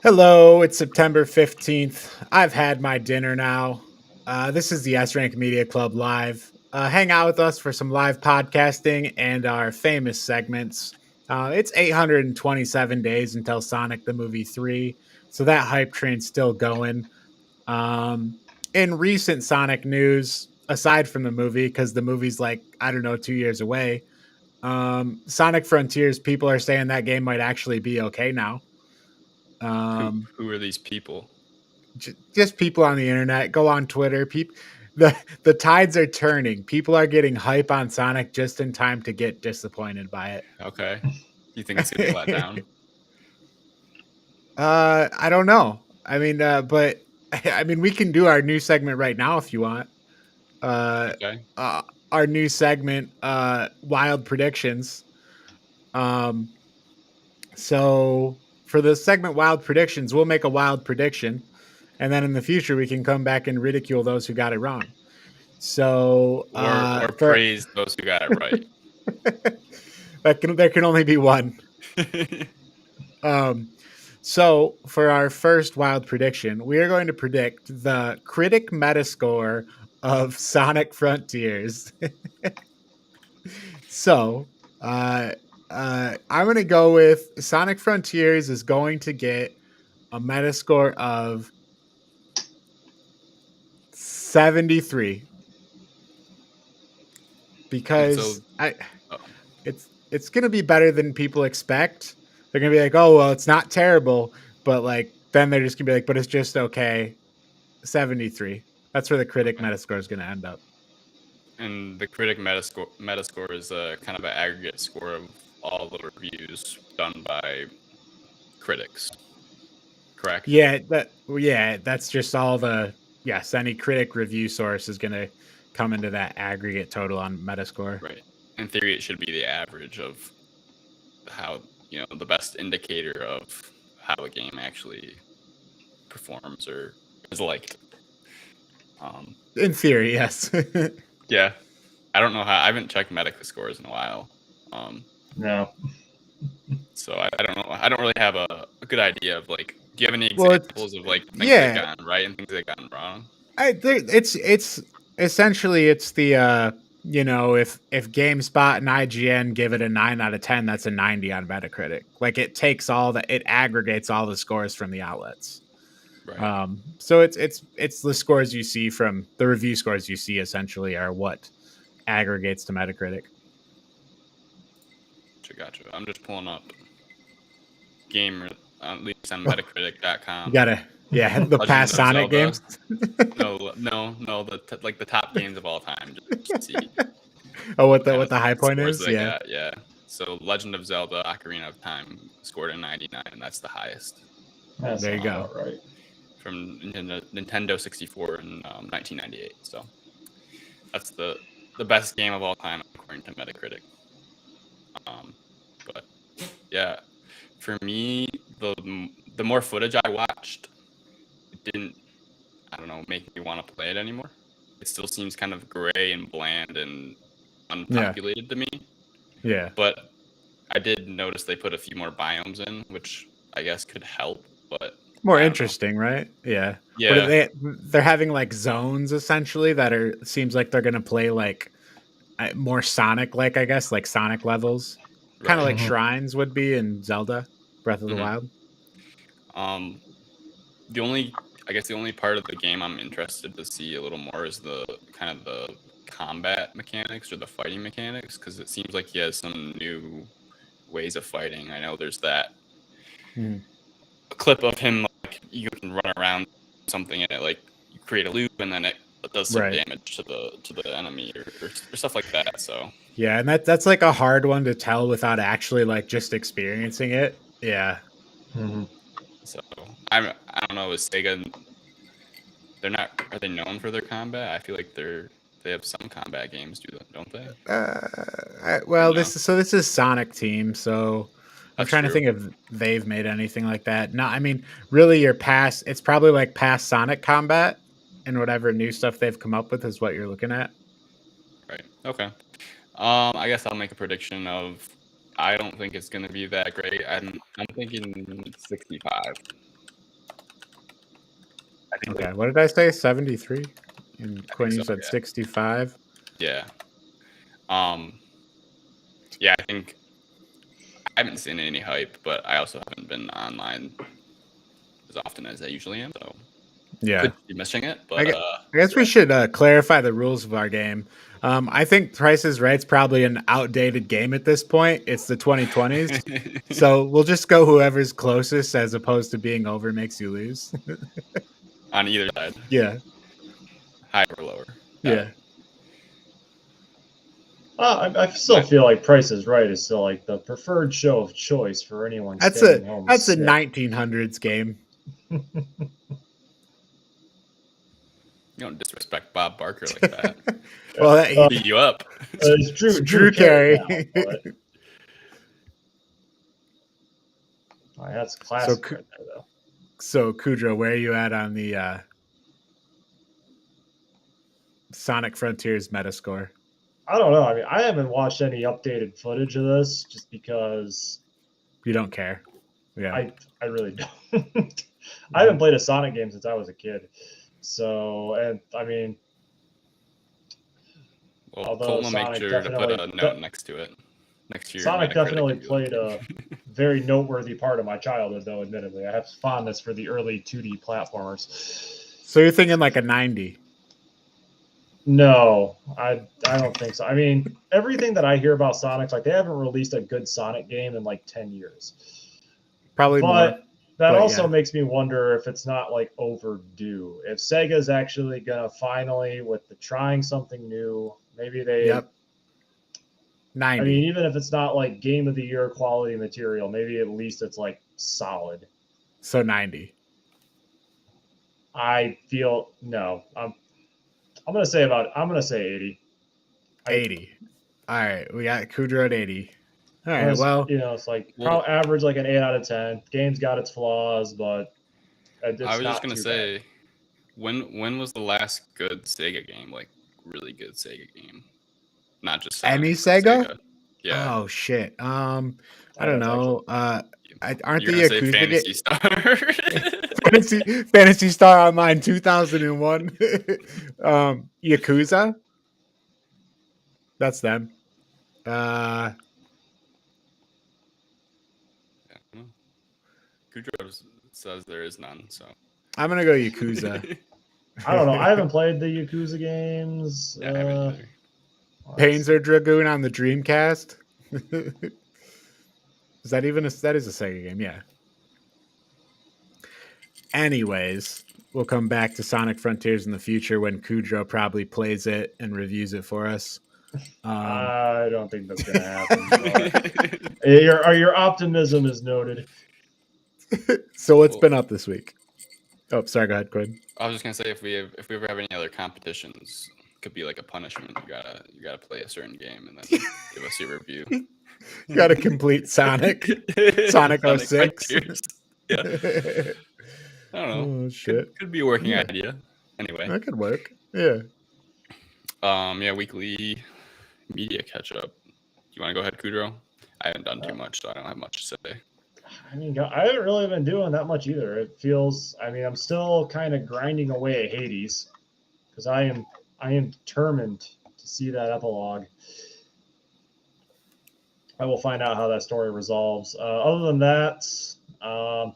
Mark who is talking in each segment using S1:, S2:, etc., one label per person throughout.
S1: Hello, it's September 15th. I've had my dinner now. This is the S Rank Media Club Live. Hang out with us for some live podcasting and our famous segments. It's 827 days until Sonic the Movie 3, so that hype train's still going. Um, in recent Sonic news, aside from the movie, because the movie's like, I don't know, 2 years away, Sonic Frontiers, people are saying that game might actually be okay now.
S2: Who
S1: Um,
S2: who are these people?
S1: just people on the internet go on Twitter. The tides are turning. People are getting hype on Sonic just in time to get disappointed by
S2: Okay. You think it's gonna be let
S1: it.
S2: down?
S1: I don't know. But I mean, we can do our new segment right now if you want. Uh,
S2: Okay.
S1: our new segment, wild predictions. Um, so for the segment wild predictions, we'll make a wild prediction, and then in the future we can come back and ridicule those who got it wrong. So
S2: Or
S1: for
S2: praise those who got it right.
S1: there can only be one. Um, so for our first wild prediction, we are going to predict the critic metascore of Sonic Frontiers. so uh, I'm going to go with Sonic Frontiers is going to get a metascore of 73
S2: And so,
S1: because I
S2: oh,
S1: it's gonna be better than people expect. They're gonna be like, oh well, it's not terrible, but like then they're just gonna be like, but it's just okay. 73. That's where the critic
S2: okay.
S1: metascore is gonna end up.
S2: And the critic metascore is a kind of an aggregate score of all the reviews done by critics. Correct.
S1: That's just all the yes, any critic review source is gonna come into that aggregate total on Metascore.
S2: Right. In theory, it should be the average of how the best indicator of how a game actually performs or is liked. Um,
S1: In theory, yes.
S2: yeah, I don't know how. I haven't checked Metacritic scores in a while. Um,
S3: No.
S2: So I don't know. I don't really have a good idea of like. Do you have any
S1: well,
S2: examples of like things they've
S1: yeah,
S2: gotten right and things they've gotten wrong?
S1: it's essentially it's the if GameSpot and IGN give it a 9 out of 10, that's a 90 on Metacritic. Like it aggregates all the scores from the outlets.
S2: Right.
S1: So it's the scores you see from the review scores you see essentially are what aggregates to Metacritic.
S2: Gotcha. I'm just pulling up game at least on
S1: Oh, you
S2: Metacritic.com.
S1: gotta the
S2: Legend
S1: past
S2: of
S1: Sonic
S2: Zelda.
S1: games.
S2: No. Like the top games of all time. Just to see
S1: Oh,
S2: what kind
S1: what
S2: of
S1: the high point
S2: scores
S1: is?
S2: they
S1: Yeah.
S2: got. Yeah. So Legend of Zelda: Ocarina of Time scored a 99, and that's the highest.
S3: That's
S1: There you go.
S3: not right.
S2: From Nintendo 64 in 1998. So that's the best game of all time according to Metacritic. But yeah, for me, the more footage I watched, it didn't, I don't know, make me want to play it anymore. It still seems kind of gray and bland and
S1: Yeah.
S2: unpopulated to me.
S1: Yeah.
S2: But I did notice they put a few more biomes in, which I guess could help. But
S1: More
S2: I don't know.
S1: interesting, right? Yeah. What are
S2: Yeah,
S1: they're having like zones essentially that are seems like they're gonna play like more Sonic like, I guess, like Sonic levels. Kind of
S2: right.
S1: like
S3: Mhm.
S1: shrines would be in Zelda Breath of the
S2: hmm
S1: Wild.
S2: Um, the only, I guess, the only part of the game I'm interested to see a little more is the kind of the combat mechanics or the fighting mechanics, because it seems like he has some new ways of fighting. I know there's that
S1: Mhm.
S2: a clip of him like you can run around something and it like you create a loop and then it does some
S1: Right.
S2: damage to the enemy or stuff like that. So
S1: Yeah, and that's like a hard one to tell without actually like just experiencing it. Yeah.
S3: Mhm.
S2: so I don't know. Is Sega, they're not, are they known for their combat? I feel like they have some combat games, don't they? Or
S1: Well,
S2: no?
S1: this is Sonic Team, so I'm
S2: That's
S1: trying to
S2: true.
S1: think if they've made anything like that. No, I mean, really, your past. It's probably like past Sonic combat, and whatever new stuff they've come up with is what you're looking at.
S2: Right. Okay. I guess I'll make a prediction of. I don't think it's going to be that great. I'm thinking 65.
S1: Okay, what did I say? 73? And
S2: I think
S1: Quinn, you
S2: so.
S1: said 65?
S2: Yeah. Yeah, I think I haven't seen any hype, but I also haven't been online as often as I usually am, so
S1: Yeah.
S2: could be missing it.
S1: I
S2: But
S1: guess, I guess we should clarify the rules of our game. I think Price is Right's probably an outdated game at this point. It's the 2020s. So we'll just go whoever's closest as opposed to being over makes you lose.
S2: on either side,
S1: Yeah.
S2: higher or lower. Got
S1: Yeah.
S2: it.
S3: I still feel like Price is Right is still like the preferred show of choice for anyone staying home.
S1: That's a
S3: sick.
S1: 1900s game.
S2: You don't disrespect Bob Barker like that.
S1: Well,
S2: He'll beat you up.
S3: It's
S1: Drew Carey.
S3: That's classic right there, though.
S1: So Kudrow, where are you at on the Sonic Frontiers Metascore?
S3: I don't know. I mean, I haven't watched any updated footage of this just because
S1: You don't care. Yeah.
S3: I really don't. I haven't played a Sonic game since I was a kid. So, and I mean,
S2: Well,
S3: although
S2: Colton will make
S3: Sonic
S2: sure to put a
S3: definitely
S2: note next to it. Next to your
S3: Sonic
S2: Metacritic
S3: definitely
S2: if you
S3: played
S2: like.
S3: a very noteworthy part of my childhood, though. Admittedly, I have fondness for the early 2D platformers.
S1: So you're thinking like a 90?
S3: No, I don't think so. I mean, everything that I hear about Sonic, like they haven't released a good Sonic game in like 10 years.
S1: Probably
S3: But
S1: more.
S3: that
S1: But
S3: also
S1: yeah.
S3: makes me wonder if it's not like overdue. If Sega's actually gonna finally, with the trying something new, maybe they.
S1: Yep. 90.
S3: I mean, even if it's not like game of the year quality material, maybe at least it's like solid.
S1: So 90.
S3: I feel no. I'm gonna say 80.
S1: 80. All right, we got Kudrow at 80. All right, well,
S3: it's like average like an 8 out of 10. Game's got its flaws, but it's
S2: I was
S3: not
S2: just gonna
S3: too
S2: say,
S3: bad.
S2: when was the last good Sega game? Like really good Sega game, not just Sonic,
S1: any
S2: but
S1: Sega?
S2: Yeah.
S1: Oh shit. I don't know. Aren't
S2: You're
S1: the
S2: gonna say
S1: Yakuza
S2: Fantasy Star?
S1: Fantasy Star Online 2001? Yakuza? That's them.
S2: Kudrow says there is none, so
S1: I'm gonna go Yakuza.
S3: I don't know. I haven't played the Yakuza games.
S2: Yeah, I haven't either.
S1: Panzer Dragoon on the Dreamcast. Is that even that is a Sega game? Yeah. Anyways, we'll come back to Sonic Frontiers in the future when Kudrow probably plays it and reviews it for us.
S3: I don't think that's gonna happen. Your optimism is noted.
S1: So what's been up this week? Oh, sorry. Go ahead, Quinn.
S2: I was just gonna say if we ever have any other competitions, it could be like a punishment. You gotta play a certain game and then give us your review.
S1: You got to complete Sonic 06.
S2: Yeah. I don't know.
S1: Oh shit.
S2: Could be a working idea. Anyway.
S1: That could work. Yeah.
S2: Yeah, weekly media catch up. Do you want to go ahead, Kudrow? I haven't done too much, so I don't have much to say.
S3: I mean, I haven't really been doing that much either. It feels. I mean, I'm still kind of grinding away at Hades because I am determined to see that epilogue. I will find out how that story resolves. Other than that, I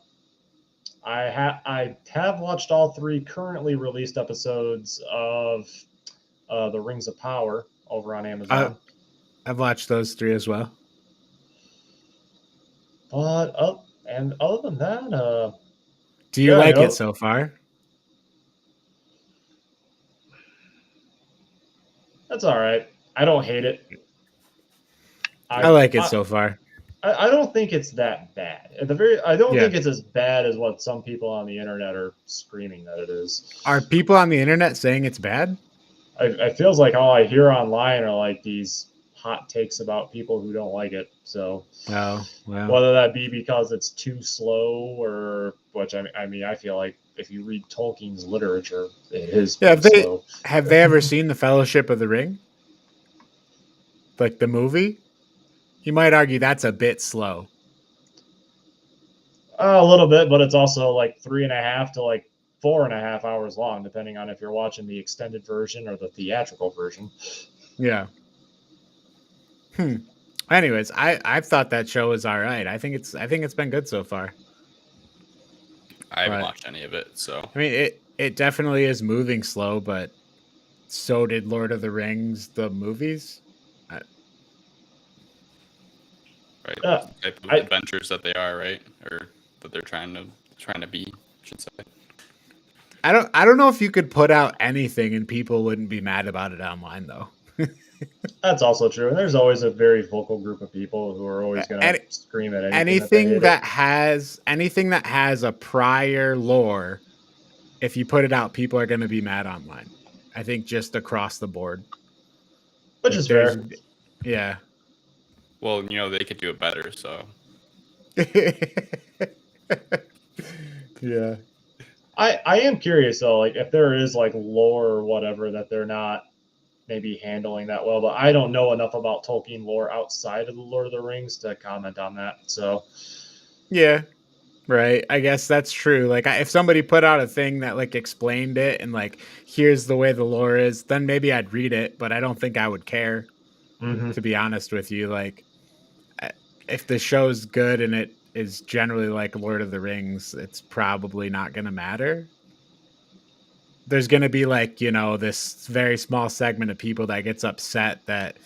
S3: have watched all 3 currently released episodes of the Rings of Power over on Amazon.
S1: I've watched those 3 as well.
S3: But and other than that,
S1: do you like it so far?
S3: That's all right. I don't hate it.
S1: I like it so far.
S3: I don't think it's that bad. I don't think it's as bad as what some people on the internet are screaming that it is.
S1: Are people on the internet saying it's bad?
S3: It feels like all I hear online are like these hot takes about people who don't like it. So, whether that be because it's too slow or which I mean, I feel like if you read Tolkien's literature, it is slow.
S1: Have they ever seen The Fellowship of the Ring? Like the movie? You might argue that's a bit slow.
S3: A little bit, but it's also like 3.5 to like 4.5 hours long, depending on if you're watching the extended version or the theatrical version.
S1: Yeah. Anyways, I thought that show was all right. I think it's been good so far.
S2: I haven't watched any of it, so
S1: I mean it definitely is moving slow, but so did Lord of the Rings, the movies.
S2: Right, the type of adventures that they are, right, or that they're trying to be, I should say.
S1: I don't know if you could put out anything and people wouldn't be mad about it online, though.
S3: That's also true. And there's always a very vocal group of people who are always going to scream at anything
S1: that has a prior lore. If you put it out, people are going to be mad online. I think just across the board,
S3: which is fair.
S1: Yeah.
S2: Well, they could do it better, so.
S1: Yeah.
S3: I am curious though, like if there is like lore or whatever that they're not maybe handling that well, but I don't know enough about Tolkien lore outside of the Lord of the Rings to comment on that. So,
S1: yeah, right. I guess that's true. Like if somebody put out a thing that like explained it and like here's the way the lore is, then maybe I'd read it, but I don't think I would care. To be honest with you, like if the show's good and it is generally like Lord of the Rings, it's probably not going to matter. There's going to be like, this very small segment of people that gets upset that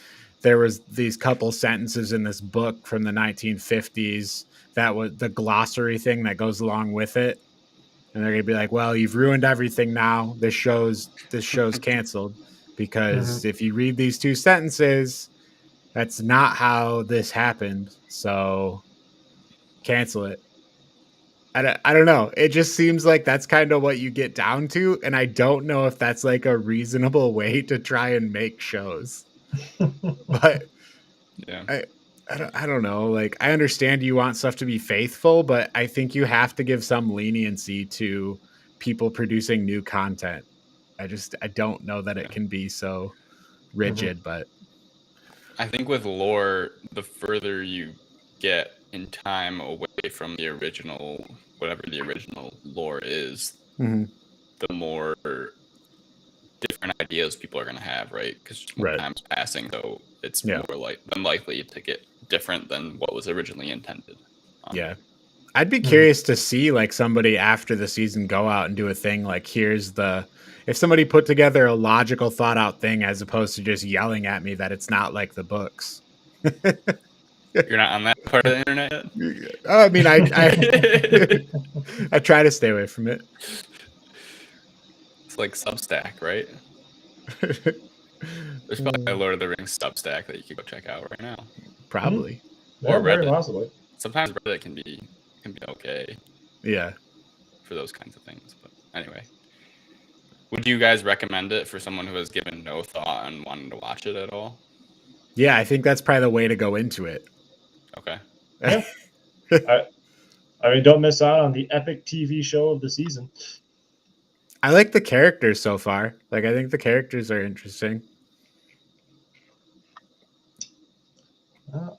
S1: there was these couple sentences in this book from the 1950s that was the glossary thing that goes along with it. And they're going to be like, well, you've ruined everything now. This show's canceled because if you read these two sentences, that's not how this happened. So cancel it. I don't know. It just seems like that's kind of what you get down to. And I don't know if that's like a reasonable way to try and make shows. But
S2: yeah,
S1: I don't know. Like I understand you want stuff to be faithful, but I think you have to give some leniency to people producing new content. I don't know that it can be so rigid, but
S2: I think with lore, the further you get in time away from the original, whatever the original lore is, the more different ideas people are going to have, right? Because time's passing, so it's more than likely to get different than what was originally intended.
S1: Yeah. I'd be curious to see like somebody after the season go out and do a thing like if somebody put together a logical thought out thing as opposed to just yelling at me that it's not like the books.
S2: You're not on that part of the internet yet?
S1: I mean, I try to stay away from it.
S2: It's like Substack, right? There's probably a Lord of the Rings Substack that you could go check out right now.
S1: Probably.
S2: Or
S3: very
S2: Reddit.
S3: Possibly.
S2: Sometimes Reddit can be okay.
S1: Yeah.
S2: For those kinds of things. But anyway. Would you guys recommend it for someone who has given no thought and wanted to watch it at all?
S1: Yeah, I think that's probably the way to go into it.
S2: Okay.
S3: Yeah. I mean, don't miss out on the epic TV show of the season.
S1: I like the characters so far. Like, I think the characters are interesting.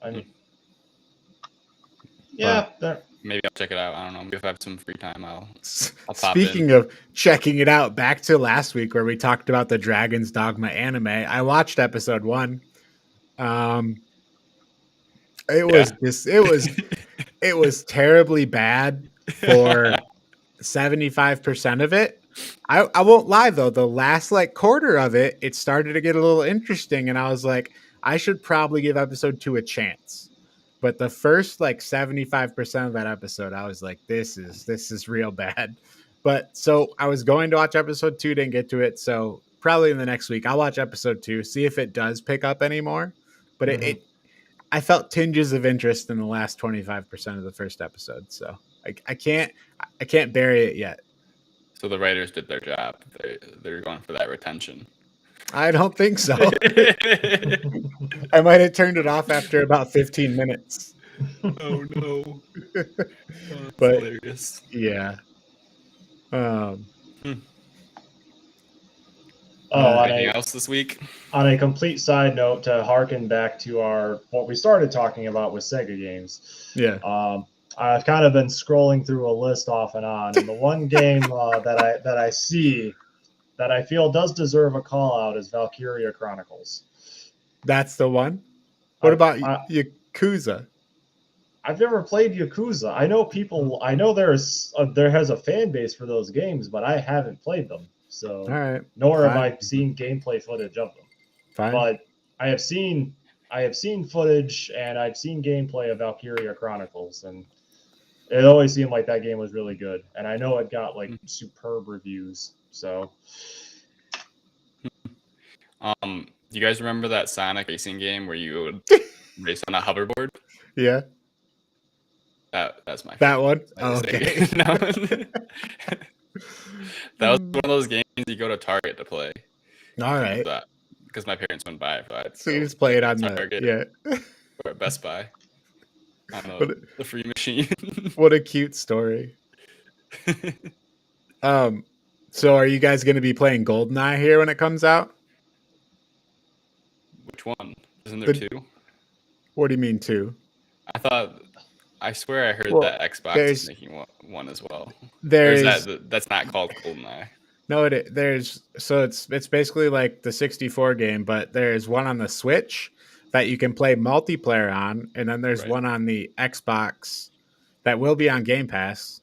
S3: I mean, yeah.
S2: Maybe I'll check it out. I don't know. Maybe if I have some free time, I'll pop
S1: Speaking
S2: in.
S1: of checking it out, back to last week where we talked about the Dragon's Dogma anime. I watched episode 1. It was terribly bad for 75% of it. I won't lie though, the last like quarter of it, it started to get a little interesting, and I was like, I should probably give episode 2 a chance. But the first like 75% of that episode, I was like, this is real bad. But so I was going to watch episode 2, didn't get to it. So probably in the next week, I'll watch episode 2, see if it does pick up anymore. But I felt tinges of interest in the last 25% of the first episode. So I can't bury it yet.
S2: So the writers did their job. They're going for that retention.
S1: I don't think so. I might have turned it off after about 15 minutes.
S2: Oh no.
S1: But
S2: hilarious.
S1: Yeah.
S2: Anything else this week?
S3: On a complete side note, to harken back to what we started talking about with Sega games.
S1: Yeah.
S3: I've kind of been scrolling through a list off and on, and the one game that I see that I feel does deserve a call out is Valkyria Chronicles.
S1: That's the one. What about Yakuza?
S3: I've never played Yakuza. I know people. I know there has a fan base for those games, but I haven't played them. So,
S1: all right,
S3: nor have I seen gameplay footage of them.
S1: Fine.
S3: But I have seen footage and I've seen gameplay of Valkyria Chronicles, and it always seemed like that game was really good. And I know it got like superb reviews. So,
S2: do you guys remember that Sonic racing game where you would race on a hoverboard?
S1: Yeah.
S2: That's my favorite.
S1: That one? Oh, okay.
S2: That was one of those games you go to Target to play.
S1: All right.
S2: Because my parents wouldn't buy it. But
S1: so you just play it on
S2: Target or at Best Buy. I don't know, the free machine.
S1: What a cute story. So are you guys going to be playing GoldenEye here when it comes out?
S2: Which one? Isn't there two?
S1: What do you mean two?
S2: I swear I heard that Xbox is making one as well. That's not called GoldenEye.
S1: No, it's basically like the 64 game, but there's one on the Switch that you can play multiplayer on, and then there's one on the Xbox that will be on Game Pass.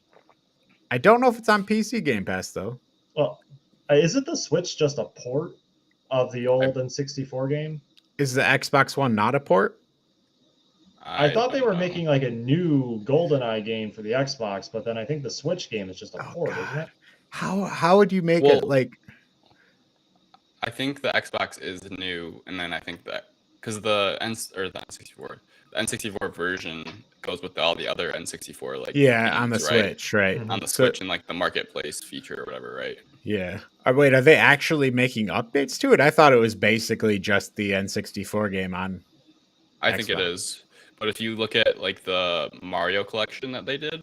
S1: I don't know if it's on PC Game Pass though.
S3: Well, isn't the Switch just a port of the old N64 game?
S1: Is the Xbox One not a port?
S3: I thought they were making like a new GoldenEye game for the Xbox, but then I think the Switch game is just a port, isn't it?
S1: How would you make it like?
S2: I think the Xbox is new, and then I think that because the N64 version goes with all the other N64 games,
S1: on the Switch, right?
S2: On the Switch and like the marketplace feature or whatever, right?
S1: Yeah. Wait, are they actually making updates to it? I thought it was basically just the N64 game on.
S2: I think it is, but if you look at like the Mario collection that they did,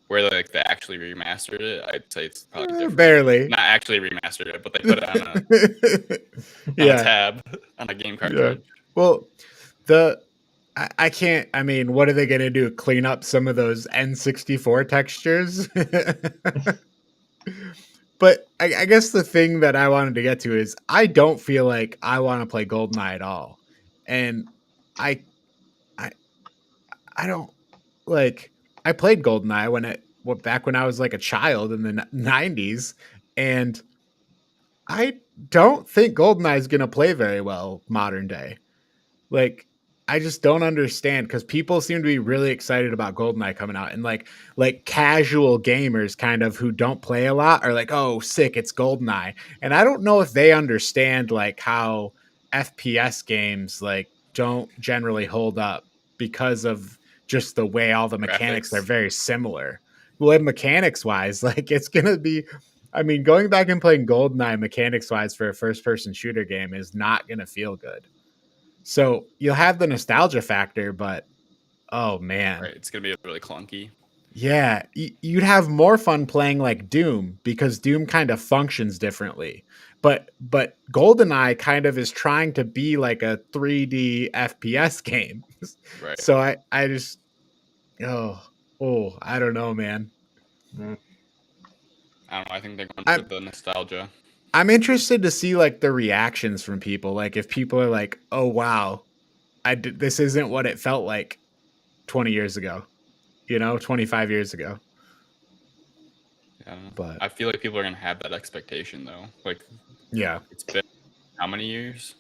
S2: where they actually remastered it, I'd say it's probably different.
S1: Barely.
S2: Not actually remastered it, but they put it on a tab on a game cartridge.
S1: Yeah. Well, I can't. I mean, what are they going to do? Clean up some of those N64 textures? But I guess the thing that I wanted to get to is I don't feel like I want to play GoldenEye at all, and I don't like. I played GoldenEye back when I was like a child in the 90s, and I don't think GoldenEye is going to play very well modern day. Like, I just don't understand because people seem to be really excited about GoldenEye coming out, and like casual gamers kind of who don't play a lot are like, oh, sick, it's GoldenEye. And I don't know if they understand like how FPS games like don't generally hold up because of just the way all the mechanics are very similar. Well, mechanics wise, like it's going to be, I mean, going back and playing GoldenEye mechanics wise for a first person shooter game is not going to feel good. So you'll have the nostalgia factor, but oh man,
S2: right, it's going to be really clunky.
S1: Yeah, you'd have more fun playing like Doom because Doom kind of functions differently. But GoldenEye kind of is trying to be like a 3D FPS game.
S2: Right.
S1: So I just I don't know, man.
S2: I don't know. I think they're going for the nostalgia.
S1: I'm interested to see like the reactions from people. Like if people are like, "Oh wow, this isn't what it felt like 20 years ago." 25 years ago.
S2: Yeah, but I feel like people are gonna have that expectation though. Like, it's been how many years?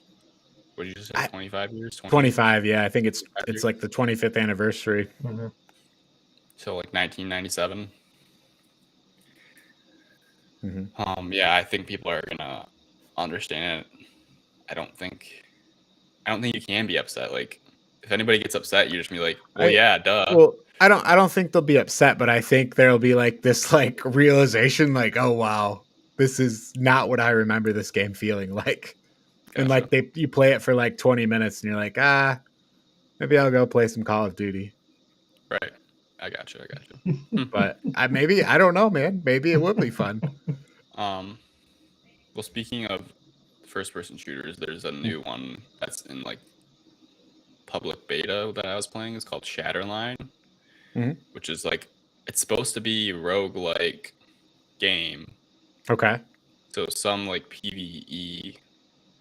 S2: What did you say? 25 years?
S1: 25. Yeah, I think it's like the 25th anniversary.
S3: Mm-hmm.
S2: So like 1997.
S1: Mm-hmm.
S2: Yeah, I think people are gonna understand it. I don't think you can be upset. Like, if anybody gets upset, you just be like, "Well, duh."
S1: Well, I don't think they'll be upset, but I think there'll be like this like realization, like, "Oh wow, this is not what I remember this game feeling like." Gotcha. And like you play it for like 20 minutes, and you're like, maybe I'll go play some Call of Duty.
S2: Right. I got you.
S1: But I don't know, man. Maybe it would be fun.
S2: Well, speaking of first-person shooters, there's a new one that's in like public beta that I was playing. It's called Shatterline. which is like it's supposed to be roguelike game.
S1: Okay.
S2: So some like PvE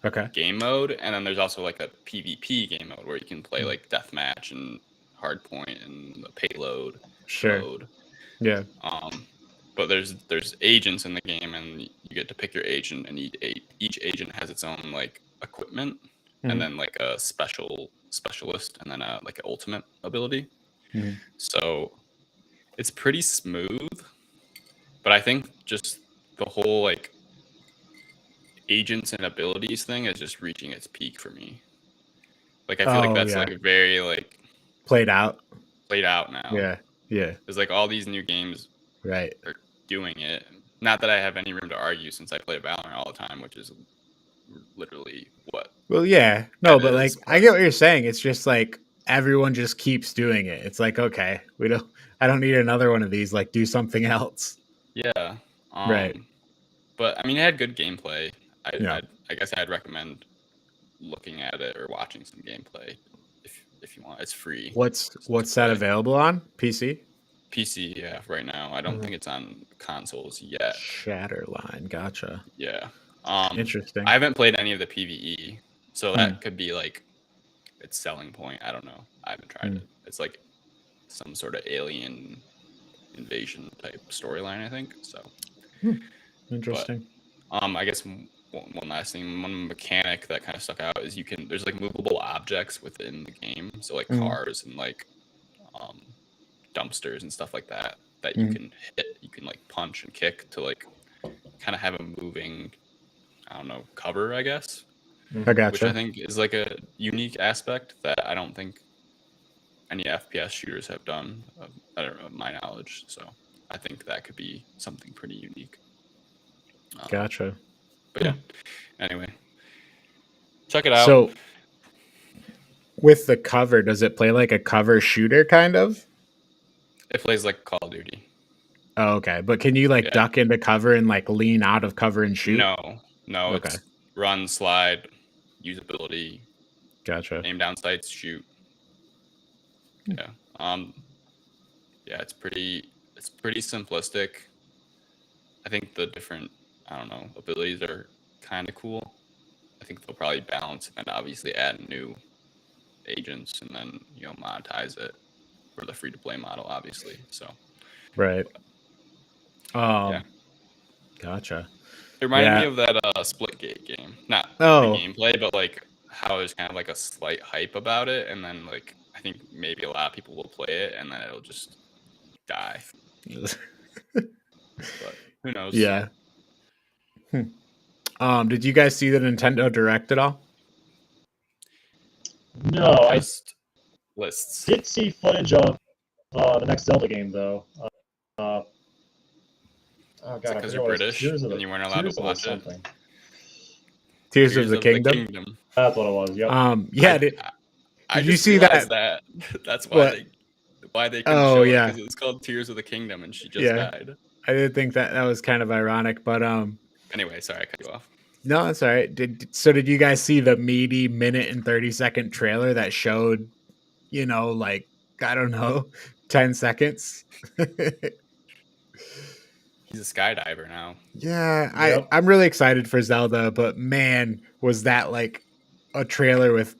S1: Okay.
S2: game mode, and then there's also like a PvP game mode where you can play like deathmatch and hardpoint and the payload mode.
S1: Yeah.
S2: But there's agents in the game, and you get to pick your agent, and each agent has its own like equipment, and then like a specialist, and then like an ultimate ability. So it's pretty smooth, but I think just the whole like agents and abilities thing is just reaching its peak for me. Like I feel like that's like very like
S1: played out
S2: now.
S1: Yeah.
S2: There's like all these new games
S1: right
S2: are doing it. Not that I have any room to argue since I play Valorant all the time, which is literally what.
S1: Well, yeah. No, but like I get what you're saying. It's just like everyone just keeps doing it. It's like, okay, I don't need another one of these. Like, do something else.
S2: Yeah.
S1: Right.
S2: But I mean, it had good gameplay. I guess I'd recommend looking at it or watching some gameplay if you want. It's free.
S1: What's that available on PC?
S2: PC, yeah, right now. I don't think it's on consoles yet.
S1: Shatterline, gotcha.
S2: Yeah.
S1: Interesting.
S2: I haven't played any of the PvE, so that could be like its selling point. I don't know. I haven't tried it. It's like some sort of alien invasion type storyline, I think. So
S1: interesting.
S2: But, I guess one last thing, one mechanic that kind of stuck out is there's like movable objects within the game, so like cars and like dumpsters and stuff like that you can hit, you can like punch and kick to like kind of have a moving, I don't know, cover, I guess.
S1: I gotcha.
S2: Which I think is like a unique aspect that I don't think any FPS shooters have done, of my knowledge. So I think that could be something pretty unique.
S1: Gotcha.
S2: But yeah, anyway, check it out.
S1: So with the cover, does it play like a cover shooter kind of?
S2: It plays like Call of Duty.
S1: Oh, okay. But can you like duck into cover and like lean out of cover and shoot?
S2: No. Okay. It's run, slide, usability.
S1: Gotcha.
S2: Aim down sights, shoot. Yeah. Yeah, it's pretty simplistic. I think the different, I don't know, abilities are kind of cool. I think they'll probably balance and obviously add new agents and then, monetize it for the free to play model, obviously. So
S1: right.
S2: Yeah.
S1: Gotcha.
S2: It reminded me of that Splitgate game. Not the gameplay, but like how there's kind of like a slight hype about it, and then like I think maybe a lot of people will play it and then it'll just die. But who knows?
S1: Yeah. Did you guys see the Nintendo Direct at all?
S3: No,
S2: lists.
S3: Did see footage of the next Zelda game though. Oh god,
S2: because you're British and you weren't allowed to watch it.
S1: Tears of the Kingdom.
S3: That's what it was. Yep.
S1: Yeah.
S2: Did you see that? That's why they couldn't show it, because it's called Tears of the Kingdom, and she just died.
S1: I did think that was kind of ironic, but
S2: Anyway, sorry I cut you off.
S1: No, that's all right. Did you guys see the meaty 1:30 trailer that showed, like, I don't know, 10 seconds?
S2: He's a skydiver now.
S1: Yeah, yep. I'm really excited for Zelda, but man, was that like a trailer with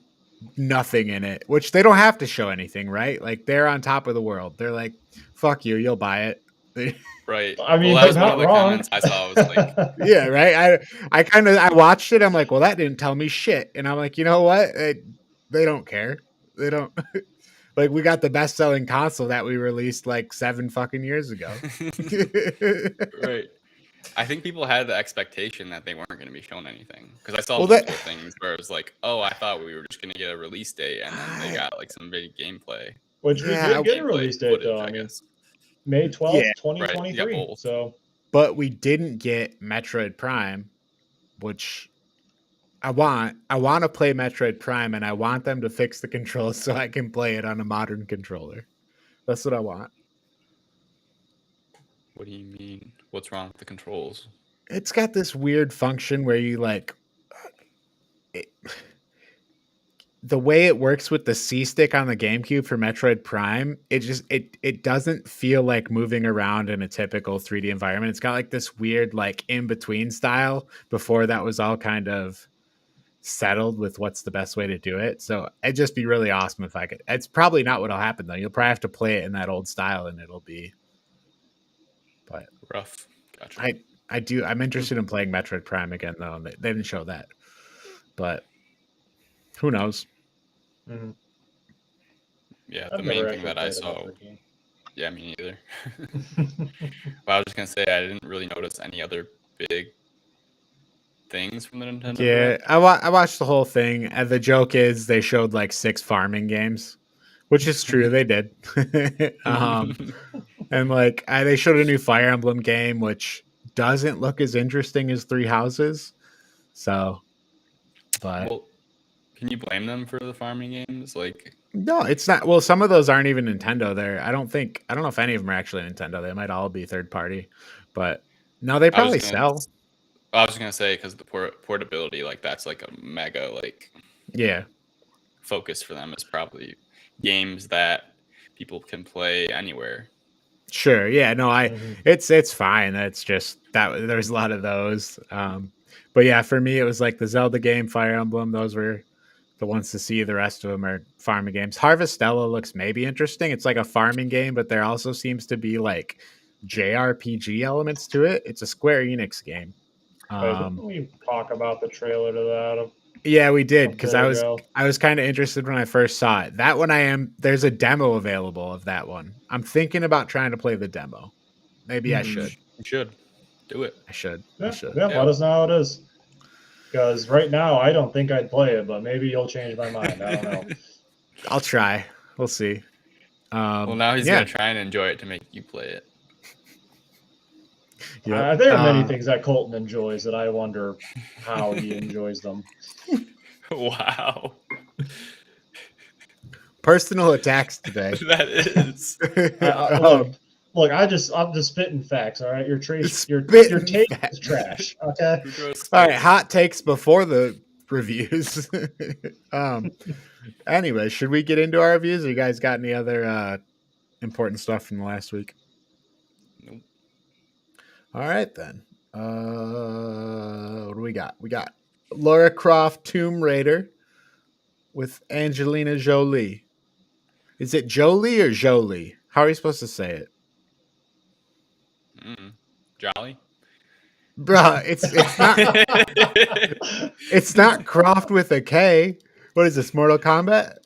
S1: nothing in it, which they don't have to show anything, right? Like, they're on top of the world. They're like, fuck you, you'll buy it.
S2: Right.
S3: I mean,
S2: that was one of the comments I saw. I was like,
S1: yeah, right. I watched it. I'm like, well, that didn't tell me shit. And I'm like, you know what? They don't care. They don't. Like, we got the best selling console that we released like 7 fucking years ago.
S2: Right. I think people had the expectation that they weren't going to be shown anything, because I saw multiple things where it was like, oh, I thought we were just going to get a release date, and then they got like some big gameplay.
S3: Which we did get a release date though. I mean, May 12th, 2023. Right, so,
S1: but we didn't get Metroid Prime, which I want. I want to play Metroid Prime, and I want them to fix the controls so I can play it on a modern controller. That's what I want.
S2: What do you mean? What's wrong with the controls?
S1: It's got this weird function where you like the way it works with the C stick on the GameCube for Metroid Prime, it doesn't feel like moving around in a typical 3D environment. It's got like this weird like in between style before that was all kind of settled with what's the best way to do it. So it'd just be really awesome if I could. It's probably not what'll happen though. You'll probably have to play it in that old style and it'll be. But
S2: rough. Gotcha.
S1: I'm interested in playing Metroid Prime again though. And they didn't show that, but who knows?
S3: Mm-hmm.
S2: Yeah, the main thing that I saw. Yeah, me neither. But I was just gonna say I didn't really notice any other big things from the Nintendo.
S1: Yeah, Direct. I watched the whole thing, and the joke is they showed like 6 farming games, which is true. They did. And like they showed a new Fire Emblem game, which doesn't look as interesting as Three Houses. So, but.
S2: Well, can you blame them for the farming games? Like,
S1: no, it's not. Well, some of those aren't even Nintendo. I don't know if any of them are actually Nintendo. They might all be third party, but no, they probably sell.
S2: I was gonna say because the portability, like that's like a mega focus for them is probably games that people can play anywhere.
S1: Sure. Yeah. No. It's fine. It's just that there's a lot of those. But yeah, for me, it was like the Zelda game, Fire Emblem. Those were the ones to see. The rest of them are farming games. Harvestella looks maybe interesting. It's like a farming game, but there also seems to be like JRPG elements to it. It's a Square Enix game.
S3: Didn't we talk about the trailer to that?
S1: Yeah, we did, because I was kind of interested when I first saw it. That one there's a demo available of that one. I'm thinking about trying to play the demo. Maybe I should.
S2: You should. Do it.
S1: I should.
S3: Yeah, let us know how it is. Because right now, I don't think I'd play it, but maybe you'll change my mind. I don't know.
S1: I'll try. We'll see.
S2: Well, now he's going to try and enjoy it to make you play it.
S3: Yep. There are many things that Colton enjoys that I wonder how he enjoys them.
S2: Wow.
S1: Personal attacks today.
S2: That is.
S3: Look, I'm just spitting facts. All right, your take is trash. Okay.
S1: All right, hot takes before the reviews. Anyway, should we get into our reviews? Or you guys got any other important stuff from the last week?
S2: Nope.
S1: All right then. What do we got? We got Lara Croft Tomb Raider with Angelina Jolie. Is it Jolie or Jolie? How are you supposed to say it?
S2: Jolly?
S1: Bruh, it's not Croft with a K. What is this, Mortal Kombat?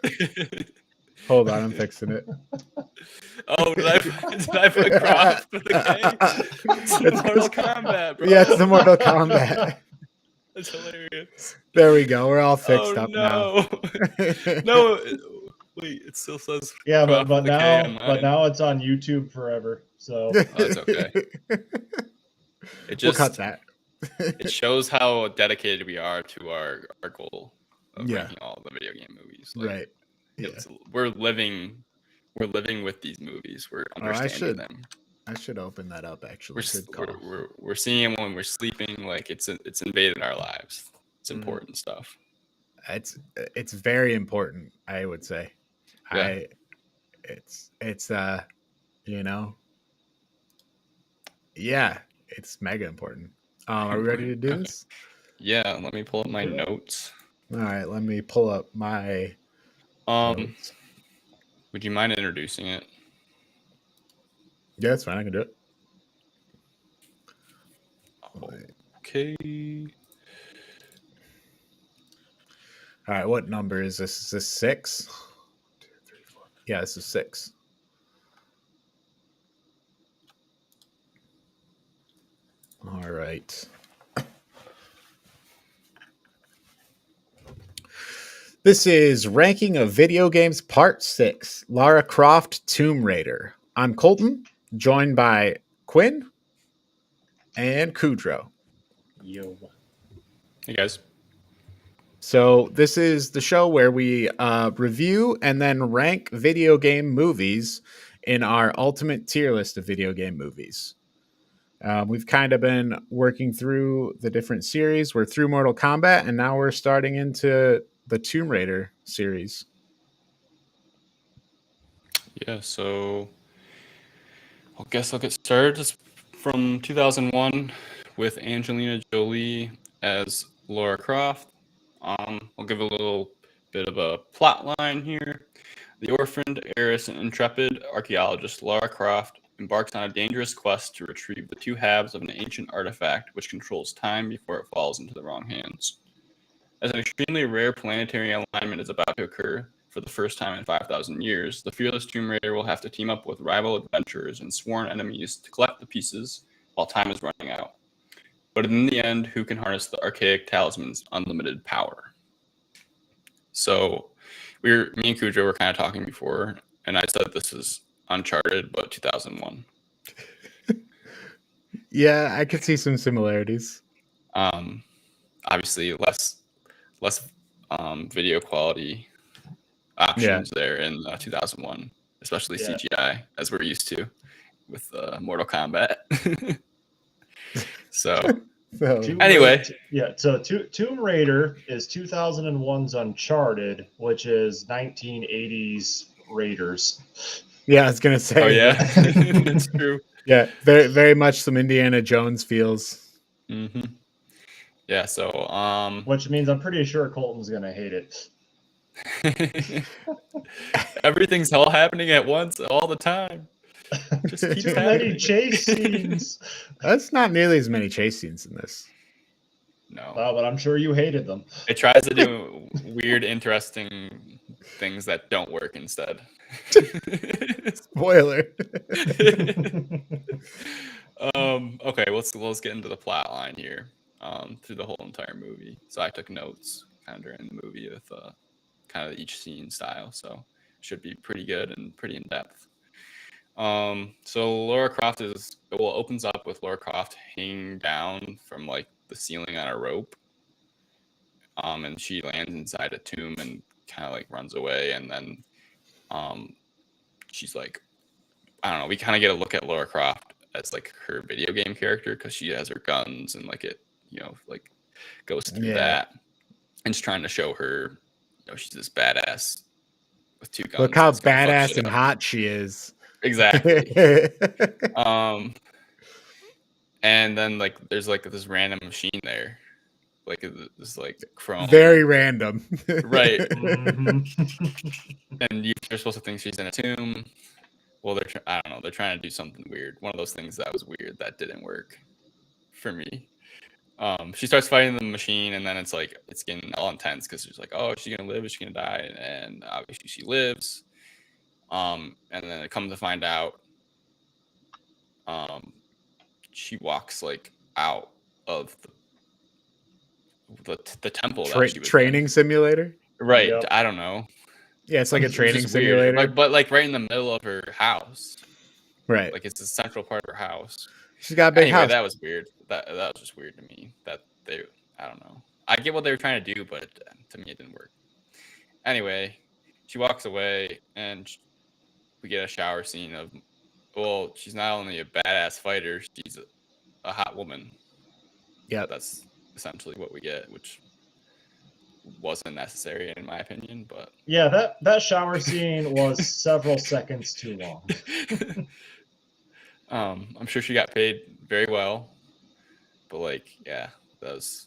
S1: Hold on, I'm fixing it.
S2: Oh, did I put Croft with a K? It's Mortal Kombat, bro.
S1: Yeah, it's the Mortal Kombat.
S2: That's hilarious.
S1: There we go. We're all fixed up now.
S2: No, wait, it still says.
S3: Yeah, but now it's on YouTube forever. So
S2: that's okay.
S1: We'll cut that.
S2: It shows how dedicated we are to our goal of ranking all the video game movies. Like,
S1: right. Yeah.
S2: We're living with these movies. We're understanding them.
S1: I should open that up. Actually,
S2: we're seeing them when we're sleeping. Like it's invaded our lives. It's important stuff.
S1: It's very important. I would say.
S2: Yeah.
S1: It's yeah, it's mega important. Are we ready to do this?
S2: Yeah. Let me pull up my notes.
S1: All right. Let me pull up my. Notes.
S2: Would you mind introducing it?
S1: Yeah, that's fine. I can do it.
S2: Okay.
S1: All right. What number is this? Is this 6? 1, 2, 3, 4. Yeah, this is 6. All right. This is Ranking of Video Games Part 6, Lara Croft Tomb Raider. I'm Colton, joined by Quinn and Kudrow.
S3: Yo.
S2: Hey, guys.
S1: So this is the show where we review and then rank video game movies in our ultimate tier list of video game movies. We've kind of been working through the different series. We're through Mortal Kombat, and now we're starting into the Tomb Raider series.
S2: Yeah, so I guess I'll get started. It's from 2001 with Angelina Jolie as Lara Croft. I'll give a little bit of a plot line here. The orphaned heiress and intrepid archaeologist Lara Croft embarks on a dangerous quest to retrieve the two halves of an ancient artifact which controls time before it falls into the wrong hands. As an extremely rare planetary alignment is about to occur for the first time in 5,000 years, the fearless Tomb Raider will have to team up with rival adventurers and sworn enemies to collect the pieces while time is running out. But in the end, who can harness the archaic talisman's unlimited power? So, me and Cujo were kind of talking before, and I said this is Uncharted, but 2001.
S1: Yeah, I could see some similarities.
S2: Obviously, less video quality options there in 2001, especially CGI, as we're used to with Mortal Kombat. So anyway,
S3: so Tomb Raider is 2001's Uncharted, which is 1980s Raiders.
S1: Yeah, I was gonna say.
S2: Oh yeah, that's true.
S1: Yeah, very very much some Indiana Jones feels.
S2: Mm-hmm. Yeah, so
S3: which means I'm pretty sure Colton's gonna hate it.
S2: Everything's all happening at once all the time. Just keeps
S3: Too many chase scenes.
S1: That's not nearly as many chase scenes in this.
S2: No.
S3: But I'm sure you hated them.
S2: It tries to do weird, interesting things that don't work instead.
S1: Spoiler.
S2: Okay, let's get into the plot line here. Through the whole entire movie. So I took notes kind of during the movie with kind of each scene style. So should be pretty good and pretty in depth. So Lara Croft opens up with Lara Croft hanging down from like the ceiling on a rope. And she lands inside a tomb and kind of like runs away. And then she's like, I don't know, we kind of get a look at Lara Croft as like her video game character because she has her guns and like it, like goes through that. And just trying to show her, she's this badass with two guns.
S1: Look how badass and hot she is.
S2: Exactly. And then like there's like this random machine there, like this like chrome.
S1: Very random.
S2: Right. Mm-hmm. And you're supposed to think she's in a tomb. Well, I don't know. They're trying to do something weird. One of those things that was weird that didn't work for me. She starts fighting the machine, and then it's like it's getting all intense because she's like, "Oh, is she gonna live? Is she gonna die?" And obviously she lives. And then it comes to find out, she walks like out of the temple.
S1: Training simulator,
S2: right? Yep. I don't know.
S1: Yeah, it's like a training simulator,
S2: but like right in the middle of her house,
S1: right?
S2: Like it's the central part of her house.
S1: She's got a big house.
S2: That was weird. That was just weird to me. That I don't know. I get what they were trying to do, but to me it didn't work. Anyway, she walks away, and we get a shower scene of, well, she's not only a badass fighter, she's a hot woman.
S1: Yeah,
S2: that's essentially what we get, which wasn't necessary in my opinion, but
S3: yeah, that shower scene was several seconds too long.
S2: I'm sure she got paid very well, but like, yeah, that was,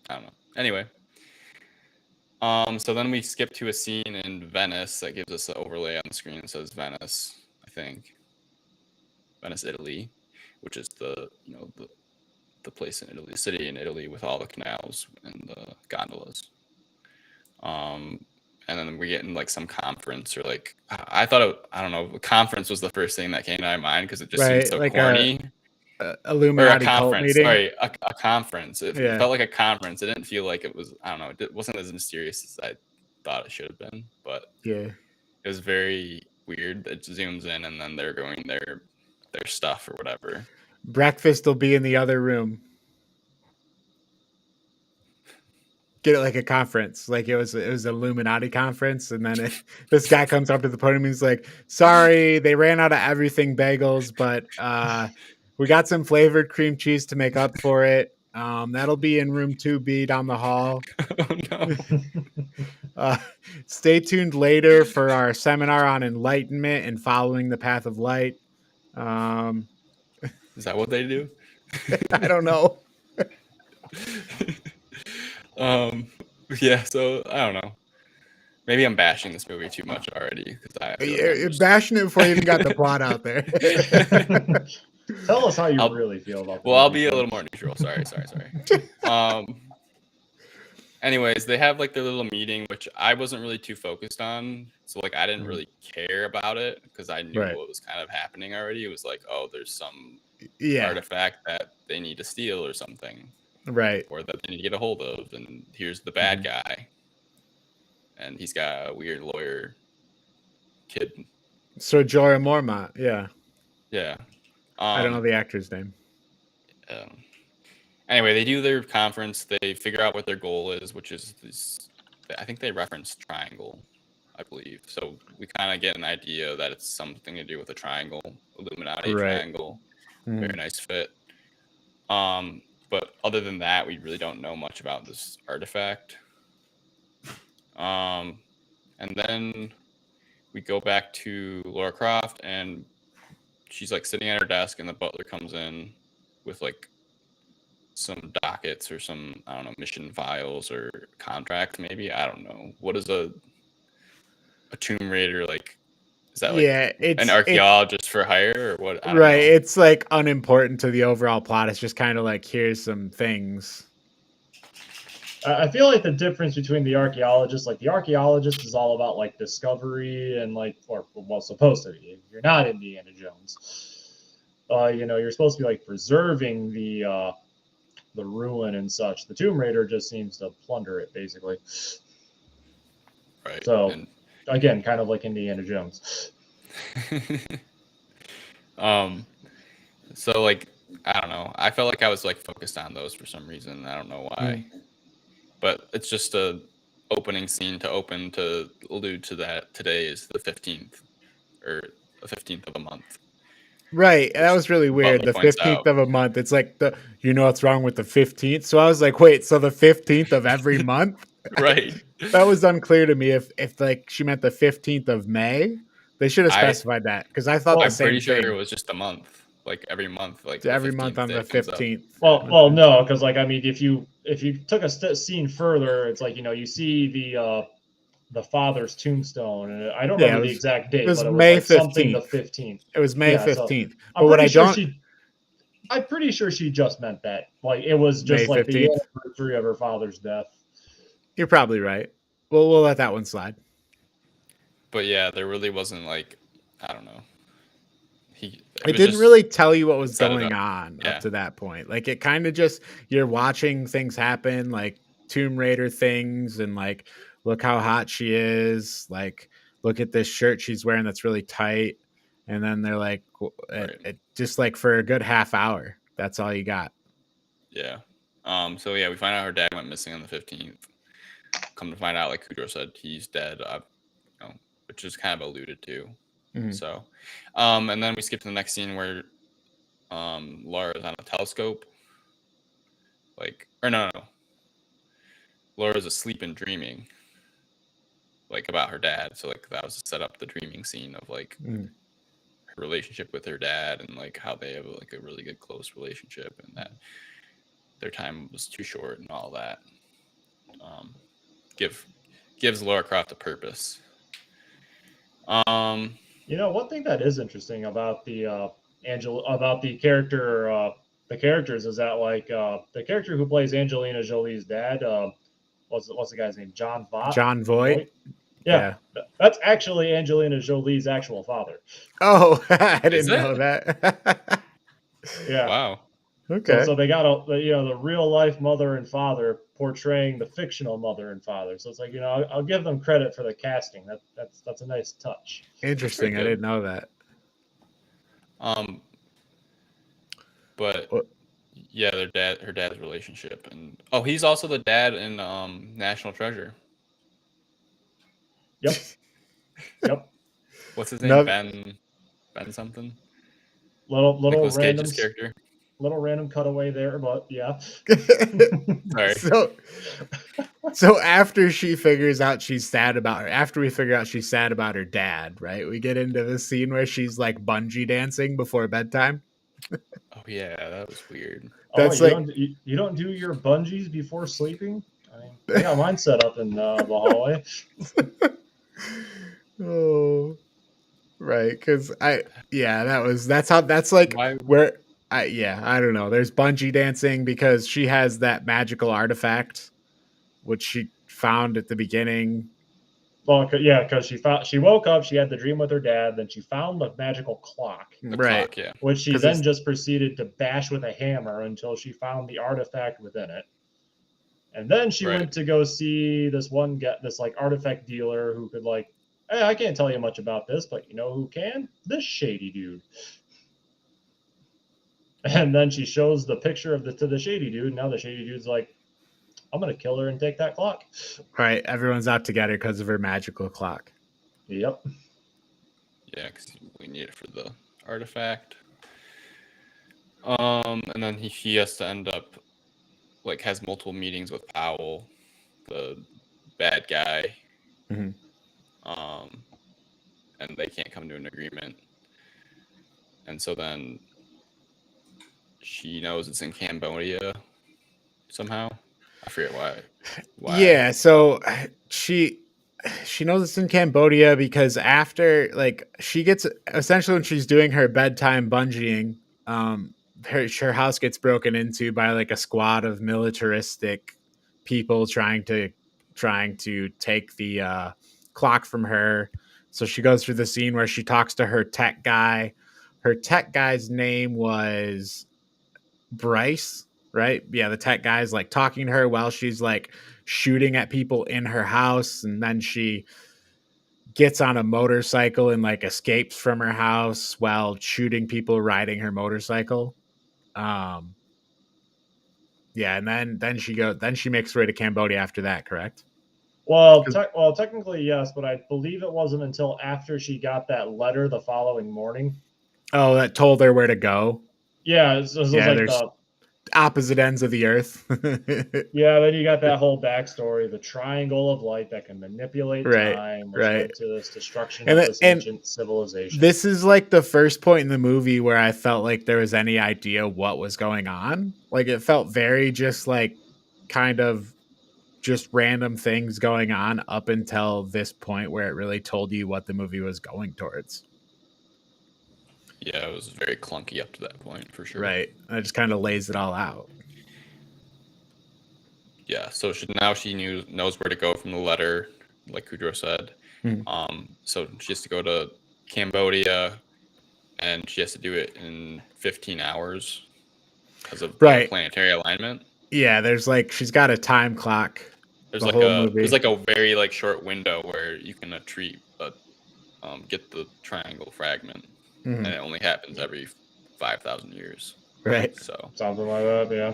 S2: I don't know. Anyway, so then we skip to a scene in Venice that gives us an overlay on the screen that says Venice, I think. Venice, Italy, which is the place in Italy, the city in Italy with all the canals and the gondolas. And then we get in like some conference, or like I thought I don't know, a conference was the first thing that came to my mind because it just seemed so like corny.
S1: Illuminati cult meeting.
S2: Sorry, a conference. It felt like a conference. It didn't feel like it was. I don't know. It wasn't as mysterious as I thought it should have been. But
S1: yeah,
S2: it was very weird. It zooms in, and then they're going their stuff or whatever.
S1: Breakfast will be in the other room. Get it like a conference, like it was an Illuminati conference, and then this guy comes up to the podium. And he's like, "Sorry, they ran out of everything bagels, but we got some flavored cream cheese to make up for it. That'll be in room 2B down the hall.
S2: Oh no.
S1: Stay tuned later for our seminar on enlightenment and following the path of light.
S2: Is that what they do?
S1: I don't know.
S2: Yeah, so I don't know. Maybe I'm bashing this movie too much already because I feel like
S1: You're bashing it before you even got the plot out there.
S3: Tell us how you really feel about.
S2: Well, I'll be a little more neutral. Sorry. Anyways, they have like their little meeting, which I wasn't really too focused on. So like I didn't really care about it because I knew what was kind of happening already. It was like, oh, there's some artifact that they need to steal or something.
S1: Right.
S2: Or that they need to get a hold of. And here's the bad guy. And he's got a weird lawyer kid.
S1: So Jorah Mormont, yeah.
S2: Yeah.
S1: I don't know the actor's name.
S2: Anyway, they do their conference. They figure out what their goal is, which is this. I think they reference triangle, I believe. So we kind of get an idea that it's something to do with a triangle, Illuminati triangle. Very nice fit. But other than that, we really don't know much about this artifact. And then we go back to Lara Croft, and she's like sitting at her desk, and the butler comes in with like some dockets or some, I don't know, mission files or contract, maybe. I don't know. What is a Tomb Raider like? Is that like an archaeologist for hire or what? I don't know.
S1: It's like unimportant to the overall plot. It's just kind of like, here's some things.
S3: I feel like the difference between the archaeologist, like the archaeologist is all about like discovery and like, or well, supposed to be. You're not Indiana Jones. You're supposed to be like preserving the ruin and such. The Tomb Raider just seems to plunder it, basically.
S2: Right.
S3: So, again, kind of like Indiana Jones.
S2: So like, I don't know. I felt like I was like focused on those for some reason. I don't know why. But it's just a opening scene to allude to that today is the 15th or the 15th of a month.
S1: Right. That was really weird. The 15th of a month. It's like what's wrong with the 15th? So I was like, wait, so the 15th of every month?
S2: Right.
S1: That was unclear to me if like she meant the 15th of May. They should have specified that because I thought
S2: I'm pretty sure it was just a month. Like every month, like
S1: every month on the 15th.
S3: Well, no, because like I mean, if you took a scene further, it's like you see the father's tombstone, and I don't remember the exact date, but it was
S1: May
S3: like
S1: 15th.
S3: Something the 15th.
S1: It was May 15th.
S3: So
S1: but what I don't,
S3: I'm pretty sure she just meant that. Like it was just
S1: May
S3: like
S1: 15th.
S3: the anniversary of her father's death.
S1: You're probably right. Well, we'll let that one slide.
S2: But yeah, there really wasn't like, I don't know.
S1: It didn't really tell you what was going on up to that point. Like it kind of just, you're watching things happen, like Tomb Raider things, and like, look how hot she is. Like, look at this shirt she's wearing that's really tight. And then they're like, it just like for a good half hour, that's all you got.
S2: Yeah. So yeah, we find out her dad went missing on the 15th. Come to find out, like Kudrow said, he's dead. Which is kind of alluded to. So, and then we skip to the next scene where Lara is on a telescope. No. Laura's asleep and dreaming, like about her dad. So like that was to set up the dreaming scene of like her relationship with her dad and like how they have like a really good close relationship and that their time was too short and all that. Gives Lara Croft a purpose.
S3: One thing that is interesting about the characters is that like the character who plays Angelina Jolie's dad, what's the guy's name? Jon Voight. Yeah, that's actually Angelina Jolie's actual father.
S1: Oh, I didn't know that.
S3: Yeah.
S2: Wow.
S1: Okay.
S3: So they got the real life mother and father portraying the fictional mother and father. So it's like I'll give them credit for the casting. That's a nice touch.
S1: Interesting. I didn't know that.
S2: But yeah, her dad's relationship, and he's also the dad in National Treasure.
S3: Yep. Yep.
S2: What's his name? Ben something.
S3: Little
S2: Nicolas
S3: random
S2: Cage's character.
S3: little random cutaway there, but yeah.
S2: Sorry.
S1: So after she figures out she's sad about her, after we figure out she's sad about her dad, right? We get into the scene where she's like bungee dancing before bedtime.
S2: Oh yeah, that was weird.
S1: That's
S3: you don't do your bungees before sleeping? I mean, I got mine set up in the hallway.
S1: Oh, right. Because that's
S2: Why?
S1: where I don't know. There's bungee dancing because she has that magical artifact, which she found at the beginning.
S3: Well, yeah, because she woke up, she had the dream with her dad, then she found the magical clock.
S2: The
S1: right.
S2: clock, yeah.
S3: Which she then just proceeded to bash with a hammer until she found the artifact within it. And then she went to go see this like artifact dealer who could like, hey, I can't tell you much about this, but you know who can? This shady dude. And then she shows the picture to the shady dude. And now the shady dude's like, I'm gonna kill her and take that clock.
S1: Right, everyone's out to get her because of her magical clock.
S3: Yep.
S2: Yeah, because we need it for the artifact. And then he has to end up like has multiple meetings with Powell, the bad guy.
S1: Mm-hmm.
S2: And they can't come to an agreement. And so then she knows it's in Cambodia somehow. I forget why.
S1: Yeah, so she knows it's in Cambodia because after like she gets essentially when she's doing her bedtime bungeeing, her house gets broken into by like a squad of militaristic people trying to take the clock from her. So she goes through the scene where she talks to her tech guy. Her tech guy's name was Bryce, right? Yeah, the tech guy's like talking to her while she's like shooting at people in her house, and then she gets on a motorcycle and like escapes from her house while shooting people riding her motorcycle. Yeah, and then she makes her way to Cambodia after that, correct?
S3: Well, technically yes, but I believe it wasn't until after she got that letter the following morning.
S1: Oh, that told her where to go.
S3: Yeah, it was like
S1: there's opposite ends of the earth.
S3: Yeah, then you got that whole backstory, the triangle of light that can manipulate time, which led to this destruction of this ancient civilization.
S1: This is like the first point in the movie where I felt like there was any idea what was going on. Like it felt very just like kind of just random things going on up until this point where it really told you what the movie was going towards.
S2: Yeah, it was very clunky up to that point for sure.
S1: Right. And it just kind of lays it all out.
S2: Yeah, so now she knows where to go from the letter, like Kudrow said.
S1: Mm-hmm.
S2: So she has to go to Cambodia, and she has to do it in 15 hours because of the planetary alignment.
S1: Yeah, there's like she's got a time clock.
S2: There's like a very like short window where you can get the triangle fragment, and it only happens every 5,000 years.
S1: Right.
S2: So
S3: something like that, yeah.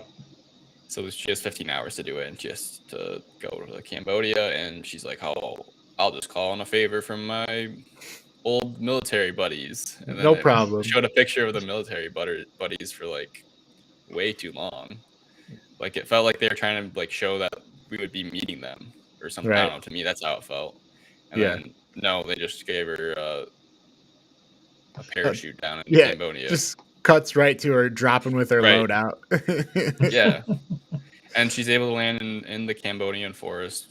S2: So she has 15 hours to do it, and she has to go to Cambodia, and she's like, I'll just call in a favor from my old military buddies. And then
S1: no problem.
S2: Showed a picture of the military buddies for like way too long. Like it felt like they were trying to like show that we would be meeting them or something. Right. I don't know. To me, that's how it felt. And then no, they just gave her a parachute down in Cambodia.
S1: Just cuts right to her dropping with her load out.
S2: Yeah. And she's able to land in the Cambodian forest,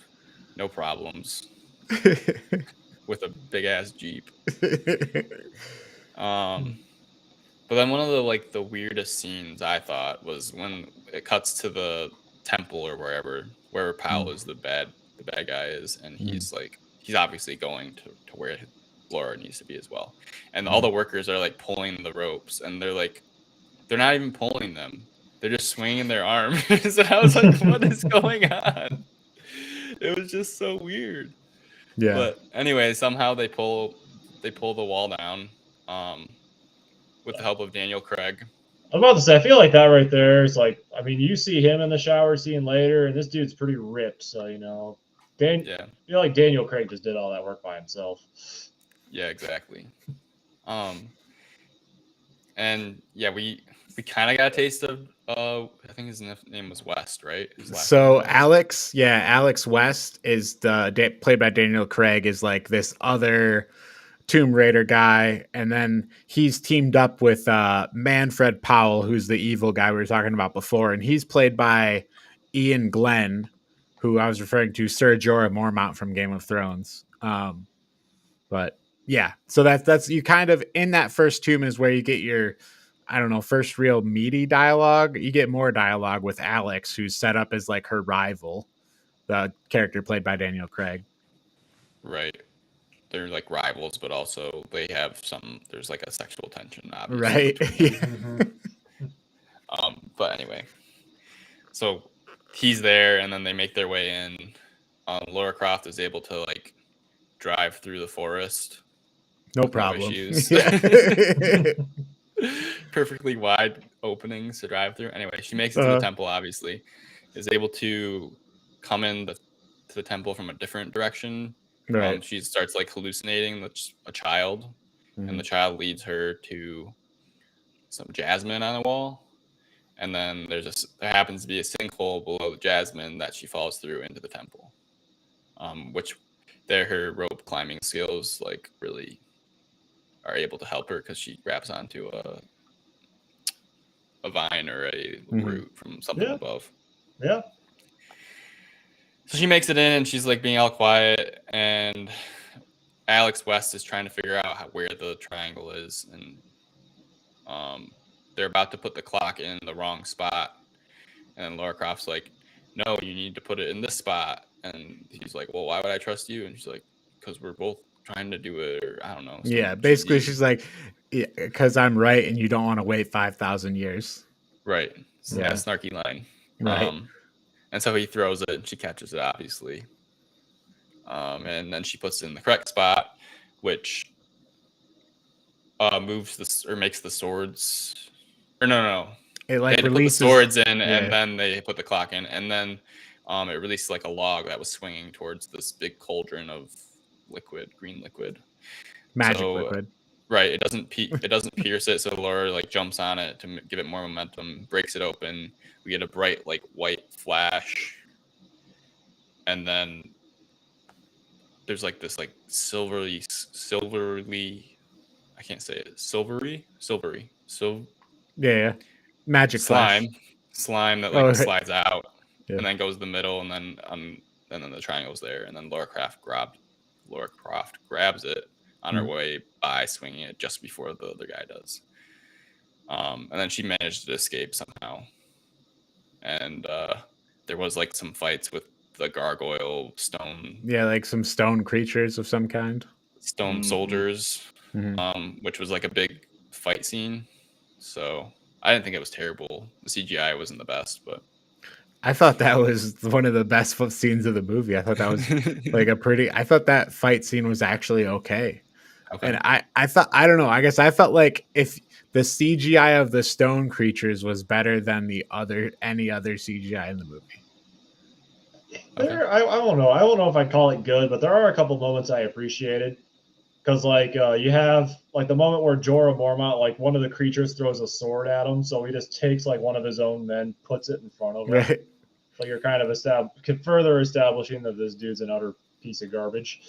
S2: no problems, with a big ass Jeep. But then one of the weirdest scenes I thought was when it cuts to the temple or wherever Powell is the bad guy is, and he's obviously going to where Laura needs to be as well, and all the workers are like pulling the ropes, and they're not even pulling them. They're just swinging their arms. So I was like, what is going on? It was just so weird.
S1: Yeah.
S2: But anyway, somehow they pull the wall down with the help of Daniel Craig.
S3: I was about to say, I feel like that right there is like, I mean, you see him in the shower scene later, and this dude's pretty ripped. So, I feel like Daniel Craig just did all that work by himself.
S2: Yeah, exactly. And yeah, we kind of got a taste of I think his name was West, right? His last
S1: So
S2: name was?
S1: Alex West is played by Daniel Craig, is like this other Tomb Raider guy, and then he's teamed up with Manfred Powell, who's the evil guy we were talking about before, and he's played by Ian Glenn, who I was referring to, Sir Jorah Mormont from Game of Thrones. But yeah, so that's you kind of in that first tomb is where you get your, I don't know, first real meaty dialogue. You get more dialogue with Alex, who's set up as like her rival, the character played by Daniel Craig.
S2: Right. They're like rivals, but also they have there's like a sexual tension, obviously.
S1: Right.
S2: But anyway, so he's there, and then they make their way in. Lara Croft is able to like drive through the forest.
S1: No problem.
S2: No issues. Perfectly wide openings to drive through. Anyway, she makes it to the temple, obviously, is able to come in to the temple from a different direction.
S1: Right.
S2: She starts like hallucinating a child, and the child leads her to some jasmine on a wall. And then there happens to be a sinkhole below the jasmine that she falls through into the temple, which her rope climbing skills like really are able to help her because she grabs onto a vine or a root from something above.
S3: Yeah.
S2: So she makes it in, and she's like being all quiet, and Alex West is trying to figure out where the triangle is, and they're about to put the clock in the wrong spot, and Lara Croft's like, no, you need to put it in this spot. And he's like, well, why would I trust you? And she's like, because we're both trying to do it, or I don't know.
S1: Yeah, basically she's like, because I'm right and you don't want to wait 5,000 years.
S2: Right. Yeah, snarky line.
S1: Right.
S2: And so he throws it, and she catches it, obviously. And then she puts it in the correct spot, which makes the swords. Or no.
S1: It like
S2: they had
S1: releases
S2: to put the swords in, and then they put the clock in, and then it released like a log that was swinging towards this big cauldron of green liquid,
S1: magic liquid.
S2: Right. It doesn't pierce it, so Lara like jumps on it to give it more momentum, breaks it open. We get a bright like white flash, and then there's like this like silvery. I can't say it. Silvery.
S1: Yeah. Magic
S2: slime that like slides out,
S1: yeah.
S2: and then goes to the middle, and then the triangle's there, and then Lara Croft grabs it on her way by swinging it just before the other guy does, and then she managed to escape somehow. And there was like some fights with the gargoyle stone,
S1: like some stone creatures of some kind,
S2: stone soldiers, which was like a big fight scene. So I didn't think it was terrible. The CGI wasn't the best, but
S1: I thought that was one of the best scenes of the movie. I thought that was like I thought that fight scene was actually okay. And I thought, I don't know, I guess I felt like if the CGI of the stone creatures was better than any other CGI in the movie.
S3: I don't know. I don't know if I call it good, but there are a couple moments I appreciated. Because, like, you have, like, the moment where Jorah Mormont, like, one of the creatures throws a sword at him, so he just takes, like, one of his own men, puts it in front of him.
S1: Right.
S3: So you're kind of further establishing that this dude's an utter piece of garbage.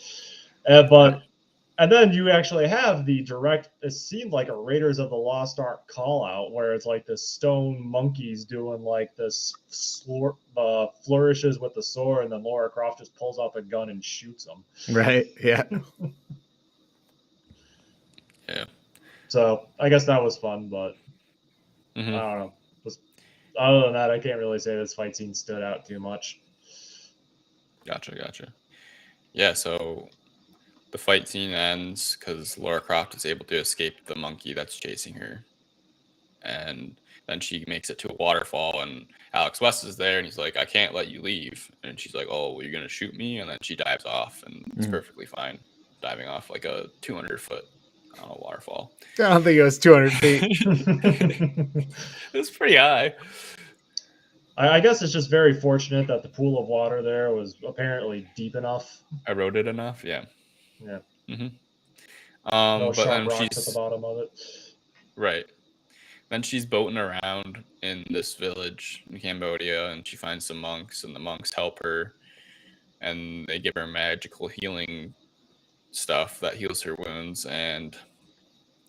S3: And then you actually have the direct, it seemed like a Raiders of the Lost Ark call-out, where it's, like, the stone monkeys doing, like, this flourishes with the sword, and then Lara Croft just pulls out the gun and shoots them.
S1: Right, yeah.
S2: Yeah.
S3: So I guess that was fun, but I don't know. Other than that, I can't really say this fight scene stood out too much.
S2: Gotcha. Yeah, so the fight scene ends because Lara Croft is able to escape the monkey that's chasing her. And then she makes it to a waterfall, and Alex West is there, and he's like, I can't let you leave. And she's like, oh, well, you're going to shoot me? And then she dives off, and it's perfectly fine diving off like a 200-foot waterfall.
S1: I don't think it was 200 feet.
S2: It was pretty high.
S3: I guess it's just very fortunate that the pool of water there was apparently deep enough.
S2: Eroded enough, yeah.
S3: Yeah.
S2: No
S3: sharp rocks at the bottom of it.
S2: Right. then she's boating around in this village in Cambodia, and she finds some monks, and the monks help her, and they give her magical healing stuff that heals her wounds, and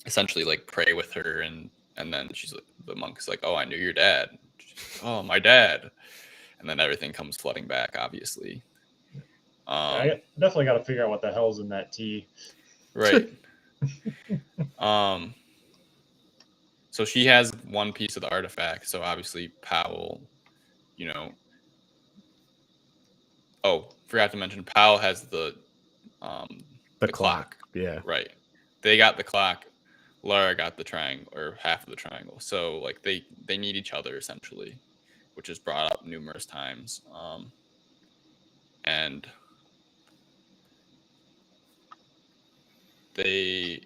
S2: essentially like pray with her, and then she's like, the monk is like, "Oh, I knew your dad." She's like, "Oh, my dad," and then everything comes flooding back, obviously.
S3: I definitely got to figure out what the hell's in that tea.
S2: Right. So she has one piece of the artifact. So obviously Powell, forgot to mention Powell has the
S1: clock. Yeah.
S2: Right. They got the clock. Lara got the triangle, or half of the triangle. So like they need each other essentially, which is brought up numerous times. And they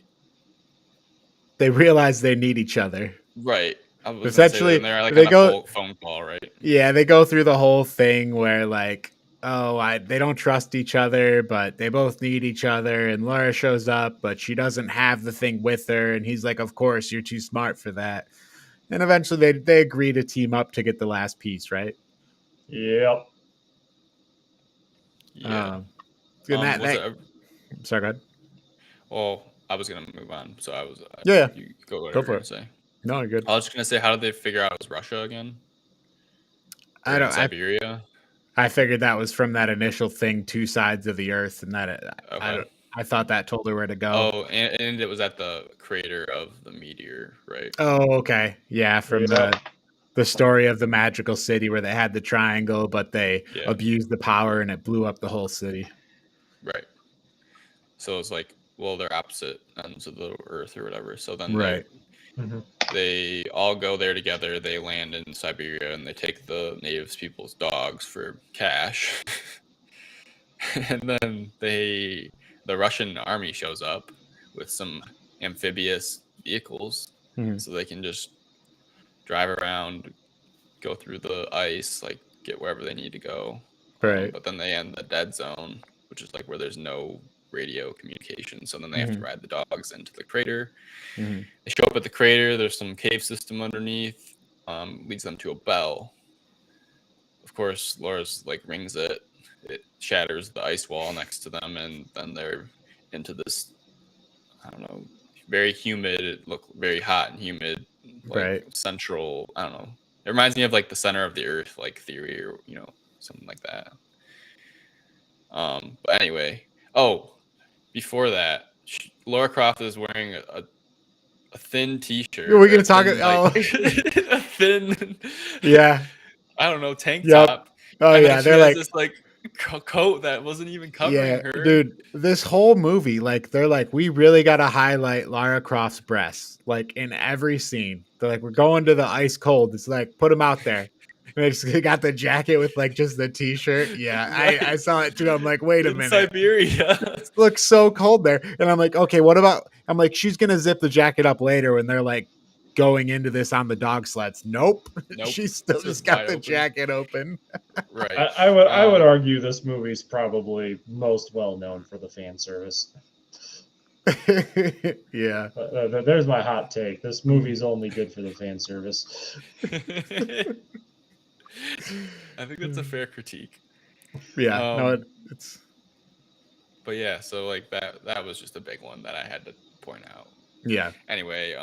S1: realize they need each other.
S2: Right. I was
S1: essentially
S2: they're like
S1: they
S2: on
S1: go
S2: a phone call, right?
S1: Yeah, they go through the whole thing where like, they don't trust each other, but they both need each other. And Lara shows up, but she doesn't have the thing with her. And he's like, "Of course, you're too smart for that." And eventually, they agree to team up to get the last piece, right?
S3: Yep.
S2: Yeah.
S1: Sorry, go ahead.
S2: Well, I was gonna move on, so I was.
S1: Yeah.
S2: You go
S1: for it.
S2: Say.
S1: No, you're good.
S2: I was just gonna say, how did they figure out it was Russia again?
S1: I don't.
S2: Siberia.
S1: I figured that was from that initial thing, 2 sides of the Earth, and that I thought that told her where to go.
S2: Oh, and it was at the crater of the meteor, right?
S1: Oh, okay. Yeah, from the story of the magical city where they had the triangle, but they abused the power and it blew up the whole city.
S2: Right. So it's like, well, they're opposite ends of the Earth or whatever. So then they all go there together. They land in Siberia and they take the natives people's dogs for cash. And then the Russian army shows up with some amphibious vehicles, so they can just drive around, go through the ice, like get wherever they need to go.
S1: Right.
S2: But then they end the dead zone, which is like where there's no radio communication. So then they have to ride the dogs into the crater. They show up at the crater. There's some cave system underneath. Leads them to a bell. Of course, Laura's like rings it. It shatters the ice wall next to them, and then they're into this, I don't know, very humid. It looked very hot and humid, like central. I don't know. It reminds me of like the center of the earth, like theory, or something like that. But anyway, before that, Lara Croft is wearing a thin T-shirt.
S1: Are we gonna talk?
S2: A thin.
S1: Yeah.
S2: I don't know, tank top.
S1: Oh yeah, they're like
S2: this like coat that wasn't even covering her.
S1: Dude, this whole movie, like they're like, we really got to highlight Lara Croft's breasts, like in every scene. They're like, we're going to the ice cold. It's like, put them out there. And they got the jacket with like just the T-shirt. Yeah, I saw it too. I'm like, wait a minute,
S2: Siberia.
S1: It looks so cold there. And I'm like, okay, what about? I'm like, she's gonna zip the jacket up later when they're like going into this on the dog sleds. Nope. She's still just got the jacket open.
S2: Right.
S3: I would argue this movie's probably most well known for the fan service.
S1: Yeah.
S3: There's my hot take. This movie's only good for the fan service.
S2: I think that's a fair critique.
S1: Yeah. It's.
S2: But yeah, so like that was just a big one that I had to point out.
S1: Yeah.
S2: Anyway,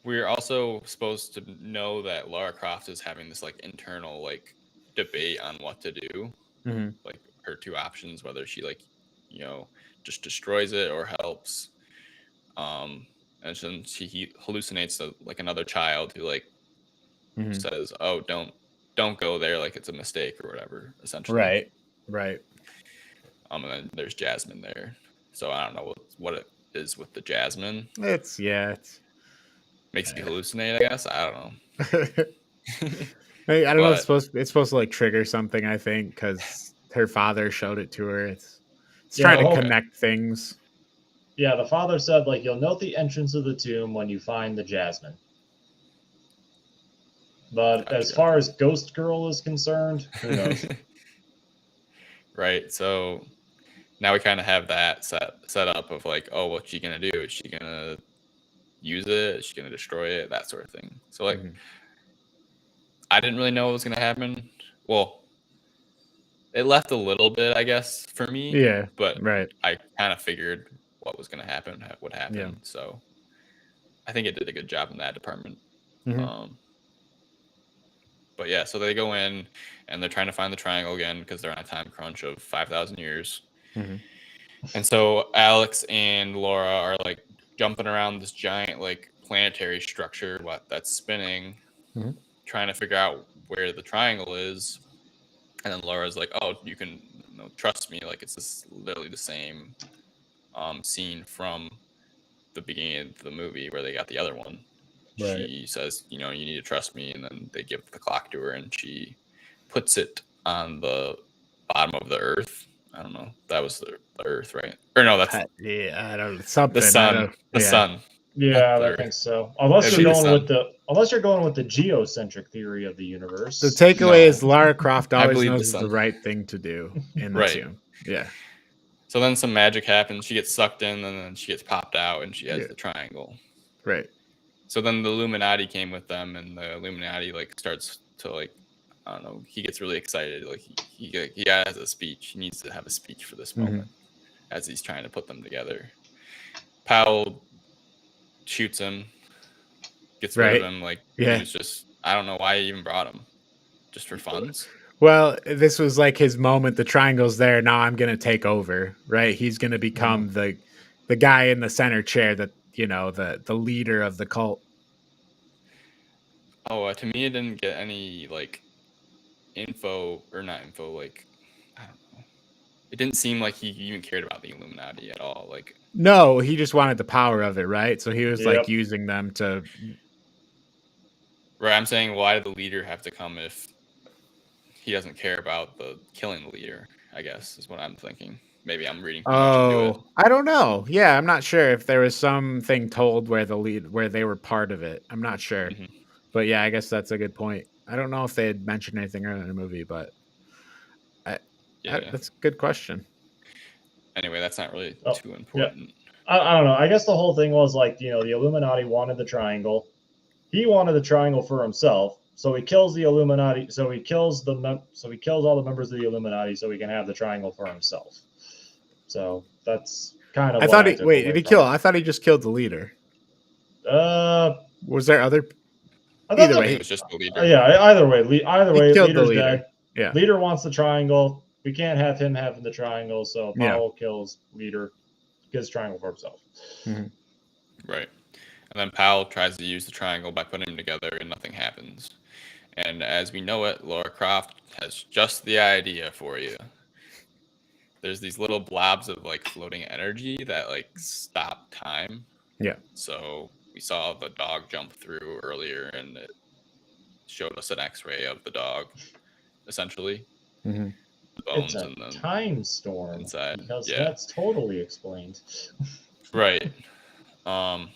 S2: we're also supposed to know that Lara Croft is having this like internal like debate on what to do, like her 2 options, whether she like just destroys it or helps. And then he hallucinates like another child who like says, "Oh, don't go there, like it's a mistake or whatever." Essentially,
S1: right.
S2: And then there's Jasmine there, so I don't know what it is with the Jasmine.
S1: It's
S2: makes you hallucinate, I guess. I don't know.
S1: I don't know. It's supposed to like trigger something, I think, because her father showed it to her. It's trying to connect things.
S3: Yeah, the father said like you'll note the entrance of the tomb when you find the Jasmine. But as far as Ghost Girl is concerned, who knows?
S2: Right. So now we kind of have that set up of like, oh, what's she gonna do? Is she gonna, use it? Is she going to destroy it? That sort of thing. So like, I didn't really know what was going to happen. Well, it left a little bit, I guess, for me.
S1: Yeah,
S2: but
S1: right.
S2: I kind of figured what was going to happen, what happened.
S1: Yeah.
S2: So I think it did a good job in that department. But yeah, so they go in and they're trying to find the triangle again because they're on a time crunch of 5,000 years. And so Alex and Laura are like jumping around this giant like planetary structure that's spinning, trying to figure out where the triangle is. And then Laura's like, "Oh, you can trust me. Like it's literally the same scene from the beginning of the movie where they got the other one."
S3: Right.
S2: She says, "You need to trust me," and then they give the clock to her, and she puts it on the bottom of the Earth. I don't know. That was the Earth, right? Or no, that's
S1: I don't something.
S2: the sun. The sun.
S3: Yeah, I think so. Unless you're going with the geocentric theory of the universe.
S1: The takeaway is Lara Croft always knows the right thing to do in the
S2: right.
S1: tomb. Yeah.
S2: So then some magic happens. She gets sucked in, and then she gets popped out, and she has the triangle.
S1: Right.
S2: So then the Illuminati came with them, and the Illuminati like starts to like, I don't know. He gets really excited. Like he has a speech. He needs to have a speech for this moment as he's trying to put them together. Powell shoots him, gets rid of him. Like he was just, I don't know why he even brought him, just for funds.
S1: Well, this was like his moment. The triangle's there. Now I'm going to take over, right? He's going to become the guy in the center chair that, the leader of the cult.
S2: Oh, to me, it didn't get any like info or not info. Like, I don't know. It didn't seem like he even cared about the Illuminati at all. Like,
S1: no, he just wanted the power of it, right? So he was like using them to.
S2: Right. I'm saying, why did the leader have to come if he doesn't care about the killing the leader? I guess is what I'm thinking. Maybe I'm reading too much into it.
S1: I don't know. Yeah, I'm not sure if there was something told where they were part of it. I'm not sure. But yeah, I guess that's a good point. I don't know if they had mentioned anything earlier in the movie, but that's a good question.
S2: Anyway, that's not really too important.
S3: Yeah. I don't know. I guess the whole thing was like, the Illuminati wanted the triangle. He wanted the triangle for himself. So he kills the Illuminati. So he kills all the members of the Illuminati so he can have the triangle for himself. So that's kind of.
S1: I thought did he kill? I thought he just killed the leader.
S3: Was
S1: there other?
S2: Either way, it was just the leader.
S3: Yeah, either way, leader's dead.
S1: Yeah,
S3: leader wants the triangle. We can't have him having the triangle, so Powell kills leader, gets triangle for himself.
S2: Right, and then Powell tries to use the triangle by putting them together, and nothing happens. And as we know it, Lara Croft has just the idea for you. There's these little blobs of like floating energy that like stop time.
S1: Yeah.
S2: So we saw the dog jump through earlier, and it showed us an X-ray of the dog, essentially.
S3: The bones and the time storm inside. Because that's totally explained.
S2: Right. So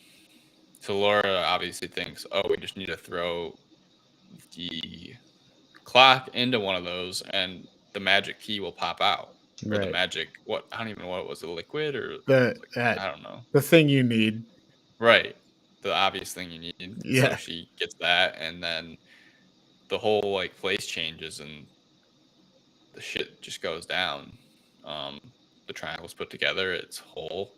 S2: Laura obviously thinks, we just need to throw the clock into one of those, and the magic key will pop out. Or the magic, I don't even know what it was, a liquid or I don't know.
S1: The thing you need.
S2: Right. The obvious thing you need.
S1: Yeah.
S2: So she gets that, and then the whole like place changes and the shit just goes down. The triangle's put together, it's whole,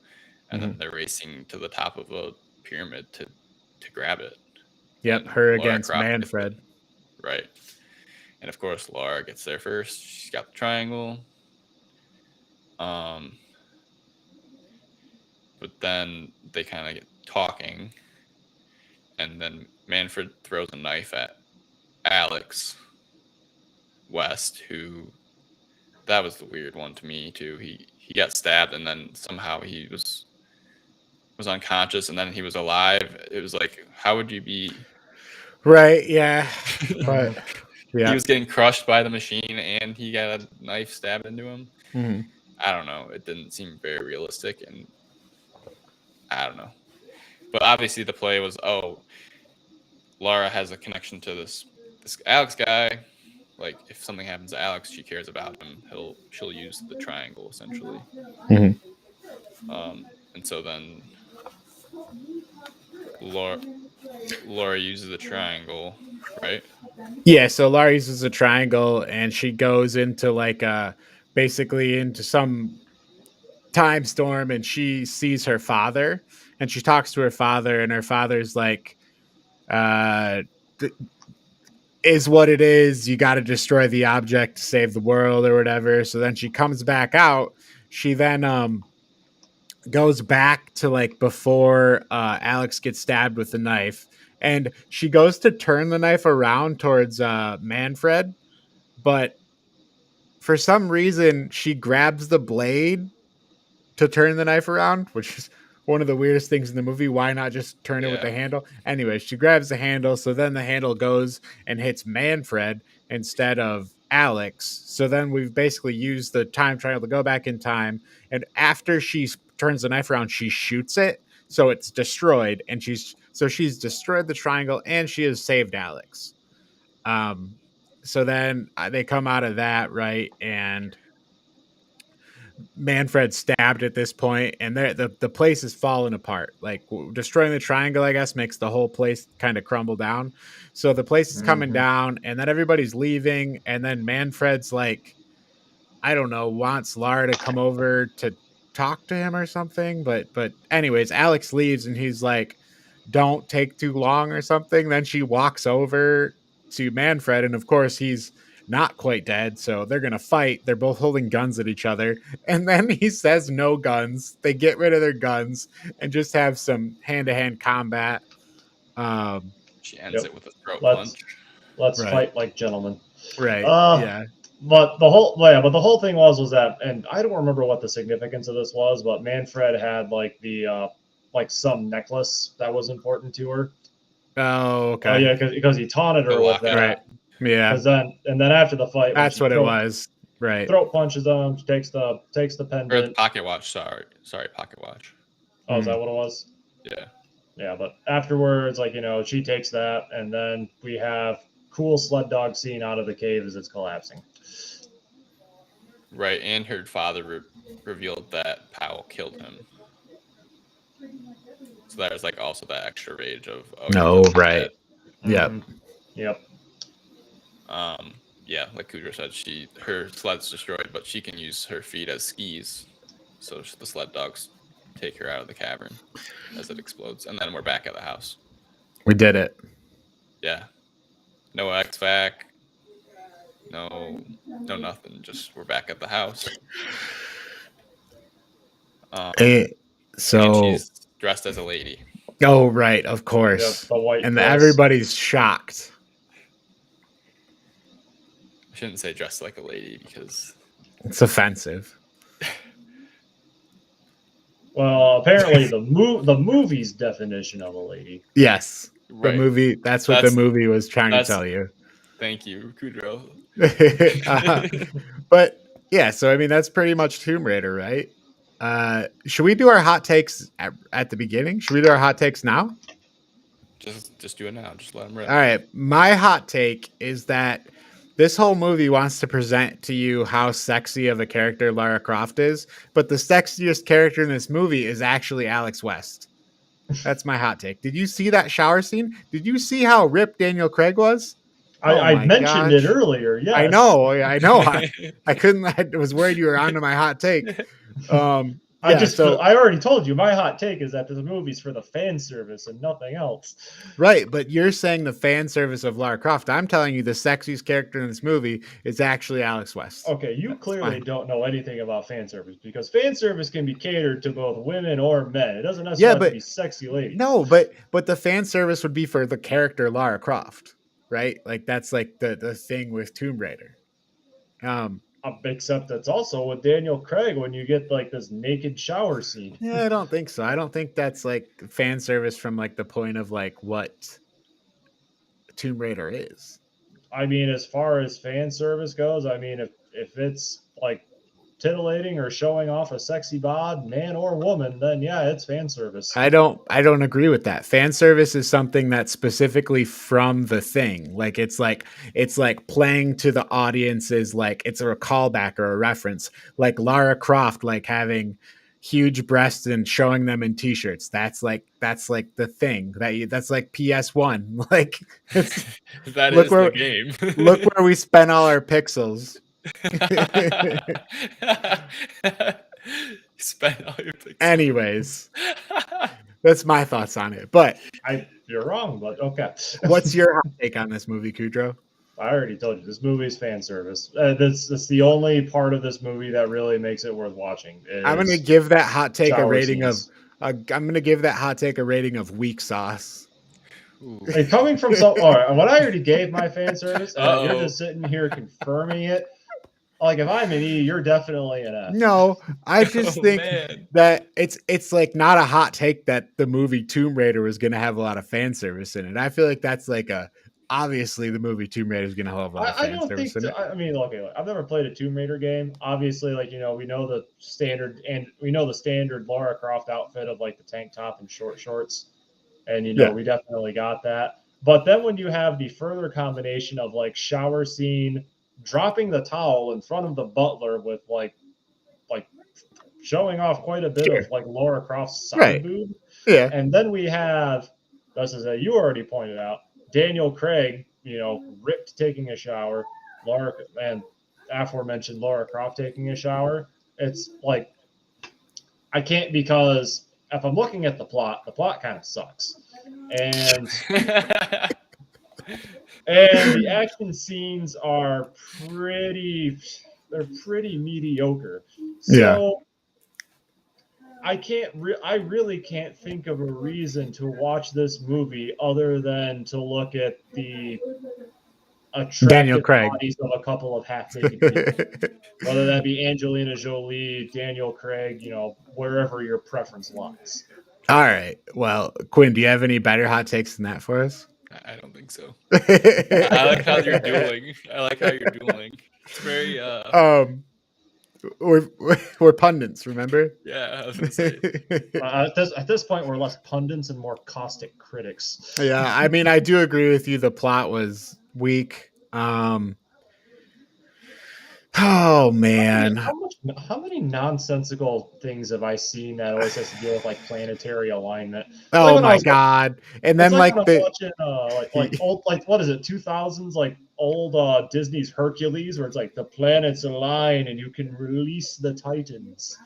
S2: and then they're racing to the top of a pyramid to grab it.
S1: Yep, her against Manfred.
S2: Right. And of course, Lara gets there first. She's got the triangle. But then they kind of get talking, and then Manfred throws a knife at Alex West, that was the weird one to me too. He got stabbed, and then somehow he was unconscious, and then he was alive. It was like, how would you be?
S1: Right. Yeah. But
S2: he was getting crushed by the machine, and he got a knife stabbed into him. I don't know. It didn't seem very realistic, and I don't know. But obviously the play was, Lara has a connection to this Alex guy. Like, if something happens to Alex, she cares about him. She'll use the triangle, essentially. And so then Laura uses the triangle, right?
S1: Yeah, so Lara uses a triangle and she goes into like basically into some time storm and she sees her father and she talks to her father and her father's like uh is what it is. You got to destroy the object to save the world or whatever. So then she comes back out. She then goes back to like before Alex gets stabbed with the knife, and she goes to turn the knife around towards Manfred, but for some reason she grabs the blade to turn the knife around, which is one of the weirdest things in the movie. Why not just turn it with the handle? Anyway, she grabs the handle, so then the handle goes and hits Manfred instead of Alex. So then we've basically used the time triangle to go back in time, and after she turns the knife around, she shoots it, so it's destroyed, and she's destroyed the triangle and she has saved Alex. Um, so then they come out of that, right, and Manfred stabbed at this point, and the place is falling apart. Like destroying the triangle, I guess, makes the whole place kind of crumble down. So the place is coming down, and then everybody's leaving, and then Manfred's like, I don't know, wants Lara to come over to talk to him or something. But anyways, Alex leaves, and he's like, "Don't take too long" or something. Then she walks over to Manfred, and of course he's not quite dead, so they're gonna fight. They're both holding guns at each other, and then he says no guns. They get rid of their guns and just have some hand-to-hand combat.
S2: She ends it with a throat punch.
S3: Let's fight like gentlemen.
S1: Right. Yeah.
S3: But the whole thing was that, and I don't remember what the significance of this was, but Manfred had like the like some necklace that was important to her.
S1: Oh, okay.
S3: Oh yeah, because he taunted her with that.
S1: Right. Yeah.
S3: Then after the fight,
S1: that's what it was. Right.
S3: Throat punches him. She takes the pendant.
S2: Or the pocket watch. Sorry, pocket watch.
S3: Oh, is that what it was?
S2: Yeah.
S3: Yeah, but afterwards, like she takes that, and then we have cool sled dog scene out of the cave as it's collapsing.
S2: Right, and her father revealed that Powell killed him. So there's like also that extra rage of
S1: right. Yep.
S3: Yep.
S2: Yeah, like Kudra said, her sled's destroyed, but she can use her feet as skis. So the sled dogs take her out of the cavern as it explodes, and then we're back at the house.
S1: We did it.
S2: Yeah. No XFAC. No nothing. Just we're back at the house.
S1: So
S2: and she's dressed as a lady.
S1: Oh, right, of course.
S3: The white
S1: and
S3: dress.
S1: Everybody's shocked.
S2: I shouldn't say dressed like a lady because
S1: it's offensive.
S3: Well, apparently the movie's definition of a lady.
S1: Yes,
S2: right.
S1: The movie. That's what the movie was trying to tell you.
S2: Thank you, Kudro.
S1: But yeah, so I mean that's pretty much Tomb Raider, right? Should we do our hot takes at the beginning? Should we do our hot takes now?
S2: Just do it now. Just let them rip.
S1: All right. My hot take is that this whole movie wants to present to you how sexy of a character Lara Croft is, but the sexiest character in this movie is actually Alex West. That's my hot take. Did you see that shower scene? Did you see how ripped Daniel Craig was?
S3: I mentioned it earlier. Yes.
S1: I know. I couldn't. I was worried you were onto my hot take.
S3: I already told you my hot take is that this movie's for the fan service and nothing else.
S1: Right, but you're saying the fan service of Lara Croft. I'm telling you the sexiest character in this movie is actually Alex West.
S3: Okay, you clearly don't know anything about fan service because fan service can be catered to both women or men. It doesn't necessarily have to be sexy ladies.
S1: No, but the fan service would be for the character Lara Croft, right? Like that's like the thing with Tomb Raider.
S3: Except that's also with Daniel Craig when you get like this naked shower scene.
S1: Yeah, I don't think so. I don't think that's like fan service from like the point of like what Tomb Raider is.
S3: I mean, as far as fan service goes, I mean, if it's like titillating or showing off a sexy bod, man or woman, then yeah, it's fan service.
S1: I don't agree with that. Fan service is something that's specifically from the thing. Like it's like playing to the audience's, like it's a callback or a reference. Like Lara Croft, like having, huge breasts and showing them in t-shirts. That's like the thing that's like PS1. Like
S2: that
S1: look
S2: is
S1: where
S2: the game.
S1: look where we spent all our pixels.
S2: Spend all your pixels.
S1: Anyways, that's my thoughts on it. But
S3: you're wrong, but okay.
S1: What's your hot take on this movie, Kudrow?
S3: I already told you this movie is fan service. That's the only part of this movie that really makes it worth watching.
S1: I'm gonna give that hot take a rating
S3: scenes.
S1: I'm gonna give that hot take a rating of weak sauce.
S3: And coming from all right, what I already gave my fan service, and you're just sitting here confirming it. Like if I'm an E, you're definitely an F.
S1: No, I just think that it's like not a hot take that the movie Tomb Raider was gonna have a lot of fan service in it. I feel like that's like obviously the movie Tomb Raider is gonna have a lot of fan service in it.
S3: I mean, okay, I've never played a Tomb Raider game. Obviously, like we know the standard, and we know the standard Lara Croft outfit of like the tank top and short shorts, and we definitely got that. But then when you have the further combination of like shower scene, dropping the towel in front of the butler with like showing off quite a bit of like Lara Croft's side boob.
S1: Yeah.
S3: And then we have, this is you already pointed out, Daniel Craig, ripped taking a shower. Lara and aforementioned Lara Croft taking a shower. It's like I can't, because if I'm looking at the plot kind of sucks. And and the action scenes are pretty mediocre. So I really can't think of a reason to watch this movie other than to look at the attractive bodies of a couple of half-naked people. Whether that be Angelina Jolie, Daniel Craig, wherever your preference lies.
S1: All right. Well, Quinn, do you have any better hot takes than that for us?
S2: I don't think so. I like how you're dueling. It's very
S1: we're pundits, remember?
S2: Yeah, I was gonna say.
S3: At this point, we're less pundits and more caustic critics.
S1: Yeah, I mean, I do agree with you. The plot was weak. Oh man,
S3: how many nonsensical things have I seen that always has to deal with like planetary alignment?
S1: Oh my god! And then like
S3: watching old, like what is it, 2000s, like old Disney's Hercules, where it's like the planets align and you can release the Titans.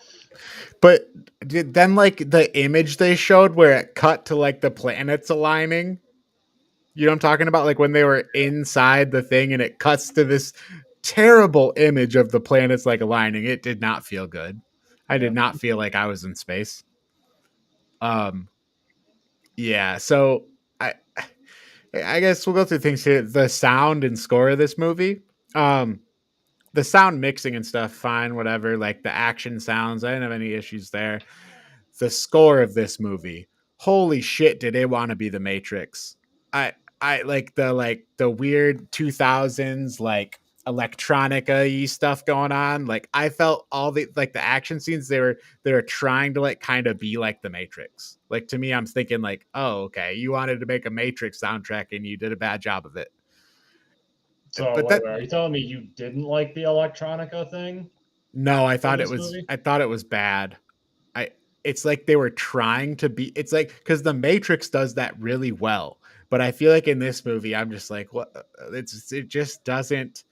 S1: But then like the image they showed where it cut to like the planets aligning. You know what I'm talking about? Like when they were inside the thing and it cuts to this terrible image of the planets like aligning. It did not feel good. I did not feel like I was in space. Yeah, so I guess we'll go through things here. The sound and score of this movie. The sound mixing and stuff, fine, whatever. Like the action sounds, I didn't have any issues there. The score of this movie. Holy shit, did they want to be the Matrix? I like the weird 2000s like electronica-y stuff going on. Like I felt all the like the action scenes they were trying to like kind of be like the Matrix. Like to me, I'm thinking like, oh, okay, you wanted to make a Matrix soundtrack and you did a bad job of it.
S3: So are you telling me you didn't like the electronica thing?
S1: No, I thought it was bad. It's like they were trying to be. It's like because the Matrix does that really well, but I feel like in this movie, I'm just like, what? It just doesn't.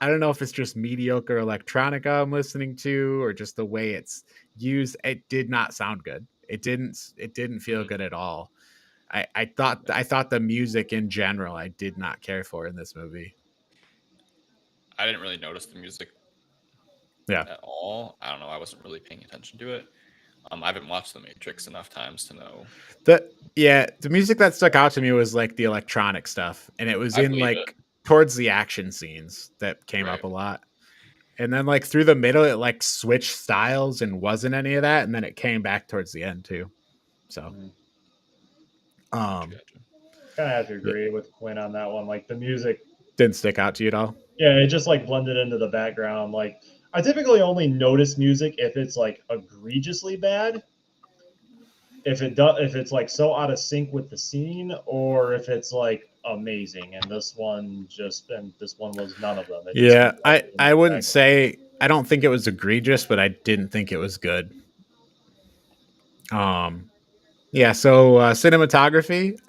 S1: I don't know if it's just mediocre electronica I'm listening to, or just the way it's used. It did not sound good. It didn't feel good at all. I thought the music in general I did not care for in this movie.
S2: I didn't really notice the music. At all. I don't know. I wasn't really paying attention to it. I haven't watched The Matrix enough times to know.
S1: The music that stuck out to me was like the electronic stuff, and it was towards the action scenes that came up a lot. And then like through the middle, it like switched styles and wasn't any of that, and then it came back towards the end too. So,
S3: kind of have to agree with Quinn on that one. Like the music
S1: didn't stick out to you at all.
S3: Yeah, it just like blended into the background. Like I typically only notice music if it's like egregiously bad. If it's like so out of sync with the scene, or if it's like amazing. And this one was none of them.
S1: I wouldn't say I don't think it was egregious, but I didn't think it was good. Yeah, so cinematography.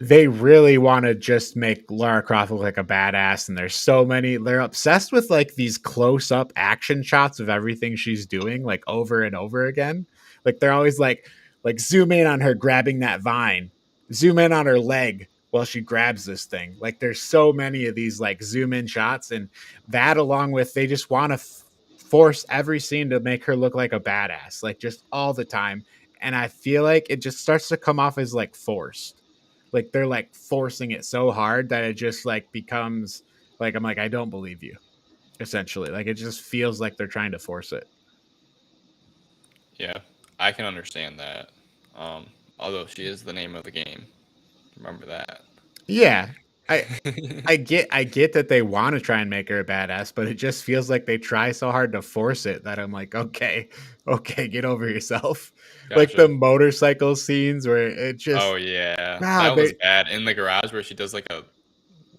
S1: They really want to just make Lara Croft look like a badass, and there's so many. They're obsessed with like these close-up action shots of everything she's doing, like over and over again. Like they're always like zoom in on her grabbing that vine, zoom in on her leg while she grabs this thing. Like there's so many of these like zoom in shots, and that along with they just want to force every scene to make her look like a badass, like just all the time. And I feel like it just starts to come off as like forced, like they're like forcing it so hard that it just like becomes like I'm like I don't believe you, essentially. Like it just feels like they're trying to force it.
S2: Yeah, I can understand that. Although she is the name of the game, remember that.
S1: Yeah, i I get that they want to try and make her a badass, but it just feels like they try so hard to force it that I'm like, okay, get over yourself. Like the
S2: Gotcha.
S1: motorcycle scenes where it
S2: Oh
S1: just
S2: yeah,
S1: God,
S2: that was
S1: they
S2: bad in the garage where she does like a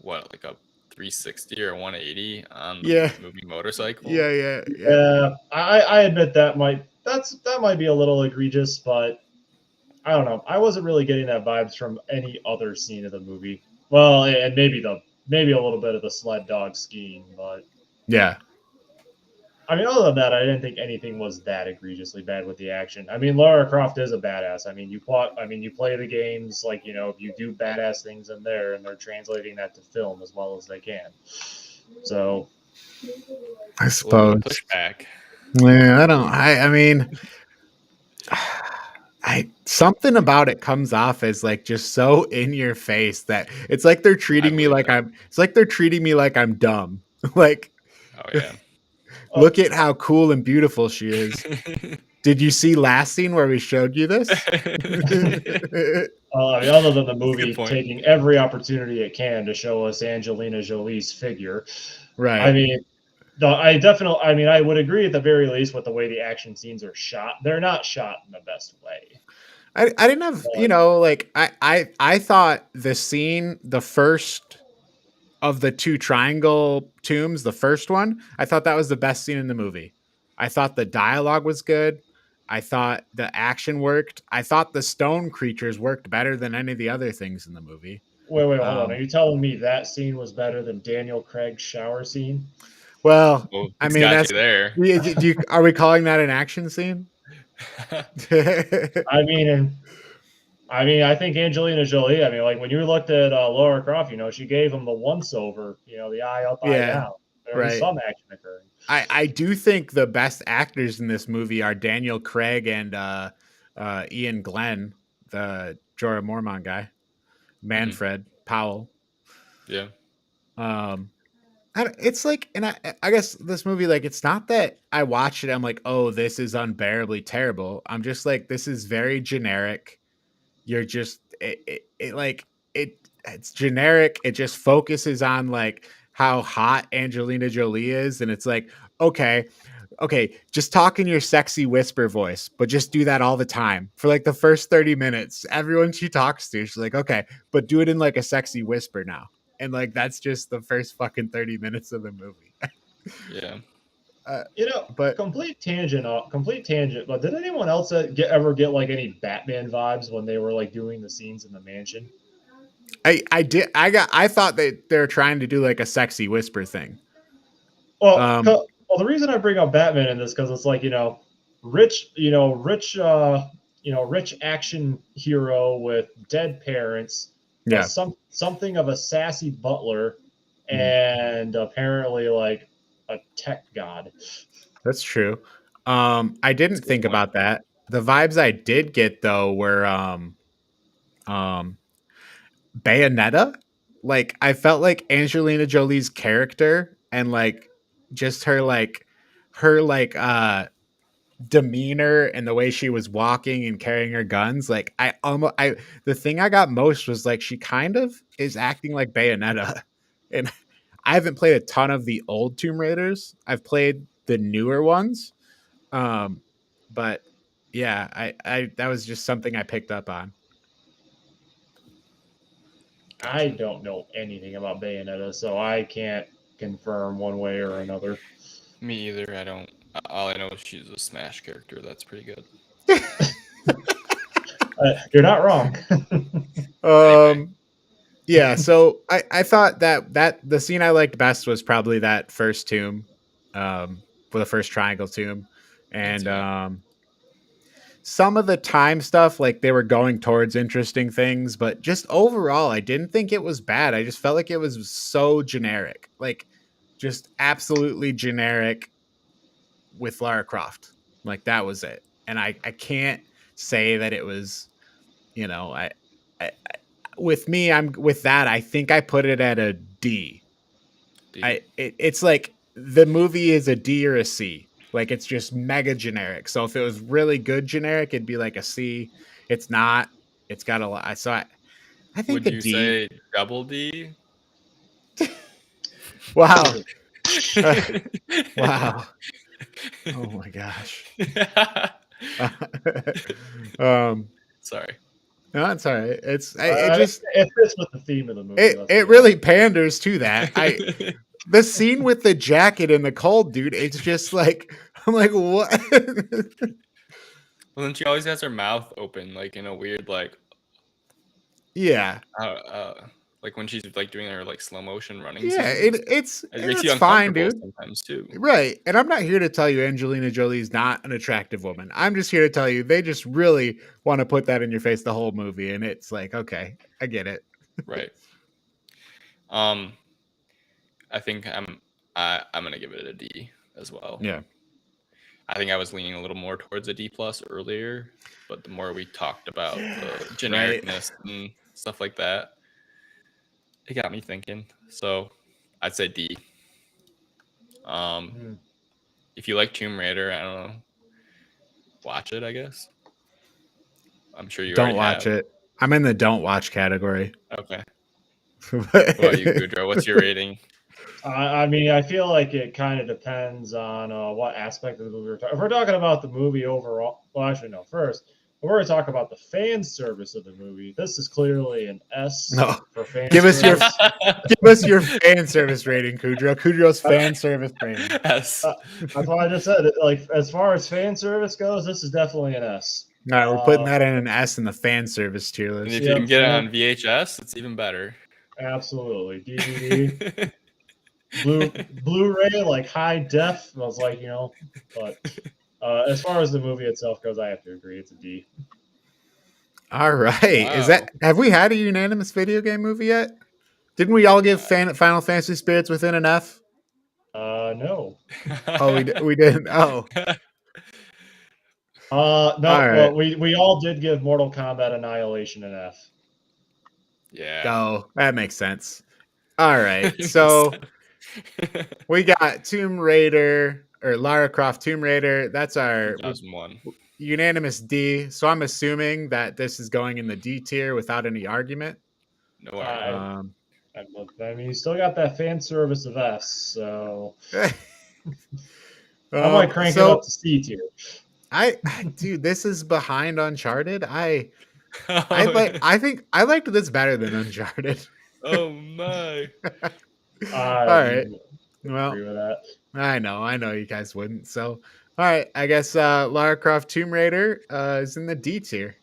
S2: what, like a 360 or 180 on the
S1: yeah,
S2: moving motorcycle.
S1: yeah.
S3: Yeah, I admit that might be a little egregious, but I don't know. I wasn't really getting that vibes from any other scene of the movie. Well, and maybe a little bit of the sled dog skiing, but
S1: Yeah.
S3: I mean, other than that, I didn't think anything was that egregiously bad with the action. I mean, Lara Croft is a badass. I mean, you plot. I mean, you play the games like you do badass things in there, and they're translating that to film as well as they can. So
S1: I
S2: A little bit of
S1: suppose.
S2: pushback.
S1: Yeah, I mean, I something about it comes off as like just so in your face that it's like they're
S2: I
S1: treating me
S2: believe
S1: like
S2: it.
S1: I'm dumb. Like,
S2: Oh yeah.
S3: oh,
S1: look at how cool and beautiful she is. Did you see last scene where we showed you this?
S3: I mean, other than the
S2: That's a good
S3: movie
S2: point.
S3: taking every opportunity it can to show us Angelina Jolie's figure, I
S1: Right.
S3: mean, I definitely. I mean, I would agree at the very least with the way the action scenes are shot. They're not shot in the best way.
S1: I didn't have,
S3: But
S1: like I thought the scene, the first of the two triangle tombs, the first one, I thought that was the best scene in the movie. I thought the dialogue was good. I thought the action worked. I thought the stone creatures worked better than any of the other things in the movie.
S3: wait, hold on. Are
S1: Um,
S3: you telling me that scene was better than Daniel Craig's shower scene?
S1: well,
S2: Well,
S1: I
S2: it's
S1: mean,
S2: got
S1: that's
S2: you there.
S1: are we calling that an action scene?
S3: I mean, and I mean, I think Angelina Jolie. I mean, like when you looked at Laura Croft, she gave him the once over. The eye up, eye
S1: Yeah,
S3: down. There was
S1: right.
S3: some action occurring.
S1: I do think the best actors in this movie are Daniel Craig and Ian Glenn, the Jorah Mormont guy,
S2: Mhm.
S1: Manfred Powell.
S2: Yeah.
S1: Um, it's like, and I guess this movie, like, it's not that I watched it, I'm like, oh, this is unbearably terrible. I'm just like, this is very generic. You're just it's generic. It just focuses on like how hot Angelina Jolie is, and it's like, okay, just talk in your sexy whisper voice, but just do that all the time for like the first 30 minutes. Everyone she talks to, she's like, okay, but do it in like a sexy whisper now. And like that's just the first fucking 30 minutes of the movie.
S2: Yeah.
S1: uh,
S3: You know,
S1: but
S3: complete tangent. Complete tangent. But did anyone else ever get like any Batman vibes when they were like doing the scenes in the mansion?
S1: I thought that they're trying to do like a sexy whisper thing.
S3: Well,
S1: Um,
S3: the reason I bring up Batman in this because it's like rich, rich action hero with dead parents,
S1: yeah.
S3: something of a sassy butler,
S1: Mhm.
S3: and apparently like a tech god.
S1: That's true. I
S2: That's
S1: didn't
S2: a good
S1: think
S2: point.
S1: about that. The vibes I did get though were Bayonetta. Like I felt like Angelina Jolie's character and like just her demeanor and the way she was walking and carrying her guns. Like I the thing I got most was like she kind of is acting like Bayonetta. And I haven't played a ton of the old Tomb Raiders. I've played the newer ones. Um, but yeah, I that was just something I picked up on.
S3: I
S2: Gotcha.
S3: don't know anything about Bayonetta, so I can't confirm one way or another.
S2: Me either. I don't. All I know is she's a Smash character. That's pretty good.
S3: You're not wrong.
S1: Yeah, so I thought that the scene I liked best was probably that first tomb, for the first triangle tomb, and some of the time stuff, like they were going towards interesting things, but just overall, I didn't think it was bad. I just felt like it was so generic, like just absolutely generic with Lara Croft. Like that was it, and I can't say that it was, I with me, I'm with that. I think I put it at a D. It's like the movie is a D or a C. Like it's just mega generic. So if it was really good generic, it'd be like a C. It's not. It's got a lot. So I think
S2: Would
S1: the
S2: you
S1: D.
S2: say double D?
S1: Wow. Wow. Oh my gosh.
S2: Sorry.
S1: No, it's all right. It
S3: fits with the theme of the movie.
S1: It really panders to that. The scene with the jacket in the cold, dude. It's just like I'm like, what?
S2: Well, then she always has her mouth open, like in a weird, like,
S1: yeah,
S2: like when she's like doing her like slow motion running.
S1: Yeah,
S2: it's
S1: fine, dude.
S2: Sometimes too,
S1: right? And I'm not here to tell you Angelina Jolie is not an attractive woman. I'm just here to tell you they just really want to put that in your face the whole movie, and it's like, okay, I get it.
S2: Right. I think I'm gonna give it a D as well.
S1: Yeah.
S2: I think I was leaning a little more towards a D plus earlier, but the more we talked about the genericness and stuff like that, it got me thinking. So I'd say D. If you like Tomb Raider, I don't know, watch it, I guess. I'm sure you
S1: don't watch it. I'm in the don't watch category.
S2: Okay. What about you, Kudrow? What's your rating?
S3: I mean, I feel like it kind of depends on what aspect of the movie we're talking. If we're talking about the movie overall, well, actually, no. First, if we're going to talk about the fan service of the movie, this is clearly an S for fan
S1: service. Give us your fan service rating, Kudrow. Kudrow's fan service rating.
S2: S.
S3: That's what I just said. Like, as far as fan service goes, this is definitely an S.
S1: All right, we're putting that in an S in the fan service tier list.
S2: And if you can get it on VHS, it's even better.
S3: Absolutely. DVD. Blu-ray, like high def. I was like, but as far as the movie itself goes, I have to agree, it's a D.
S1: All right. Wow. Have we had a unanimous video game movie yet? Didn't we all give Final Fantasy Spirits within an F?
S3: No.
S1: Oh, we didn't. Oh.
S3: No. Right. Well, we all did give Mortal Kombat Annihilation an F.
S2: Yeah.
S1: Oh, that makes sense. All right. So we got Tomb Raider or Lara Croft Tomb Raider. That's our
S2: 2001
S1: unanimous D. So I'm assuming that this is going in the D tier without any argument.
S2: No argument.
S3: I mean, you still got that fan service of S, so I might crank it up to C tier.
S1: Dude, this is behind Uncharted. I think I liked this better than Uncharted.
S2: Oh my!
S1: All right. Well, agree with that. I know you guys wouldn't. So, all right, I guess Lara Croft Tomb Raider is in the D tier.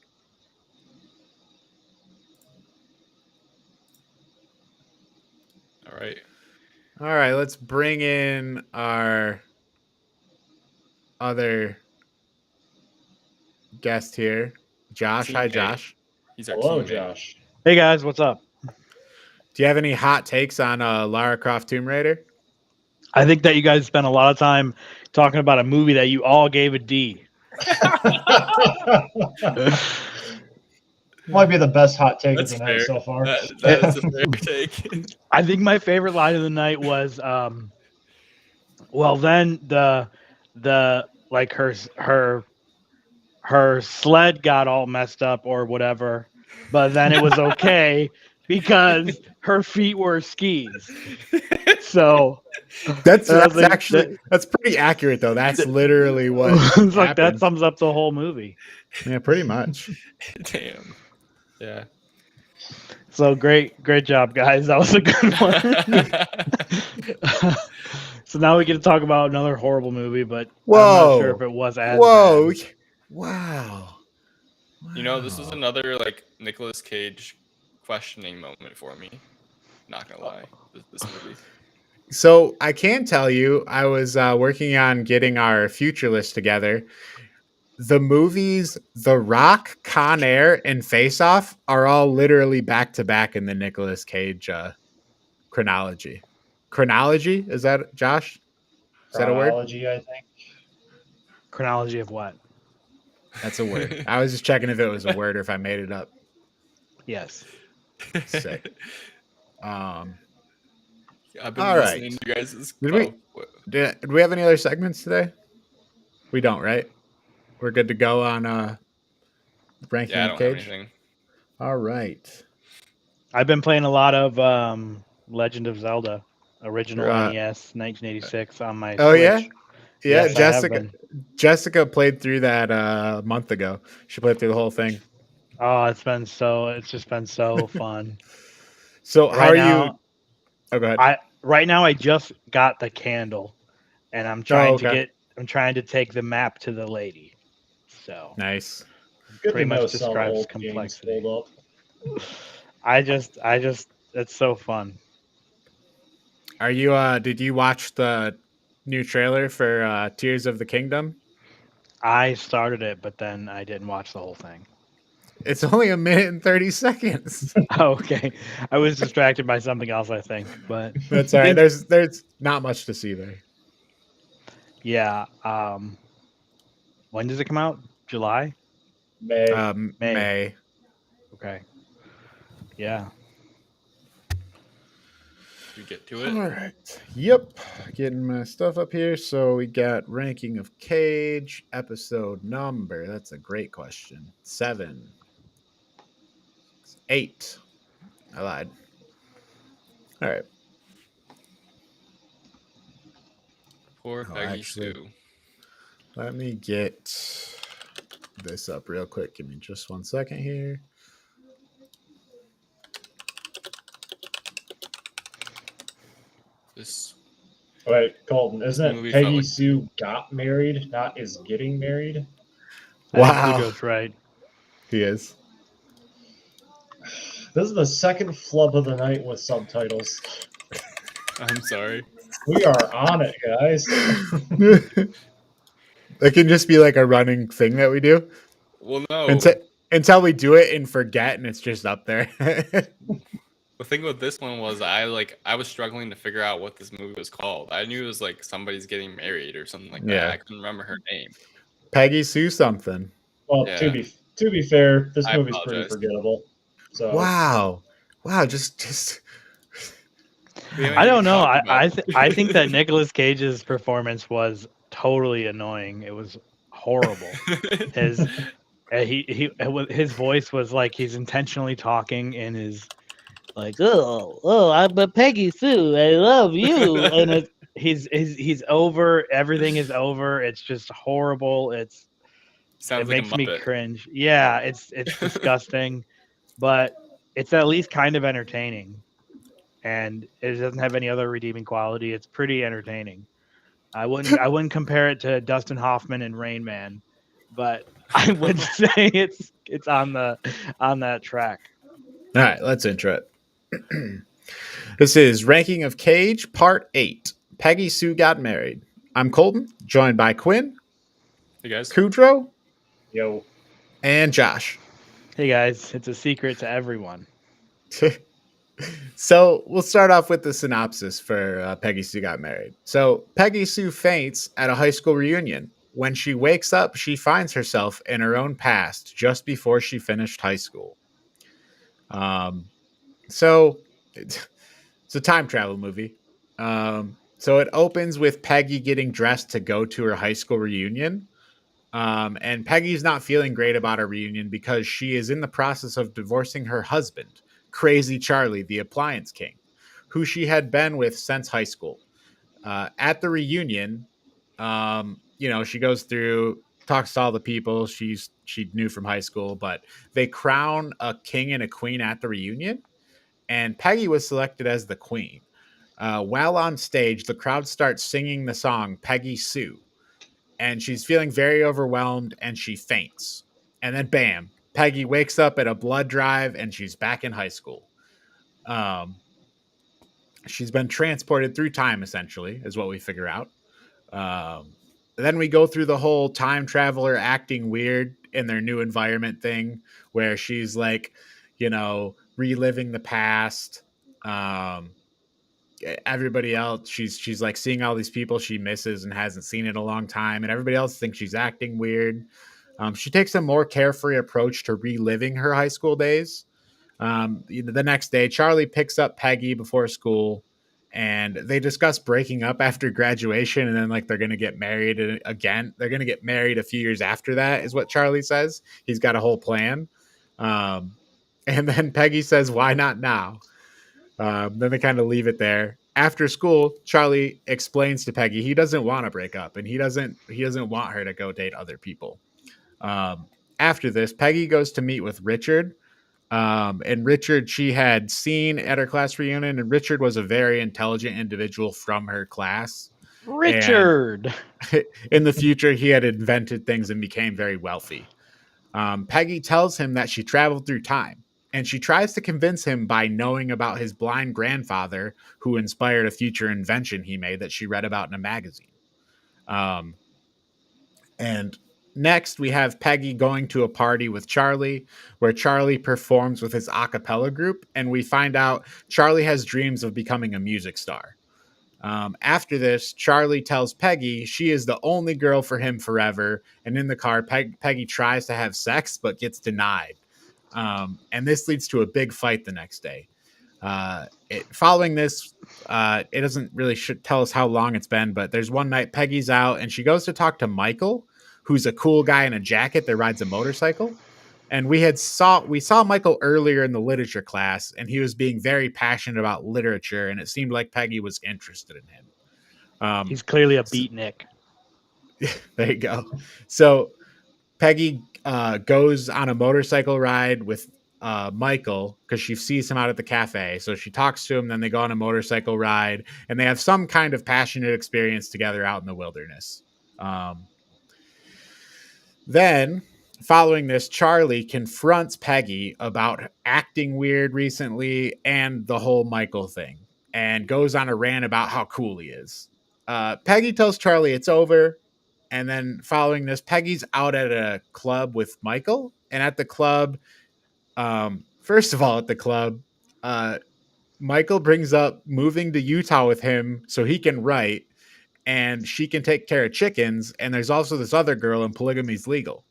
S1: All right. Let's bring in our other guest here, Josh. Hi, Josh.
S3: Hello, Josh.
S4: Hey guys, what's up?
S1: Do you have any hot takes on Lara Croft Tomb Raider?
S4: I think that you guys spent a lot of time talking about a movie that you all gave a D.
S3: Might be the best hot take of the night so far.
S2: That is a fair take.
S4: I think my favorite line of the night was, well, then the like her sled got all messed up or whatever, but then it was okay because her feet were skis. So
S1: that's pretty accurate though. That's literally what
S4: it's like. That sums up the whole movie.
S1: Yeah, pretty much.
S2: Damn. Yeah.
S4: So great job, guys. That was a good one. So now we get to talk about another horrible movie, but I'm not sure if it was as bad.
S1: Wow.
S2: This is another like Nicolas Cage questioning moment for me. Not gonna lie, this movie.
S1: So I can tell you, I was working on getting our future list together. The movies The Rock, Con Air, and Face Off are all literally back to back in the Nicolas Cage chronology. Chronology? Is that Josh? Is that a word?
S3: Chronology, I think.
S4: Chronology of what?
S1: That's a word. I was just checking if it was a word or if I made it up.
S4: Yes.
S1: Sick.
S2: I've been
S1: all
S2: listening
S1: right.
S2: to you guys.
S1: Did we have any other segments today? We don't, right? We're good to go on ranking
S2: Yeah, I
S1: of
S2: don't
S1: Cage.
S2: have anything.
S1: All right.
S4: I've been playing a lot of Legend of Zelda, original NES, 1986 on my
S1: Oh
S4: Switch.
S1: yeah? Yeah,
S4: Yes,
S1: Jessica played through that a month ago. She played through the whole thing.
S4: Oh, it's just been so fun.
S1: So how are you? Oh, go ahead.
S4: Right now I just got the candle, and I'm trying to take the map to the lady. So
S1: nice.
S3: Good
S4: pretty
S3: to know
S4: much
S3: some
S4: describes
S3: old
S4: complexity.
S3: games hold up.
S4: I just it's so fun.
S1: Are you did you watch the new trailer for Tears of the Kingdom?
S4: I started it, but then I didn't watch the whole thing.
S1: It's only 1 minute and 30 seconds.
S4: Okay. I was distracted by something else, I think, but
S1: That's all right. There's not much to see there.
S4: Yeah. When does it come out? July?
S1: May.
S4: Okay. Yeah.
S2: We get to it.
S1: All right. Yep. Getting my stuff up here. So we got ranking of Cage, episode number. That's a great question. 7. 8. I lied. All right.
S2: Poor Peggy Sue.
S1: Let me get this up real quick. Give me just 1 second here.
S3: Wait, Colton, isn't it Peggy Sue got married, not is getting married?
S1: Wow.
S4: I think Cujo's right.
S1: He is.
S3: This is the second flub of the night with subtitles.
S2: I'm sorry.
S3: We are on it, guys.
S1: It can just be like a running thing that we do.
S2: Well, no.
S1: Until we do it and forget, and it's just up there.
S2: The thing with this one was I was struggling to figure out what this movie was called. I knew it was like somebody's getting married or something like that. I couldn't remember her name.
S1: Peggy Sue something.
S3: Well, to be fair, this movie's pretty forgettable. So
S1: wow, just.
S4: I don't know. I think that Nicolas Cage's performance was totally annoying. It was horrible. His voice was like he's intentionally talking in his like I'm a Peggy Sue. I love you, and he's over. Everything is over. It's just horrible. It makes me cringe. Yeah, it's disgusting, but it's at least kind of entertaining. And it doesn't have any other redeeming quality. It's pretty entertaining. I wouldn't compare it to Dustin Hoffman and Rain Man, but I would say it's on that track.
S1: All right, let's intro it. This is Ranking of Cage, Part 8. Peggy Sue got married. I'm Colton, joined by Quinn.
S2: Hey guys.
S1: Kudrow.
S3: Yo.
S1: And Josh.
S4: Hey guys, it's a secret to everyone.
S1: So we'll start off with the synopsis for Peggy Sue Got Married. So Peggy Sue faints at a high school reunion. When she wakes up, she finds herself in her own past just before she finished high school. So it's a time travel movie. So it opens with Peggy getting dressed to go to her high school reunion. And Peggy's not feeling great about her reunion because she is in the process of divorcing her husband, Crazy Charlie, the appliance king, who she had been with since high school. At the reunion, she goes through, talks to all the people she knew from high school, but they crown a king and a queen at the reunion, and Peggy was selected as the queen. While on stage, the crowd starts singing the song Peggy Sue. and she's feeling very overwhelmed, and she faints. And then bam, Peggy wakes up at a blood drive, and she's back in high school. She's been transported through time, essentially, is what we figure out. Then we go through the whole time traveler acting weird in their new environment thing, where she's like, reliving the past. Everybody else, she's like seeing all these people she misses and hasn't seen in a long time, and everybody else thinks she's acting weird. She takes a more carefree approach to reliving her high school days. The next day, Charlie picks up Peggy before school, and they discuss breaking up after graduation, and then like they're going to get married again. They're going to get married a few years after that, is what Charlie says. He's got a whole plan. And then Peggy says, "Why not now?" Then they kind of leave it there. After school, Charlie explains to Peggy he doesn't want to break up, and he doesn't want her to go date other people. After this, Peggy goes to meet with Richard. And Richard, she had seen at her class reunion, and Richard was a very intelligent individual from her class.
S4: Richard!
S1: And in the future, he had invented things and became very wealthy. Peggy tells him that she traveled through time, and she tries to convince him by knowing about his blind grandfather, who inspired a future invention he made that she read about in a magazine. And next, we have Peggy going to a party with Charlie, where Charlie performs with his a cappella group, and we find out Charlie has dreams of becoming a music star. After this, Charlie tells Peggy she is the only girl for him forever, and in the car, Peggy tries to have sex but gets denied. And this leads to a big fight the next day. Following this, it doesn't really tell us how long it's been, but there's one night Peggy's out and she goes to talk to Michael, who's a cool guy in a jacket that rides a motorcycle. And we saw Michael earlier in the literature class, and he was being very passionate about literature, and it seemed like Peggy was interested in him.
S4: He's clearly a beatnik.
S1: There you go. So Peggy goes on a motorcycle ride with Michael because she sees him out at the cafe. So she talks to him, then they go on a motorcycle ride, and they have some kind of passionate experience together out in the wilderness. Then, following this, Charlie confronts Peggy about acting weird recently and the whole Michael thing, and goes on a rant about how cool he is. Peggy tells Charlie it's over. And then following this, Peggy's out at a club with Michael. And at the club, first of all, at the club, Michael brings up moving to Utah with him so he can write and she can take care of chickens. And there's also this other girl, and polygamy's legal.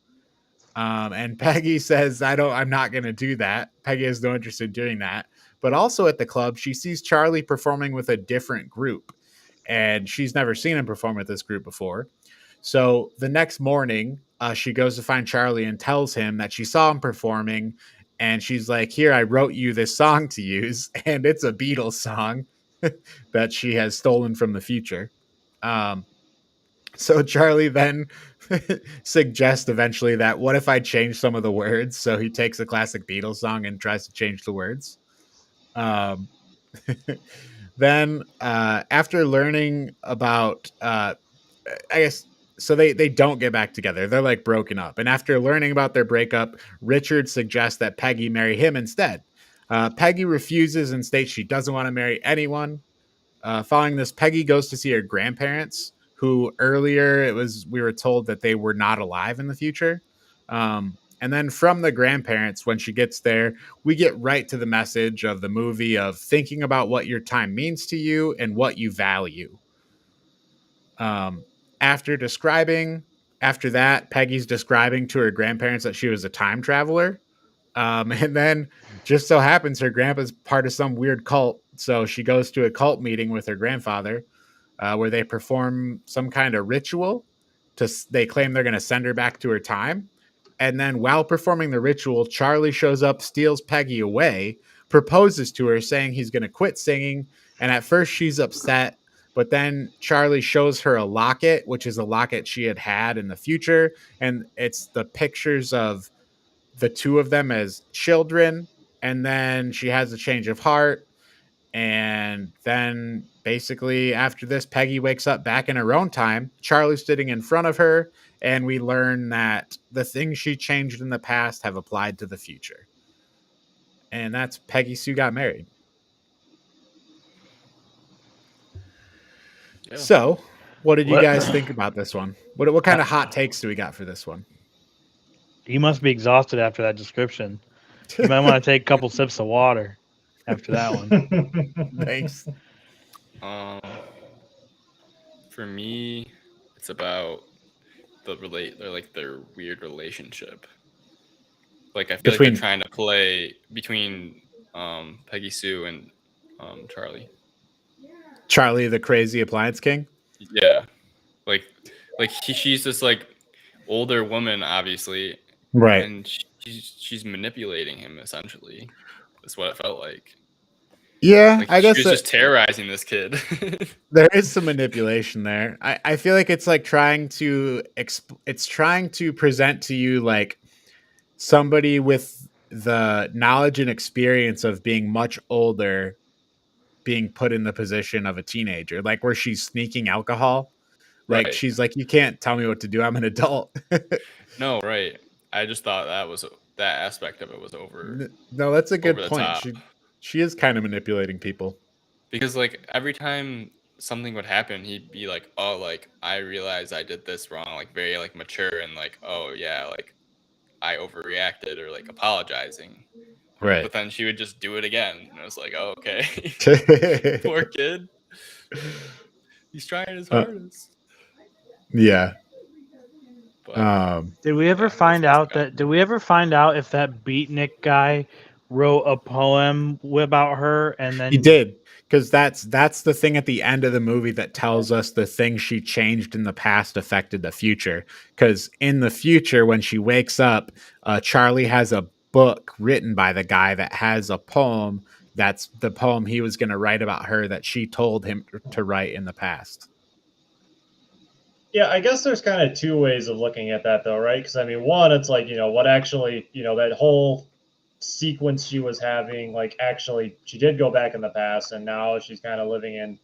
S1: And Peggy says, I'm not going to do that. Peggy has no interest in doing that. But also at the club, she sees Charlie performing with a different group. And she's never seen him perform with this group before. So the next morning, she goes to find Charlie and tells him that she saw him performing. And she's like, "Here, I wrote you this song to use." And it's a Beatles song that she has stolen from the future. So Charlie then suggests eventually that what if I change some of the words? So he takes a classic Beatles song and tries to change the words. Then after learning about, I guess, so they don't get back together. They're like broken up. And after learning about their breakup, Richard suggests that Peggy marry him instead. Peggy refuses and states she doesn't want to marry anyone. Following this, Peggy goes to see her grandparents, who earlier we were told that they were not alive in the future. And then from the grandparents, when she gets there, we get right to the message of the movie of thinking about what your time means to you and what you value. After that, Peggy's describing to her grandparents that she was a time traveler. And then just so happens her grandpa's part of some weird cult. So she goes to a cult meeting with her grandfather where they perform some kind of ritual. They claim they're going to send her back to her time. And then while performing the ritual, Charlie shows up, steals Peggy away, proposes to her saying he's going to quit singing. And at first she's upset. But then Charlie shows her a locket, which is a locket she had in the future. And it's the pictures of the two of them as children. And then she has a change of heart. And then basically after this, Peggy wakes up back in her own time. Charlie's sitting in front of her, and we learn that the things she changed in the past have applied to the future. And that's Peggy Sue Got Married. Yeah. So, what did you guys think about this one? What kind of hot takes do we got for this one?
S4: You must be exhausted after that description. You might want to take a couple sips of water after that one.
S1: Thanks.
S2: For me, it's about their weird relationship. Like I feel like they're trying to play between Peggy Sue and Charlie.
S1: Charlie, the crazy appliance king?
S2: Yeah. Like she's this like older woman, obviously.
S1: Right.
S2: And she's manipulating him essentially. That's what it felt like.
S1: Yeah,
S2: like
S1: I guess
S2: she was just terrorizing this kid.
S1: There is some manipulation there. I feel like it's like trying to present to you like somebody with the knowledge and experience of being much older being put in the position of a teenager, like where she's sneaking alcohol. Like right. She's like, you can't tell me what to do. I'm an adult.
S2: No, right. I just thought that aspect of it was over.
S1: No, that's a good point. She is kind of manipulating people.
S2: Because like every time something would happen, he'd be like, oh, like I realized I did this wrong, like very like mature and like, oh yeah, like I overreacted or like apologizing.
S1: Right.
S2: But then she would just do it again. And I was like, oh, okay. Poor kid. He's trying his hardest.
S1: Yeah.
S2: But,
S4: did we ever find out if that beatnik guy wrote a poem about her? And then
S1: he did, because that's the thing at the end of the movie that tells us the thing she changed in the past affected the future. Because in the future, when she wakes up, Charlie has a book written by the guy that has a poem. That's the poem he was going to write about her that she told him to write in the past.
S3: Yeah, I guess there's kind of two ways of looking at that, though, right? Because, I mean, one, it's like, what actually, that whole sequence she was having, like, actually, she did go back in the past, and now she's kind of living in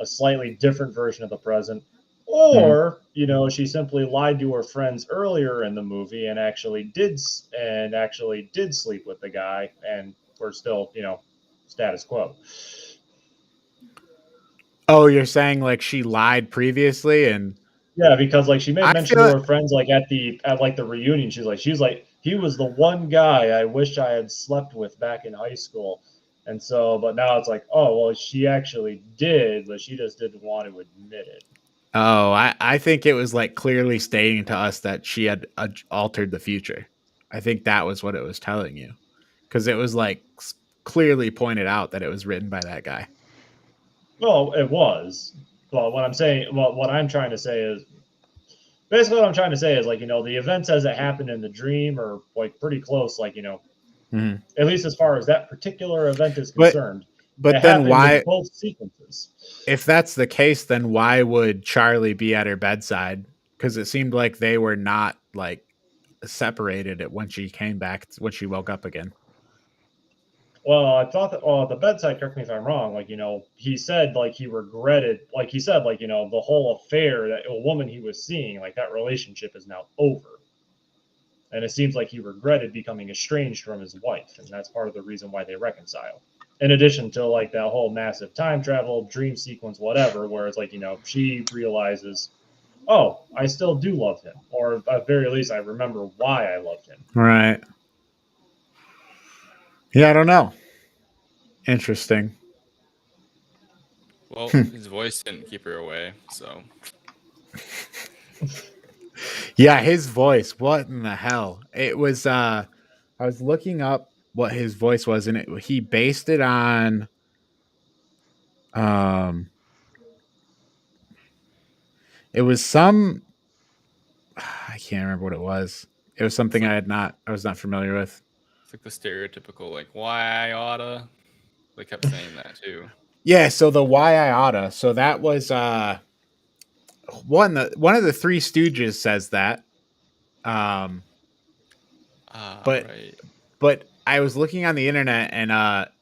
S3: a slightly different version of the present. Or, she simply lied to her friends earlier in the movie and actually did sleep with the guy, and we're still, status quo.
S1: Oh, you're saying like she lied previously, and
S3: yeah, because like she made mention to her friends like at the reunion, she's like he was the one guy I wish I had slept with back in high school, and so but now it's like, oh well, she actually did, but she just didn't want to admit it.
S1: Oh, I think it was like clearly stating to us that she had altered the future. I think that was what it was telling you, because it was like clearly pointed out that it was written by that guy.
S3: Well, it was. Well, what I'm trying to say is, basically what I'm trying to say is like, the events as it happened in the dream are like pretty close, like,
S1: mm-hmm.
S3: At least as far as that particular event is concerned.
S1: But then why
S3: both sequences?
S1: If that's the case, then why would Charlie be at her bedside? Because it seemed like they were not like separated when she came back, when she woke up again.
S3: Well, I thought that at the bedside, correct me if I'm wrong, like, he said like he regretted, like he said, like, the whole affair, that a woman he was seeing, like that relationship is now over. And it seems like he regretted becoming estranged from his wife. And that's part of the reason why they reconcile. In addition to like that whole massive time travel, dream sequence, whatever, where it's like, she realizes, oh, I still do love him. Or at the very least, I remember why I loved him.
S1: Right. Yeah, I don't know. Interesting.
S2: Well, his voice didn't keep her away, so.
S1: Yeah, his voice. What in the hell? It was, I was looking up what his voice was, and he based it on, it was some, I can't remember what it was. It was something I was not familiar with.
S2: It's like the stereotypical, like, why I oughta. They kept saying that too.
S1: Yeah, so the why I oughta. So that was one of the Three Stooges says that. But
S2: right.
S1: But I was looking on the internet, and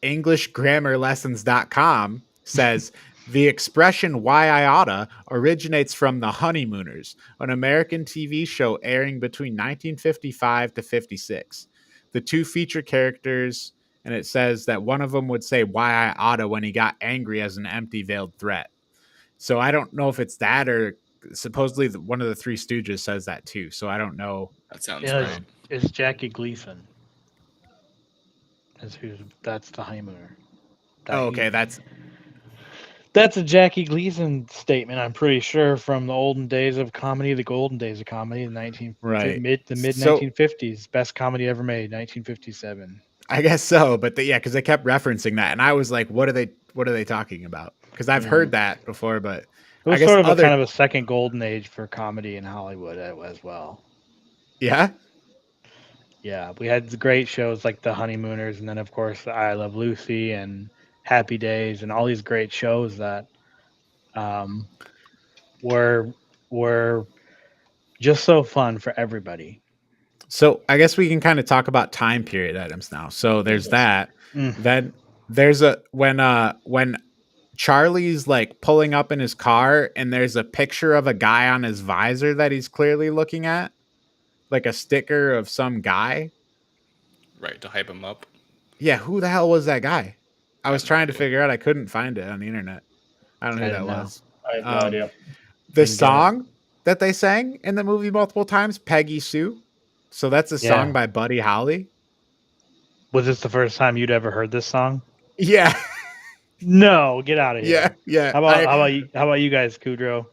S1: EnglishGrammarLessons.com says the expression "why I oughta" originates from The Honeymooners, an American TV show airing between 1955 to 56. The two feature characters, and it says that one of them would say "why I oughta" when he got angry as an empty veiled threat. So I don't know if it's that, or supposedly one of the Three Stooges says that too. So I don't know.
S2: That sounds right.
S4: It's Jackie Gleason. That's the Honeymooner. That's a Jackie Gleason statement, I'm pretty sure, from the olden days of comedy, the golden days of comedy, the mid 1950s, best comedy ever made, 1957.
S1: I guess so, but because they kept referencing that, and I was like, what are they talking about? Because I've heard that before, but
S4: it was sort of kind of a second golden age for comedy in Hollywood as well.
S1: Yeah.
S4: Yeah, we had great shows like The Honeymooners, and then of course I Love Lucy and Happy Days, and all these great shows that were just so fun for everybody.
S1: So I guess we can kind of talk about time period items now. So there's that. Then there's when Charlie's like pulling up in his car, and there's a picture of a guy on his visor that he's clearly looking at, like a sticker of some guy.
S2: Right, to hype him up.
S1: Yeah, who the hell was that guy? I was trying to figure out. I couldn't find it on the internet. I don't know who that was.
S3: I have no idea.
S1: The song that they sang in the movie multiple times, Peggy Sue. So that's a song by Buddy Holly.
S4: Was this the first time you'd ever heard this song?
S1: Yeah.
S4: No, get out of here.
S1: Yeah.
S4: How about you guys, Kudrow,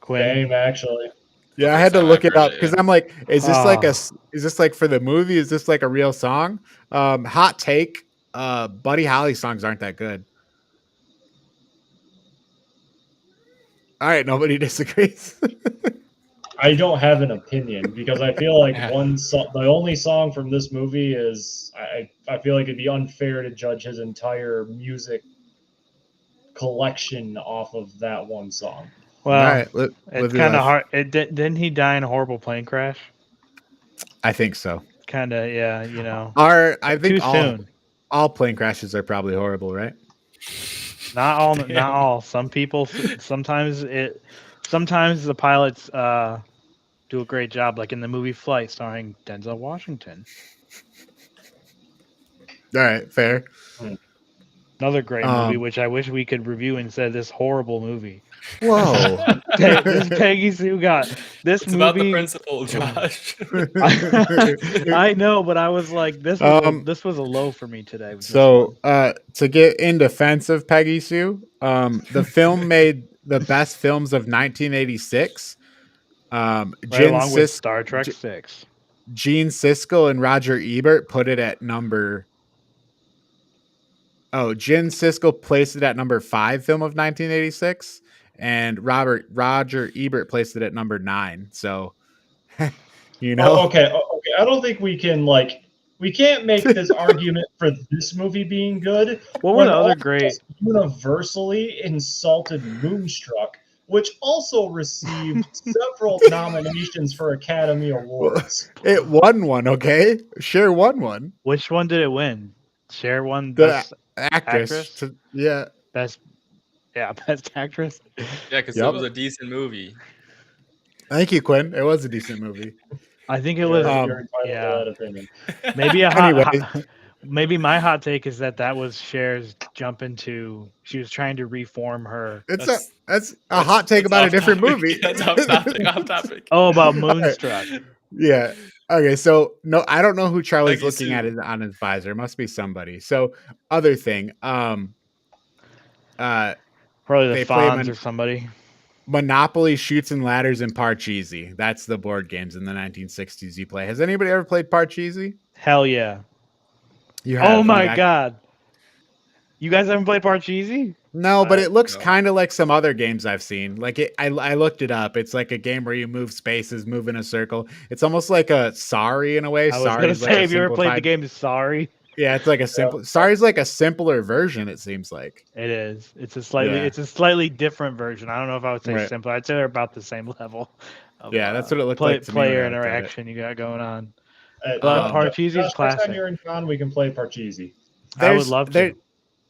S4: Quinn?
S3: Same, actually.
S1: Yeah, I had to look it up because I'm like, is this like for the movie? Is this like a real song? Hot take. Buddy Holly songs aren't that good. All right, nobody disagrees.
S3: I don't have an opinion because I feel like the only song from this movie is I feel like it'd be unfair to judge his entire music collection off of that one song.
S4: Well, it's kind of hard. Didn't he die in a horrible plane crash?
S1: I think so.
S4: Kind of, yeah. You know,
S1: I think
S4: soon.
S1: All plane crashes are probably horrible, right?
S4: Not all. Not all. Some people. Sometimes the pilots do a great job, like in the movie Flight, starring Denzel Washington.
S1: All right, fair.
S4: Another great movie, which I wish we could review instead of this horrible movie.
S1: Whoa!
S4: This Peggy Sue got this
S2: it's
S4: movie.
S2: About the principal, Josh.
S4: I know, but I was like, this was a low for me today.
S1: So, to get in defense of Peggy Sue, the film made the best films of 1986.
S4: Along with Star Trek 6.
S1: Gene Siskel and Roger Ebert put it at number. Oh, Gene Siskel placed it at number 5 film of 1986, and Roger Ebert placed it at number 9. So, you know.
S3: Oh, okay. I don't think we can't make this argument for this movie being good.
S4: What were the other great?
S3: Universally insulted Moonstruck, which also received several nominations for Academy Awards.
S1: It won one, okay? Cher won one.
S4: Which one did it win? Cher won
S1: Best actress.
S4: Best actress.
S2: Yeah, because it was a decent movie.
S1: Thank you, Quinn. It was a decent movie.
S4: I think it was. Maybe maybe my hot take is that was Cher's jump into. She was trying to reform her.
S1: That's a hot take about a different movie.
S2: That's off topic.
S4: Oh, about Moonstruck.
S1: Yeah. Okay, so no, I don't know who Charlie's looking at on his visor. It must be somebody. So, other thing,
S4: probably the Fonz or somebody.
S1: Monopoly, Shoots and Ladders, and Parcheesi. That's the board games in the 1960s you play. Has anybody ever played Parcheesi?
S4: Hell yeah!
S1: You have.
S4: Oh my god! You guys haven't played Parcheesi?
S1: No, but it looks kind of like some other games I've seen. Like I looked it up. It's like a game where you move spaces, move in a circle. It's almost like a Sorry in a way.
S4: I was going to say, have you ever played the game Sorry?
S1: Yeah, it's like a simple. Sorry's like a simpler version. It seems like
S4: it is. It's a slightly different version. I don't know if I would say simpler. I'd say they're about the same level.
S1: That's what it looked like.
S4: Player interaction you got going on. Parcheesi's classic.
S3: Next time you're in town, we can play Parcheesi.
S4: I would love to.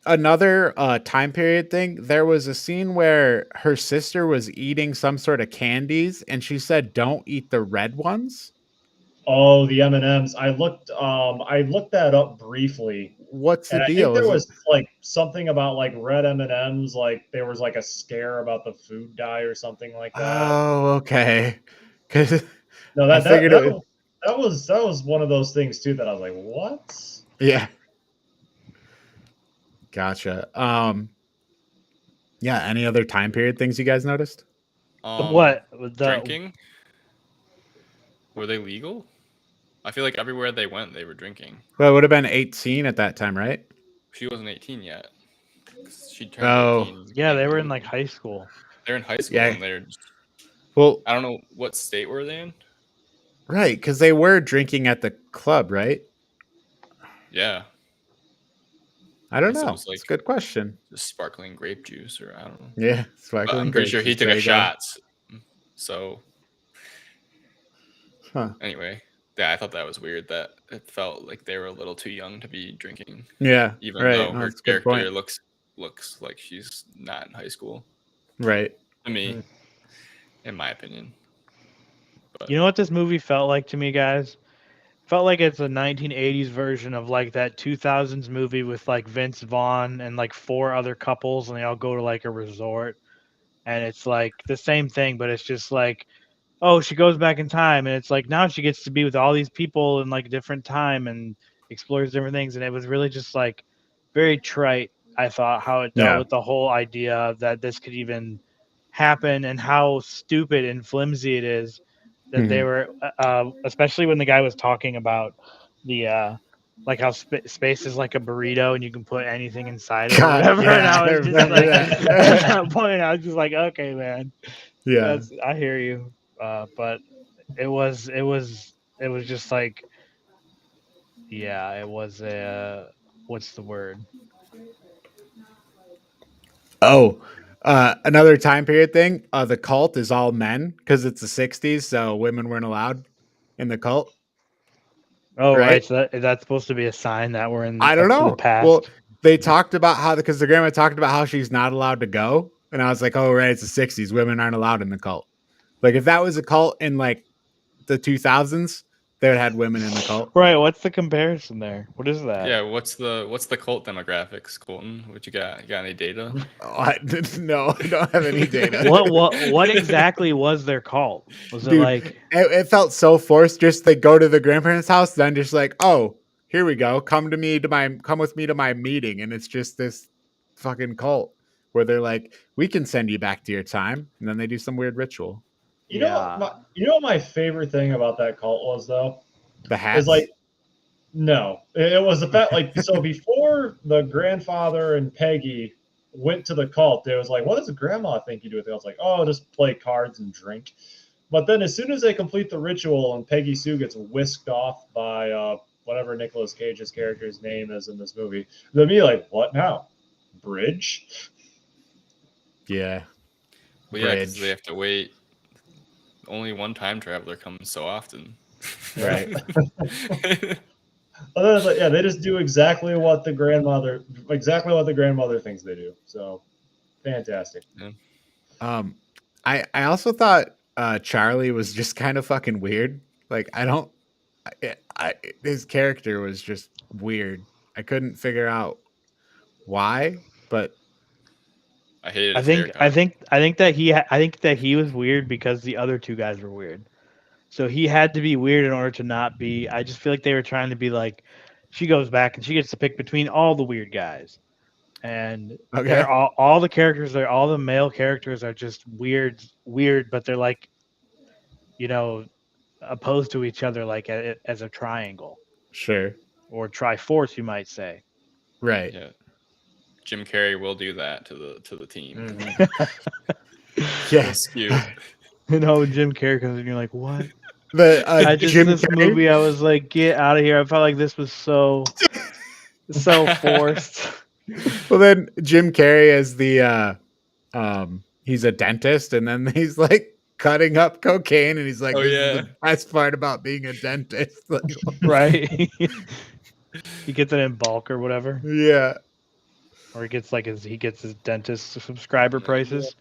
S1: Another time period thing. There was a scene where her sister was eating some sort of candies, and she said, "Don't eat the red ones."
S3: Oh, the M&Ms. I looked that up briefly.
S1: What's the
S3: and
S1: deal?
S3: I think there was like something about like red M&Ms, like there was like a scare about the food dye or something like that.
S1: Oh, okay. Because
S3: no, that was one of those things too that I was like, what?
S1: Yeah. Gotcha. Yeah. Any other time period things you guys noticed?
S4: What
S2: drinking? Were they legal? I feel like everywhere they went, they were drinking.
S1: Well, it would have been 18 at that time, right?
S2: She wasn't 18 yet. She turned 18.
S4: Yeah, they were in like high school.
S2: They're in high school, and they're just,
S1: well,
S2: I don't know what state were they in.
S1: Right, because they were drinking at the club, right?
S2: Yeah.
S1: I don't know. It's a good question.
S2: Just sparkling grape juice, or I don't know.
S1: Yeah, sparkling.
S2: I'm pretty sure he took a shot. So. Anyway, yeah, I thought that was weird. That it felt like they were a little too young to be drinking.
S1: Yeah,
S2: even though her character looks like she's not in high school.
S1: Right.
S2: To me, in my opinion.
S4: But, you know what this movie felt like to me, guys? Felt like it's a 1980s version of like that 2000s movie with like Vince Vaughn and like 4 other couples, and they all go to like a resort, and it's like the same thing, but it's just like, oh, she goes back in time, and it's like now she gets to be with all these people in like a different time and explores different things, and it was really just like very trite. I thought how it dealt with the whole idea that this could even happen, and how stupid and flimsy it is that they were, especially when the guy was talking about the like how space is like a burrito and you can put anything inside it or whatever. And I was just like, at that point, I was just like, okay, man, I hear you. But it was just like, yeah, it was what's the word?
S1: Oh, another time period thing. The cult is all men because it's the 60s, so women weren't allowed in the cult.
S4: Oh, right. So that's supposed to be a sign that we're in.
S1: I don't know.
S4: The past.
S1: Well, they talked about how because the grandma talked about how she's not allowed to go, and I was like, oh, right, it's the 60s. Women aren't allowed in the cult. Like if that was a cult in like the 2000s, they would have had women in the cult.
S4: Right. What's the comparison there? What is that?
S2: Yeah. What's the cult demographics, Colton? What you got? You got any data?
S1: No, I don't have any data.
S4: What exactly was their cult? Was it like?
S1: It felt so forced. Just they go to the grandparents' house, then just like, oh, here we go. Come with me to my meeting, and it's just this fucking cult where they're like, we can send you back to your time, and then they do some weird ritual.
S3: You know what my favorite thing about that cult was, though?
S1: The hats?
S3: Is like, no. It was the fact, like, so before the grandfather and Peggy went to the cult, it was like, what does the grandma think you do with it? I was like, oh, just play cards and drink. But then as soon as they complete the ritual and Peggy Sue gets whisked off by whatever Nicolas Cage's character's name is in this movie, they'll be like, what now? Bridge?
S1: Yeah.
S2: Well, yeah, because they have to wait. Only one time traveler comes so often.
S1: Right.
S3: Yeah, they just do exactly what the grandmother thinks they do. So fantastic.
S2: Yeah.
S1: I also thought Charlie was just kind of fucking weird. Like his character was just weird. I couldn't figure out why, but
S2: I hated.
S4: I think that he was weird because the other 2 guys were weird. So he had to be weird in order to not be. I just feel like they were trying to be like, she goes back and she gets to pick between all the weird guys, and they're all the characters. They're all the male characters are just weird, but they're like, opposed to each other, like as a triangle.
S1: Sure.
S4: Or Triforce, you might say.
S1: Right.
S2: Yeah. Jim Carrey will do that to the team.
S1: Mm-hmm. Yes.
S2: Cute.
S4: Jim Carrey comes and you're like, what?
S1: Jim
S4: this
S1: Carrey?
S4: Movie, I was like, get out of here. I felt like this was so forced.
S1: Well, then Jim Carrey as the he's a dentist, and then he's like cutting up cocaine, and he's like,
S2: Oh,
S1: "This
S2: yeah.
S1: is the best part about being a dentist." Like,
S4: Right. He gets it in bulk or whatever,
S1: yeah.
S4: or he gets his dentist subscriber
S2: Yeah.
S4: prices.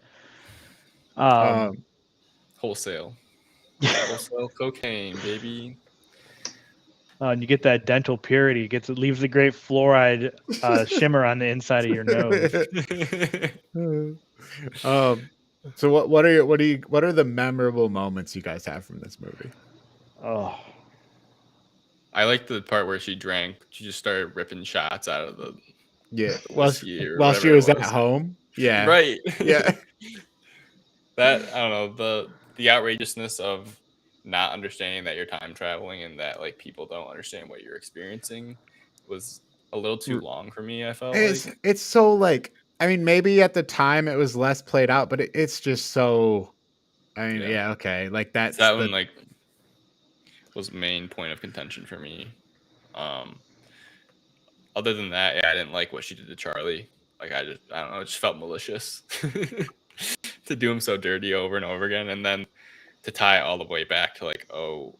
S2: Wholesale cocaine, baby.
S4: And you get that dental purity. It leaves the great fluoride shimmer on the inside of your nose.
S1: So what are the memorable moments you guys have from this movie?
S4: Oh,
S2: I like the part where she drank. She just started ripping shots out of the
S1: while
S2: while
S1: she was at home. Yeah.
S2: Right.
S1: Yeah.
S2: That, I don't know, the outrageousness of not understanding that you're time traveling and that like people don't understand what you're experiencing was a little too long for me, I felt like.
S1: It's so like, I mean, maybe at the time it was less played out, but it's just so, I mean, yeah, okay. Like that's
S2: that one like was the main point of contention for me. Other than that, yeah, I didn't like what she did to Charlie. Like I don't know, it just felt malicious to do him so dirty over and over again, and then to tie it all the way back to like, oh,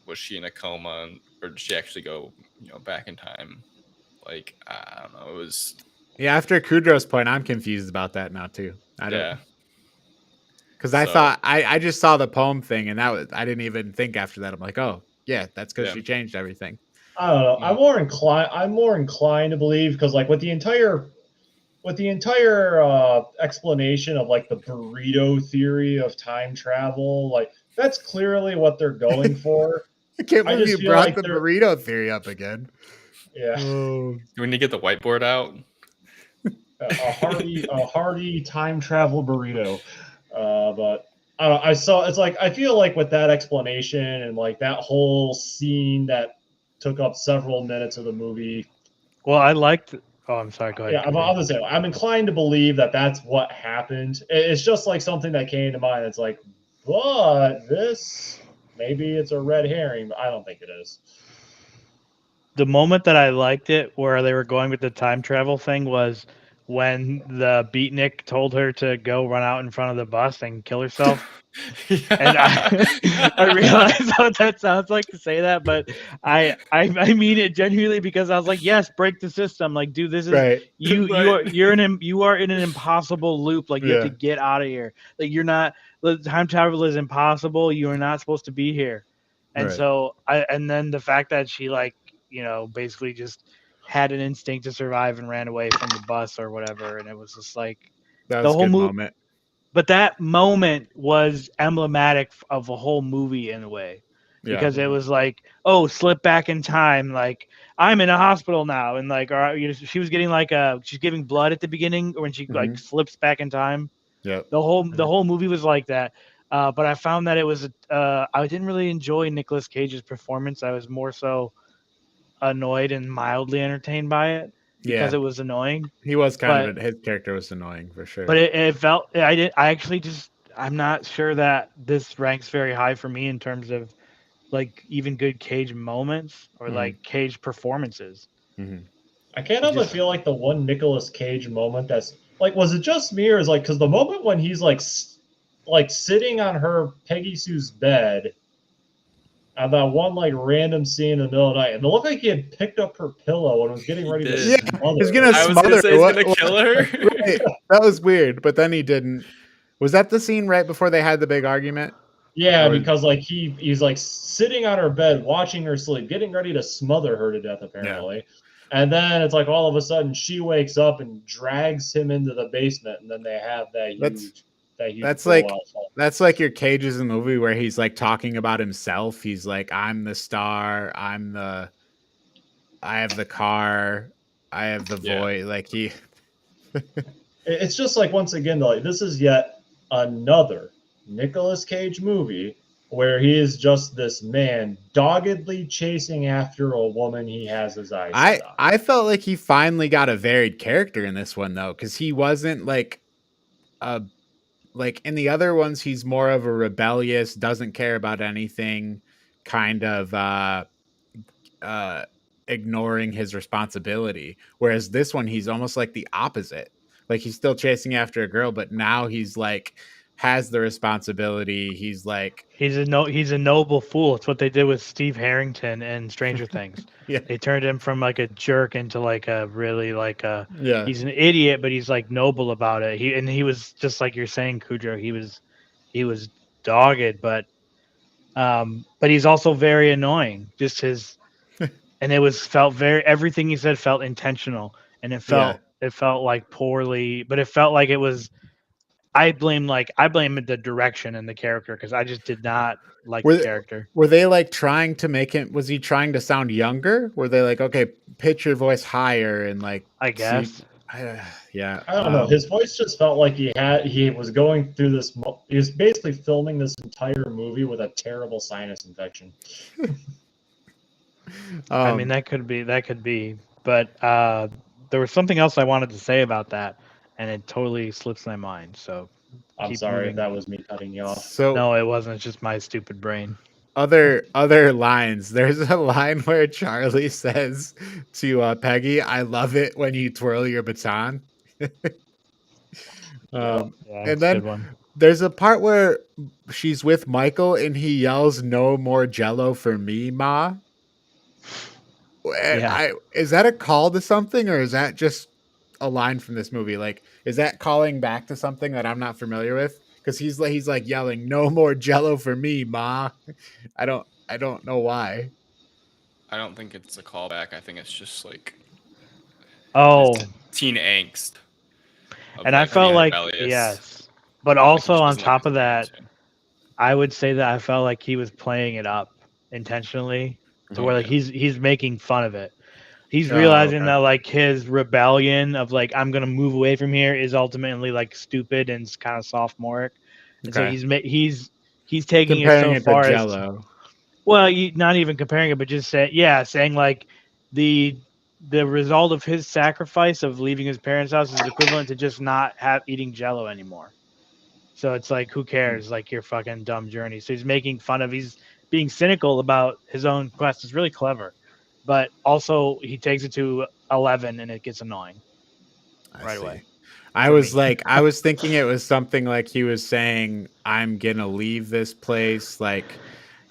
S2: was she in a coma, or did she actually go, back in time? Like I don't know, it was.
S1: Yeah, after Kudrow's point, I'm confused about that now too. I don't.
S2: Yeah.
S1: Because I thought I just saw the poem thing, and I didn't even think after that. I'm like, oh yeah, that's because she changed everything.
S3: I don't know. I'm more inclined to believe, because like with the entire explanation of like the burrito theory of time travel, like that's clearly what they're going for.
S1: I can't believe you brought like the burrito theory up again.
S3: Yeah.
S2: Do we need to get the whiteboard out?
S3: A hearty time travel burrito. But I feel like with that explanation and like that whole scene that took up several minutes of the movie.
S4: Well, I liked. Oh, I'm sorry. Go ahead.
S3: Yeah, I'm inclined to believe that that's what happened. It's just like something that came to mind. It's like, but maybe it's a red herring, but I don't think it is.
S4: The moment that I liked it, where they were going with the time travel thing, was when the beatnik told her to go run out in front of the bus and kill herself. And I realize what that sounds like to say that, but I mean it genuinely, because I was like, yes, break the system. Like, dude, this is
S1: right.
S4: You are in an impossible loop. Like, you have to get out of here. Like, the time travel is impossible. You are not supposed to be here. And so and then the fact that she basically just had an instinct to survive and ran away from the bus or whatever, and it was just like
S1: that was the whole moment.
S4: But that moment was emblematic of a whole movie in a way, because it was like, oh, slip back in time. Like, I'm in a hospital now, and like, she was getting she's giving blood at the beginning when she like slips back in time.
S1: Yeah,
S4: the whole movie was like that. But I found that it was I didn't really enjoy Nicolas Cage's performance. I was more so annoyed and mildly entertained by it because it was annoying.
S1: He was his character was annoying for sure.
S4: But it felt I'm not sure that this ranks very high for me in terms of like even good Cage moments or like Cage performances.
S3: I can't help but feel like the one Nicolas Cage moment that's like, was it just me, or is like, because the moment when he's like sitting on her Peggy Sue's bed, and that one like random scene in the middle of the night, and it looked like he had picked up her pillow and was getting ready to smother her.
S1: He's gonna smother her.
S2: He's gonna kill her.
S1: Right. That was weird, but then he didn't. Was that the scene right before they had the big argument?
S3: Yeah, because like he's like sitting on her bed, watching her sleep, getting ready to smother her to death, apparently. Yeah. And then it's like all of a sudden she wakes up and drags him into the basement, and then they have that huge.
S1: That's like your Cage's in the movie where he's like talking about himself. He's like, I'm the star, I have the car, I have the voice. Like
S3: it's just like, once again, like, this is yet another Nicolas Cage movie where he is just this man doggedly chasing after a woman he has his eyes on.
S1: I felt like he finally got a varied character in this one though, because he wasn't like in the other ones, he's more of a rebellious, doesn't care about anything, kind of ignoring his responsibility. Whereas this one, he's almost like the opposite. Like, he's still chasing after a girl, but now he's like has the responsibility. He's like
S4: he's a noble fool. It's what they did with Steve Harrington in Stranger Things.
S1: Yeah.
S4: They turned him from like a jerk into like a really like a
S1: Yeah.
S4: he's an idiot, but he's like noble about it. He was just like you're saying, Cujo. He was dogged, but he's also very annoying. Just his and it was felt very everything he said felt intentional, and it felt like poorly, but it felt like it was. I blame the direction and the character because I just did not like the character.
S1: Were they like trying to make him? Was he trying to sound younger? Were they like, okay, pitch your voice higher and like?
S4: I guess.
S1: Yeah.
S3: I don't know. His voice just felt like he was going through this. He was basically filming this entire movie with a terrible sinus infection.
S4: I mean, that could be, but there was something else I wanted to say about that, and it totally slips my mind. So
S3: I'm sorry if that was me cutting you off.
S1: So
S4: no, it wasn't. It's just my stupid brain.
S1: Other lines. There's a line where Charlie says to Peggy, "I love it when you twirl your baton." And then there's a part where she's with Michael and he yells, "No more Jello for me, Ma."
S4: Yeah.
S1: Is that a call to something, or is that just a line from this movie? Like, is that calling back to something that I'm not familiar with? Because he's like yelling, "No more Jello for me, Ma." I don't know why.
S2: I don't think it's a callback. I think it's just like teen angst.
S4: And I felt like yes, but also on top of that, I would say that I felt like he was playing it up intentionally to where like he's making fun of it. He's realizing that like his rebellion of like I'm gonna move away from here is ultimately like stupid and kind of sophomoric, and so he's taking
S1: comparing
S4: it so far
S1: to
S4: as
S1: Jello.
S4: Well, not even comparing it, but just saying like the result of his sacrifice of leaving his parents' house is equivalent to just not eating Jello anymore. So it's like, who cares? Like your fucking dumb journey. So he's making fun of. He's being cynical about his own quest. It's really clever, but also he takes it to 11 and it gets annoying right away.
S1: I was thinking it was something like he was saying, "I'm gonna leave this place. Like,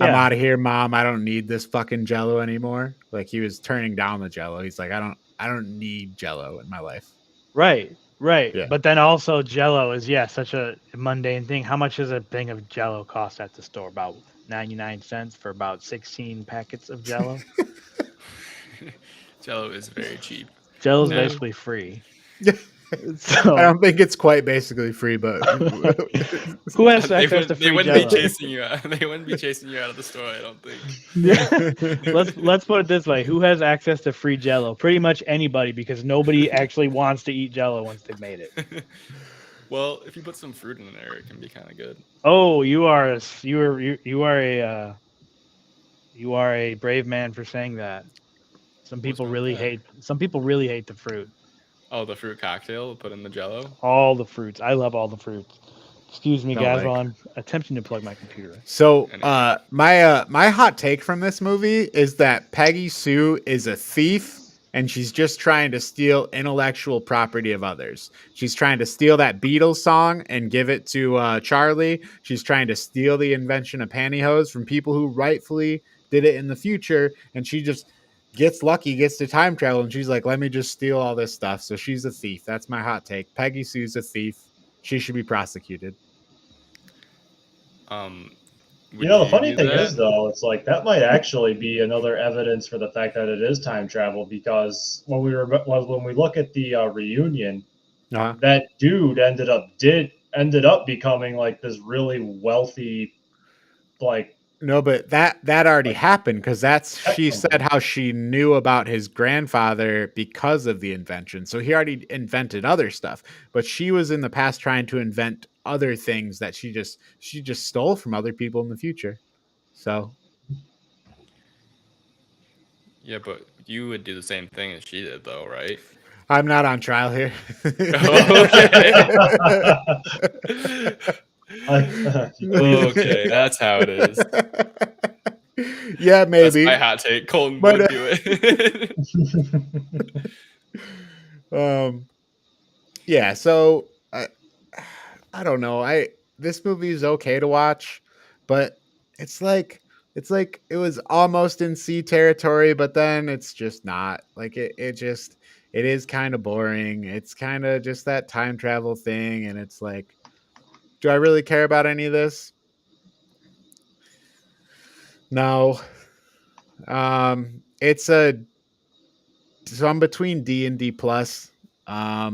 S1: I'm out of here, Mom. I don't need this fucking Jello anymore." Like he was turning down the Jello. He's like, I don't need Jello in my life.
S4: Right.
S1: Yeah.
S4: But then also Jello is such a mundane thing. How much does a thing of Jello cost at the store? About 99 cents for about 16 packets of Jello.
S2: Jello is very cheap.
S4: Jello is basically free. So,
S1: I don't think it's quite basically free, but
S4: who has access to free
S2: They wouldn't
S4: Jello?
S2: be chasing you out. They wouldn't be chasing you out of the store, I don't think.
S4: Yeah. Let's put it this way: who has access to free Jello? Pretty much anybody, because nobody actually wants to eat Jello once they've made it.
S2: Well, if you put some fruit in there, it can be kind of good.
S4: Oh, you are a brave man for saying that. Some people really hate the fruit.
S2: Oh, the fruit cocktail put in the Jello?
S4: All the fruits. I love all the fruits. Excuse me, guys, while I'm attempting to plug my computer.
S1: So, my hot take from this movie is that Peggy Sue is a thief, and she's just trying to steal intellectual property of others. She's trying to steal that Beatles song and give it to Charlie. She's trying to steal the invention of pantyhose from people who rightfully did it in the future, and she just gets lucky, gets to time travel, and she's like, let me just steal all this stuff. So she's a thief. That's my hot take. Peggy Sue's a thief. She should be prosecuted.
S3: The funny thing is, though, it's like that might actually be another evidence for the fact that it is time travel, because when we look at the reunion, that dude ended up becoming like this really wealthy, like.
S1: No, but that already happened, because she said how she knew about his grandfather because of the invention. So he already invented other stuff, but she was in the past trying to invent other things that she just stole from other people in the future. So
S2: yeah, but you would do the same thing as she did, though, right?
S1: I'm not on trial here.
S2: Okay, that's how it is.
S1: Yeah, maybe.
S2: That's my hot take. Colton would do it.
S1: Yeah, so I don't know. this movie is okay to watch, but it's like it was almost in C territory, but then it's just not. Like it is kind of boring. It's kind of just that time travel thing, and it's like, do I really care about any of this? No. It's so I'm between D and D plus. I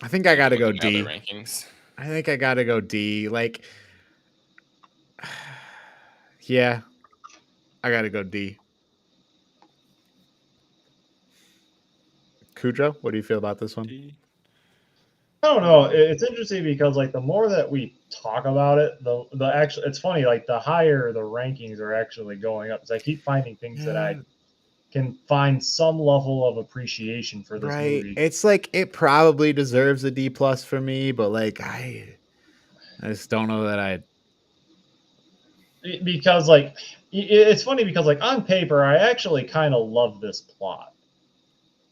S1: think I got to go D.
S2: Rankings.
S1: I think I got to go D. Like, yeah, I got to go D. Kudrow, what do you feel about this one?
S2: D.
S3: I don't know. It's interesting because like the more that we talk about it, the actual it's funny, like the higher the rankings are actually going up. Because I keep finding things that I can find some level of appreciation for this movie.
S1: It's like it probably deserves a D plus for me, but like I just don't know that I.
S3: Because like it's funny because like on paper I actually kind of love this plot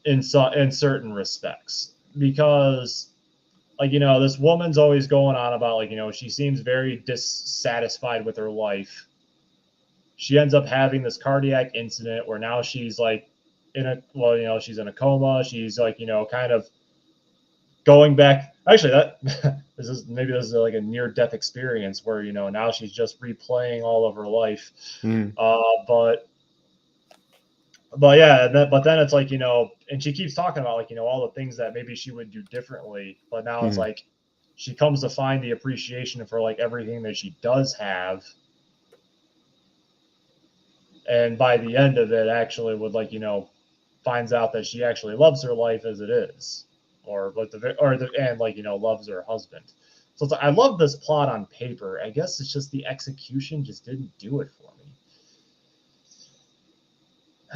S3: in certain respects, because like, you know, this woman's always going on about like, you know, she seems very dissatisfied with her life. She ends up having this cardiac incident where now she's like she's in a coma. She's like, you know, kind of going back. Actually, that this is like a near death experience where, you know, now she's just replaying all of her life. But yeah, but then it's like, you know, and she keeps talking about like, you know, all the things that maybe she would do differently. But now it's like she comes to find the appreciation for like everything that she does have. And by the end of it, actually would like, you know, finds out that she actually loves her life as it is, and like, you know, loves her husband. So it's like, I love this plot on paper. I guess it's just the execution just didn't do it for me.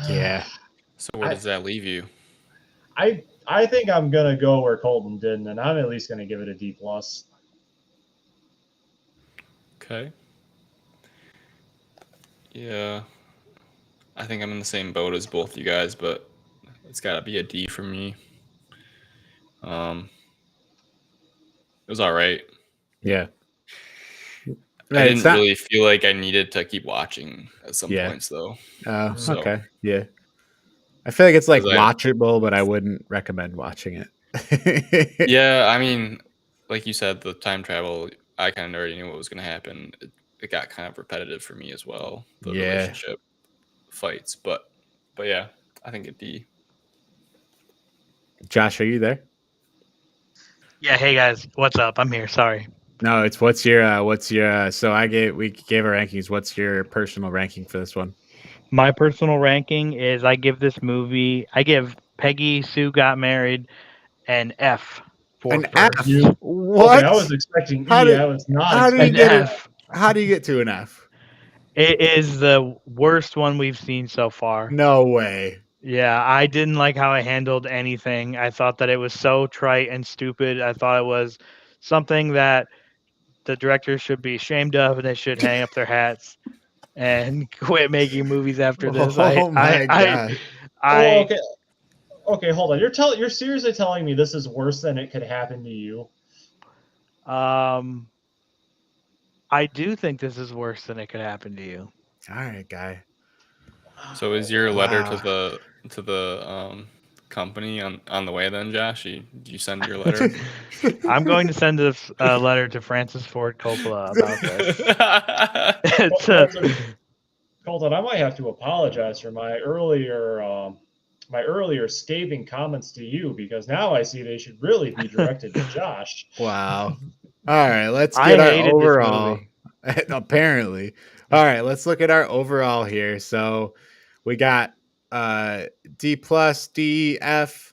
S1: Yeah.
S2: So where does that leave you?
S3: I think I'm gonna go where Colton did, and I'm at least gonna give it a D plus.
S2: Okay. Yeah. I think I'm in the same boat as both you guys, but it's gotta be a D for me. It was all right.
S1: Yeah.
S2: I didn't really feel like I needed to keep watching at some points, though.
S1: Okay. Yeah. I feel like it's like watchable, but I wouldn't recommend watching it.
S2: Yeah, I mean, like you said, the time travel, I kind of already knew what was going to happen. It got kind of repetitive for me as well, the relationship fights. But yeah, I think a D.
S1: Josh, are you there?
S4: Yeah, hey guys, what's up? I'm here. Sorry.
S1: No, it's what's your so we gave our rankings. What's your personal ranking for this one?
S4: My personal ranking is I give Peggy Sue Got Married an F for
S1: an
S4: first.
S1: F? What?
S3: Okay, I was expecting E. I was not expecting
S1: F. How do you get to an F?
S4: It is the worst one we've seen so far.
S1: No way.
S4: Yeah, I didn't like how it handled anything. I thought that it was so trite and stupid. I thought it was something that the directors should be ashamed of, and they should hang up their hats and quit making movies after this.
S1: My God.
S3: Okay, hold on. You're seriously telling me this is worse than it could happen to you?
S4: I do think this is worse than it could happen to you.
S1: All right, guy.
S2: So is your letter to the company on the way then, Josh? Do you send your letter?
S4: I'm going to send a letter to Francis Ford Coppola about this.
S3: Colton, I might have to apologize for my earlier scathing comments to you, because now I see they should really be directed to Josh.
S1: Wow. All right, let's get our overall. Apparently. All right, let's look at our overall here. So we got D plus, D, F.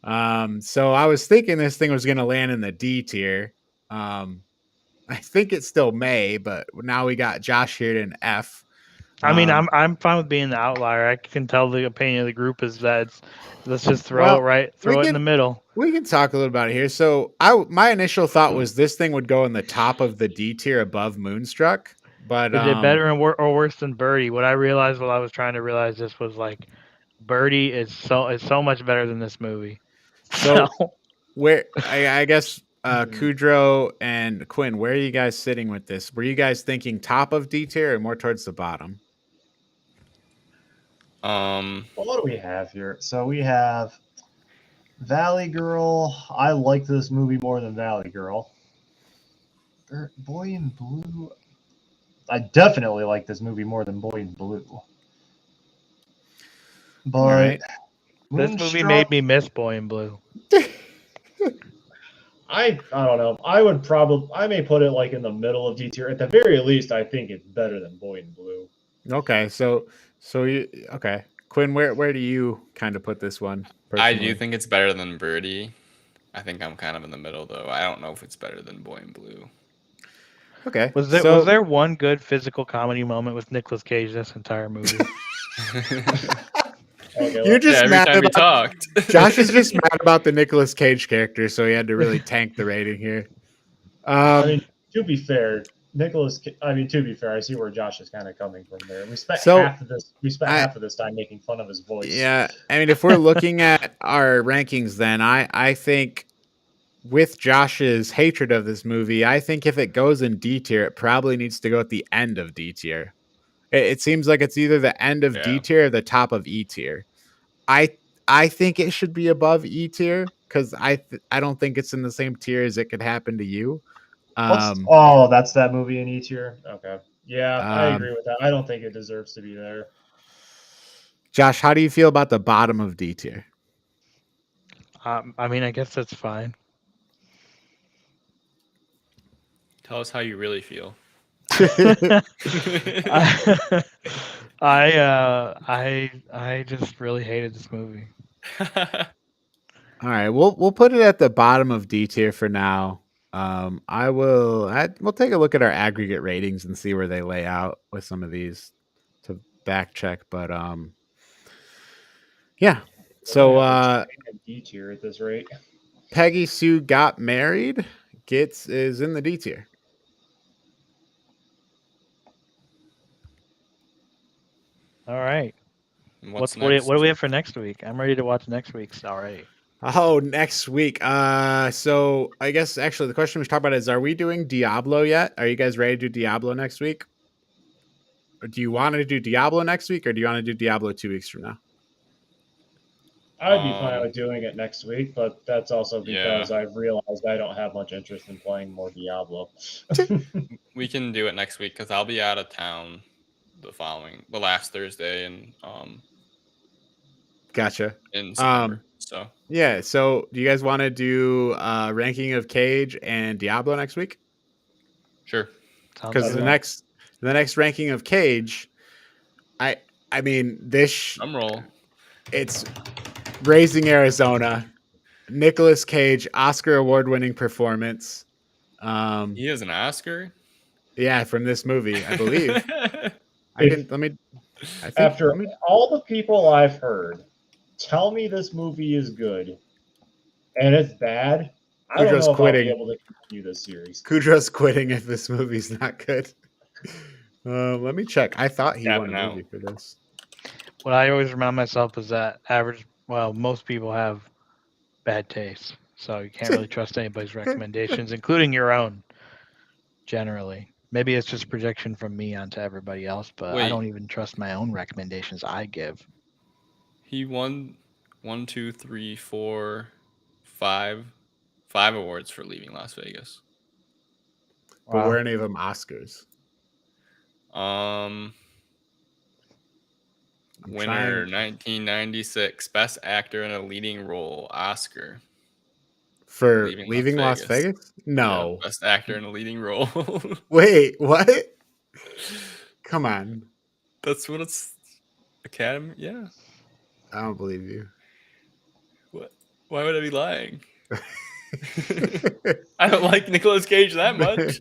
S1: So I was thinking this thing was going to land in the D tier. I think it still may, but now we got Josh here at an F.
S4: I mean, I'm fine with being the outlier. I can tell the opinion of the group is that let's just throw it in the middle.
S1: We can talk a little about it here. So my initial thought was this thing would go in the top of the D tier above Moonstruck. But
S4: is it better or worse than Birdie? What I realized while I was trying to realize this was like Birdie is so much better than this movie.
S1: So where I guess Kudrow and Quinn, where are you guys sitting with this? Were you guys thinking top of D tier or more towards the bottom?
S3: Well, what do we have here? So we have Valley Girl. I like this movie more than Valley Girl. Boy in Blue. I definitely like this movie more than Boy in Blue. But
S4: this movie made me miss Boy in Blue.
S3: I don't know. I may put it like in the middle of D tier. At the very least, I think it's better than Boy in Blue.
S1: Okay, so you okay. Quinn, where do you kind of put this one?
S2: Personally? I do think it's better than Birdie. I think I'm kind of in the middle though. I don't know if it's better than Boy in Blue.
S1: Okay.
S4: Was there one good physical comedy moment with Nicolas Cage this entire movie?
S3: Okay,
S1: you're just mad
S2: every time
S1: about, we talked. Josh is just mad about the Nicolas Cage character, so he had to really tank the rating here.
S3: I mean, to be fair, I see where Josh is kind of coming from there. We spent half of this time making fun of his voice.
S1: Yeah, I mean, if we're looking at our rankings, then I think with Josh's hatred of this movie, I think if it goes in D tier, it probably needs to go at the end of D tier. It seems like it's either the end of D tier or the top of E tier. I think it should be above E tier because I don't think it's in the same tier as It Could Happen to You.
S3: That's that movie in E tier. Okay, yeah, I agree with that. I don't think it deserves to be there.
S1: Josh, how do you feel about the bottom of D tier?
S4: I mean, I guess that's fine.
S2: Tell us how you really feel.
S4: I just really hated this movie.
S1: All right, we'll put it at the bottom of D tier for now. We'll take a look at our aggregate ratings and see where they lay out with some of these to back check. But yeah. So
S3: D tier at this rate.
S1: Peggy Sue Got Married is in the D tier.
S4: All right. What do we have for next week? I'm ready to watch next week's already.
S1: Oh, next week. So I guess actually the question we should talk about is: are we doing Diablo yet? Are you guys ready to do Diablo next week? Or do you want to do Diablo next week, or do you want to do Diablo 2 weeks from now?
S3: I'd be fine with doing it next week, but that's also because I've realized I don't have much interest in playing more Diablo.
S2: We can do it next week because I'll be out of town the last Thursday, and
S1: Gotcha.
S2: In September. So
S1: yeah. So do you guys want to do ranking of Cage and Diablo next week?
S2: Sure.
S1: Because the next ranking of Cage, I mean this.
S2: Drum roll.
S1: It's Raising Arizona, Nicolas Cage, Oscar award-winning performance.
S2: He has an Oscar.
S1: Yeah, from this movie, I believe.
S3: After all the people I've heard tell me this movie is good and it's bad, I don't know if I'll be able to continue this series.
S1: Kudrow's quitting if this movie's not good. Let me check. I thought he won a movie for this.
S4: What I always remind myself is that most people have bad taste, so you can't really trust anybody's recommendations, including your own, generally. Maybe it's just projection from me onto everybody else, but I don't even trust my own recommendations I give.
S2: He won 1, 2, 3, 4, 5 awards for Leaving Las Vegas.
S1: But were any of them Oscars?
S2: Winner 1996, Best Actor in a Leading Role, Oscar.
S1: For Leaving Las Vegas? No.
S2: Yeah, Best Actor in a Leading Role.
S1: Wait, what? Come on.
S2: That's what it's Academy. Yeah.
S1: I don't believe you.
S2: What? Why would I be lying? I don't like Nicolas Cage that much.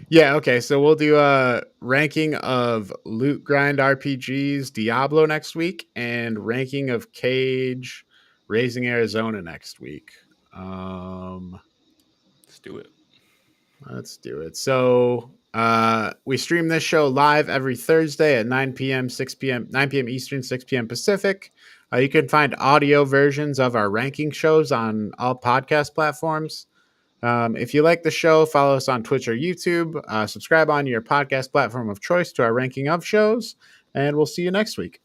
S1: Yeah, okay. So we'll do a ranking of Loot Grind RPGs Diablo next week and ranking of Cage Raising Arizona next week.
S2: Let's do it.
S1: Let's do it. So We stream this show live every Thursday at 9 p.m., 9 p.m. Eastern, 6 p.m. Pacific. You can find audio versions of our ranking shows on all podcast platforms. If you like the show, follow us on Twitch or YouTube. Subscribe on your podcast platform of choice to our ranking of shows, and we'll see you next week.